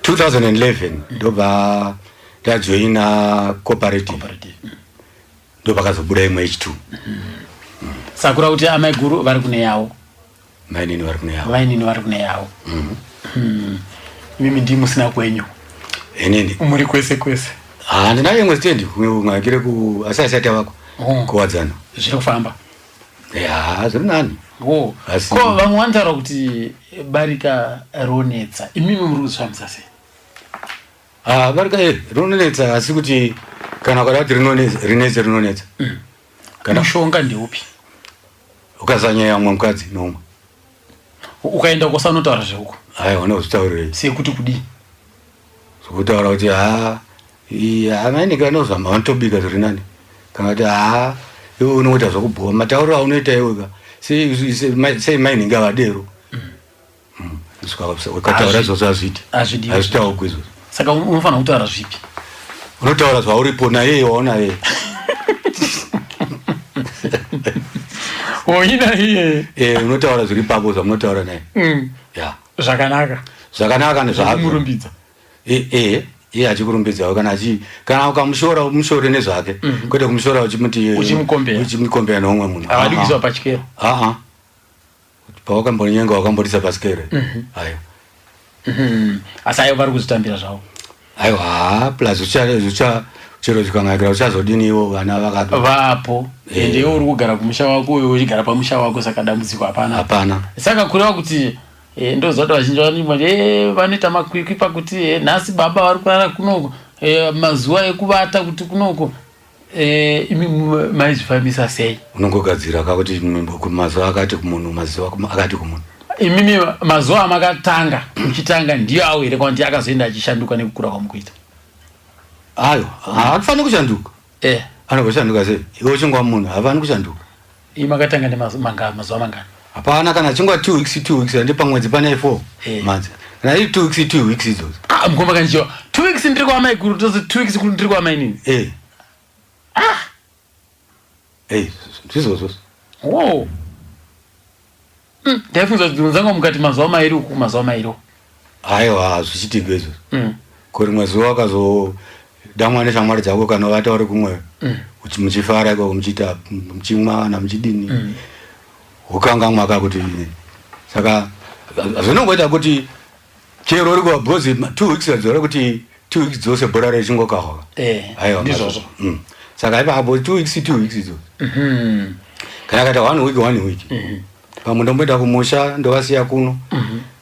2011 ndobva tajoina cooperative ndopakazobuda imwe H2 sakura kuti amai guru vari kune yavo mainini vari kune yavo mimi ndi musina kwenyu enini muri kwese handinaye imwe stendi mwakire asati avako kuwadzana zviri kufamba zviri nani ko vamwe vanotaura kuti barika ronetsa imimi muri kuzvifambisa sei barika rinonetsa asi kuti kana ukada kuti rinetsa kana mushonga ndeupi ukazanyaya umwe mukadzi nomwe ukaenda kwasanotaura zveuko unozvitaurei sekuti kudii zvokutaura kuti amainike anozvamba vanotobika zviri nani kana kuti iwe unoita zvokubhuwa matauriro aunoita iweka sei maininge avadero ukataura izvozvo hazvitaurwi izvozvo saka unofanira kutaura zvipi unotaura zvauripo naye waona ye oina iye unotaura zviri papo zvamunotaura naye zvakanaka nezvamurumbidza iye achikurumbidzawo kana ukamushore nezvake kwete kumushora uchimikombera neumwe munhu avadikiswa pachikero pawakambonyenga wakamborisa pasikere asi aivo vari kuzvitambira zvavo aiwa plus chero zvikanakira uchazodini ivo vana vapo ende iwe uri kugara kumusha wako iwe uchigara pamusha wako saka dambudziko hapana saka kureva kuti ndozvati vazhinji vanoti vanoita makwikwi pakuti nhasi baba vari kurara kunoko mazuva ekuvata kuti kunoko imi maizvifambisa sei unongogadzira kakuti mazuva akati kumunhu mazuva akati kumunhu imimi mazuva amakatanga muchitanga ndiyo awo here kwanti akazoenda achishanduka nekukura kwamukuita ayo haafaniri kushanduka anogoshanduka sei iwe uchingwa munhu hafaniri kushanduka ii makatanga nemazuva mangani hapana kana chingwa 2 weeks andi pamwedzi pane 4 manzi kana iri 2 weeks idzodzo mukomba kanjiwa 2 weeks ndiri kwamai guru tozi 2 weeks ndiri kwamai nini zvizvozvo ndaifunza kuti unzanga mukati mazuva mairi uku mazuva mairiwo aiwa zvichitika izvozvo kuri mwezuva wakazodamwa neshamwari dzako kana vata uri kumwe muchifara ikoko muchiita muchimwa kana muchidini ukanga mwaka kuti saka zvinongoita kuti chero uri kuva because 2 weeks adzora kuti 2 weeks dzose bhora richingokahwaka ndizvozvo saka ipapo 2 weeks idzodzo kana kaita 1 week pamwe ndomboenda kumusha ndovasiya kuno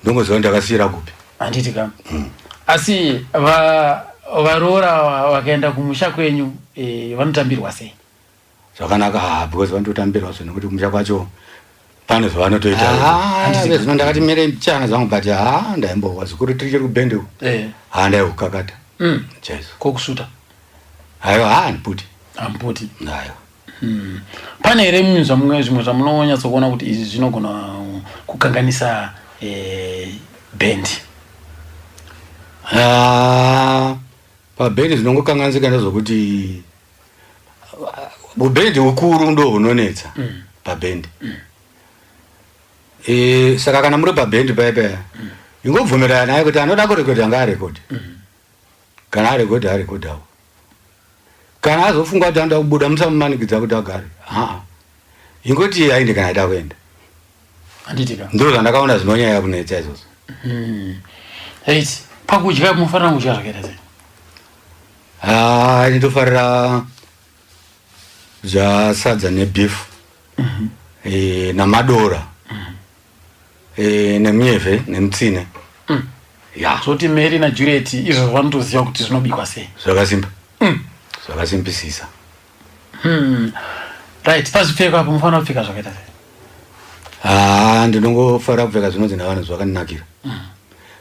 ndongoziva ndakasiyira kupi handiti kam asi varoora vakaenda kumusha kwenyu vanotambirwa sei zvakanaka because vanototambirwa zvo nekuti kumusha kwacho pane zvavanotoita zvino ndakati mere chana dzangu but ndaimbowa zvikuru tiri kubhendeku ndaikukakata chaizo kokusuta hayo handiputi amputi nayo pane here munzwa mumwe zvimwe zvamunonyatsa kuona kuti izvi zvinogona kukanganisa bendi pabendi zvinongokanganisika ndezvokuti ubendi ukuru ndo hunonetsa pabendi saka kana muri pabendi paipa ingobvumirana naye kuti anoda kurekodha ngaarekodhe kana arekodha arekodhawo kana azofunga kuti anoda kubuda musamumanikidza kuti agare ingoti ainde kana aida kuenda anditika ndo zvandakaona zvinonyanya kunetsa izvozvo right pakudya munofanira kudya zvakaita sei ndinofarira zvasadza nebeef namadora nemunyevhe nemutsine ya zoti Mary naJuliet izvo vanotoziva kuti zvinobikwa sei zvakasimba zvakasimpisisa right pazvipfeko apo munofanira kupfeka zvakaita sei ndinongofarira kupfeka zvinonzi navanhu zvakandinakira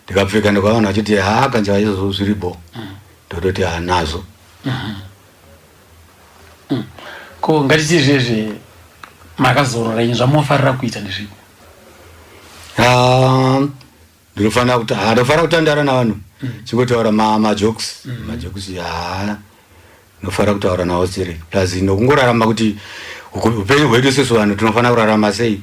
ndikapfeka ndikavanhu vachiti kanja izvozvo zviripo ndototi nazo ko ngatiti izvezve makazorora inyi zvamunofarira kuita ndezvipo ndinofanira kutandara navanhu chingotaura majokes ndinofanira kutaura navo siri plus nokungorarama kuti upenyu hwedu sesu vanhu tinofanira kurarama sei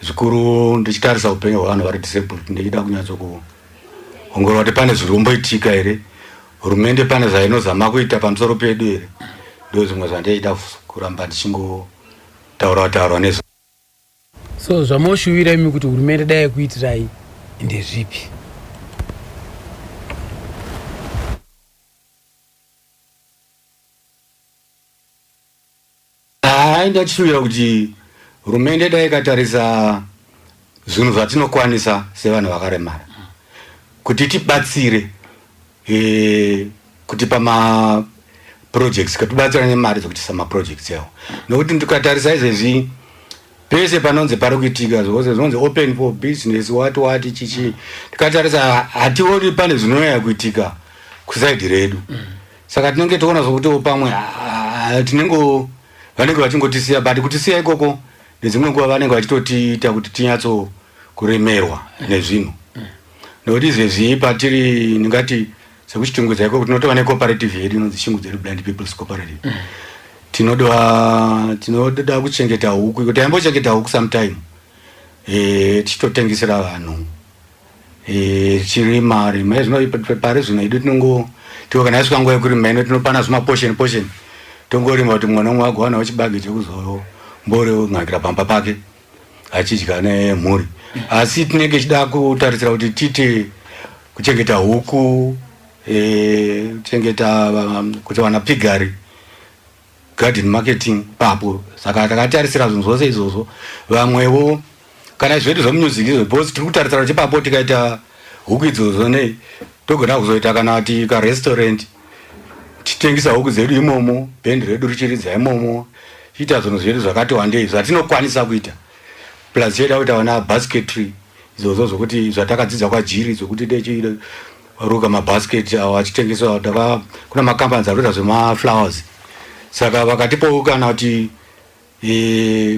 zvikuru ndichitarisa upenyu hwevanhu vari disabled ndichida kunyatsokuongorora kuti pane zviromboitika here hurumende pane zvainozama kuita pamusoro pedu here ndo zvimwe zvandaida kuramba ndichingotaura nezvo so zvamoshuvira imi kuti hurumende dai kuitirai ndezvipi ndachishuvira kuti hurumende dai ikatarisa zvinhu zvatinokwanisa sevanhu vakaremara kuti tibatsire kuti pamaprojects katibatsira nemari dzokutisa maprojects yawo nokuti ndikatarisa izvezvi pese panonzi pari kuitika zvose zvinonzi open for business wati chichi tikatarisa hationi pane zvinonyanya kuitika kusaidi redu saka tinenge toona zvokuti pamwe tinenge vanenge vachingotisiya but kutisiya ikoko nedzimwe nguva vanenge vachitotiita kuti tinyatso kuremerwa nezvinhu nokuti izvezvi patiri ndingati sekuchitungudza ikoko tinotova necooperative yedu inonzi Shingudzedu Blind People's Cooperative tinoda kuchengeta huku kuti aimbochengeta huku sometime tichitotengesera vanhu chirima zvino pari zvino idu tinongo kana yasvika nguva yekurima ino tinopana portion tongorima kuti mwana umwe agovanawo chibage chekuzomborionakira pamba pake achidya nemhuri asi tinenge chida kutarisira kuti tite kuchengeta huku kuchengeta kuti wana pigari garden marketing papo saka takatarisira zvinhu zvose izvozvo vamwewo kana zvedu zvemumusiki izvo tiri kutarisira kuti papo tikaita huku idzodzo nei togona kuzoita kana kuti karestaurant titengisa huku dzedu imomo bhendi redu richiridza imomo tiita zvinhu zvedu zvakati wandei zvatinokwanisa kuita plus tichida kuita wana basketry izvozvo zvokuti zvatakadzidza kwajiri zvokuti techiruka mabhasketi awo achitengeswa kuna makambani arikuita zvemaflowers saka vakatipowo kana kuti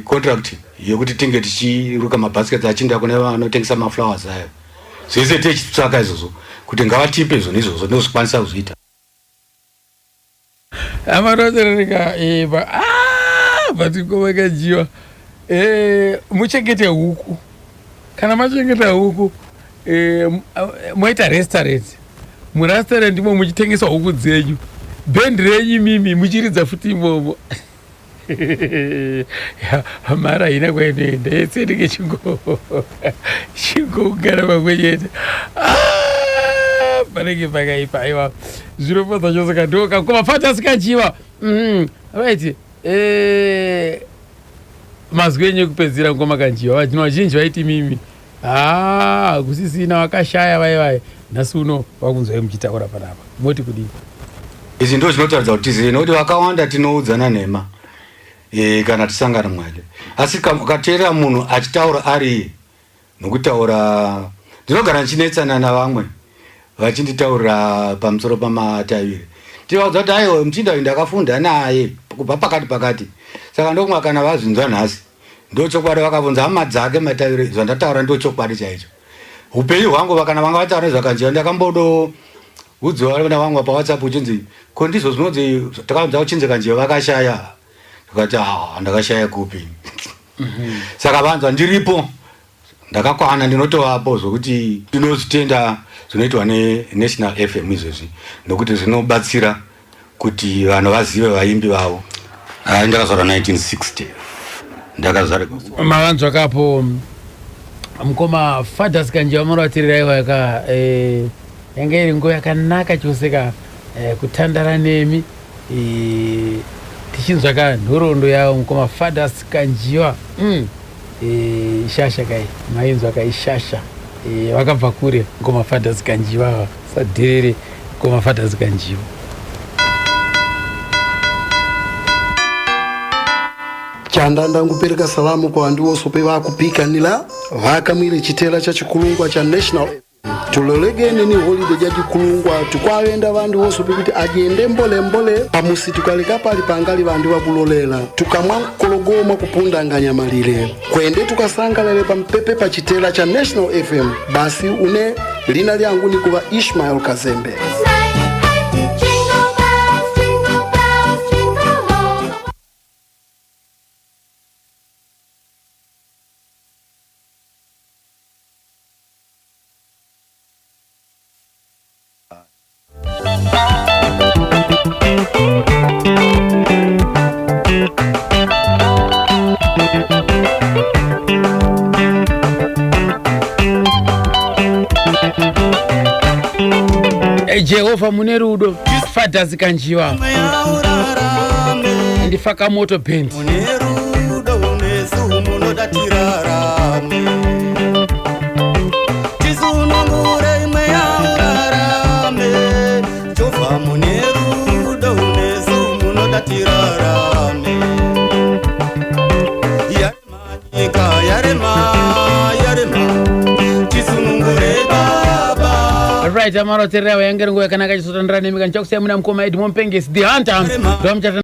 contract yekuti tinge tichiruka mabhaskets achinda kune vanotengesa maflowers ayo zvese techitsvaka izvozvo kuti ngavatipe zvinhu izvozvo ndozvikwanisa kuzviita amaroserereka vatikovakanjiwa muchengete huku kana machengeta huku moita restaurant murestaurant ndimo muchitengesa huku dzenyu bhendi renyu mimi muchiridza futi imomo mara haina kwainoenda yetsenenge chingogara pamwe chete panenge pakaipa aiwa zvinopodza chose kandoka kumafata asikachiwa right mazwi enyu ekupedzira ngoma kanjiwa vajinhu vazhinji vaiti mimi kusisina wakashaya vaivai nhasi uno vakunzwai muchitaura panapa moti kudii izvi ndo zvinotaridza kuti tizive nokuti vakawanda tinoudzana nhema kana tisangana mwake asi ukateerera munhu achitaura ari nokutaura ndinogara ndichinetsana navamwe vachinditaurira pamusoro pamataviri tivaudza kuti aiwa muchinda uyu ndakafunda naye kubva pakati saka ndokumwa kana vazvinzwa nhasi ndochokwadi vakabvunza hama dzake mataviri zvandataura ndochokwadi chaicho upenyu hwangu kana vanga vataura nezvakanjiva ndakambodo udziwa vana vangu pawhatsapp uchinzi ko ndizvo zvinonzi takaudza uchinzi kanjiva vakashaya ndikati ndakashaya kupi saka vanzwa ndiripo ndakakwana ndinotovapo zvokuti ndinozvitenda zvinoitwa neNational FM izvezvi nokuti zvinobatsira kuti vanhu vazive vaimbi vavo. Ndakazvarwa 1960 ndakazvarwa mavanzwa kapo mukoma Fathers Kanjiwa munovatirira yaka yanga iri nguva yakanaka chose kutandara nemi tichinzwa nhoroondo yavo mukoma Fathers Kanjiwa shasha kai mainzwa kai shasha vakabva kure mukoma Fathers Kanjiwa sadherere mukoma Fathers Kanjiwa. chanda ndangupereka salamu kwa vandu vose vakupikanira vakamwire chitera cha chikulungwa cha National tulolegene ni holiday ya chikulungwa tukwawenda vandu vose kuti agende mbole pamusi tukaleka pali pangali vandu vakulolela tukamwa kologoma kupundanganya malire kwende tukasangalale pampepe pa chitera cha National FM basi une lina lyangu ni kuva Ishmael Kazembe. Jehova mune rudo Fathers Kanjiwa ndifaka moto band mune rudo nesu munodatirarame tisunungure imwe yaurarame Jehova mune rudo nesu munodatirarame yarema tisunungure right amaro terera yangere nguva yakanaka chisotandira nemi kanchakusiyamuna mukoma Edmond Pengesi the hunter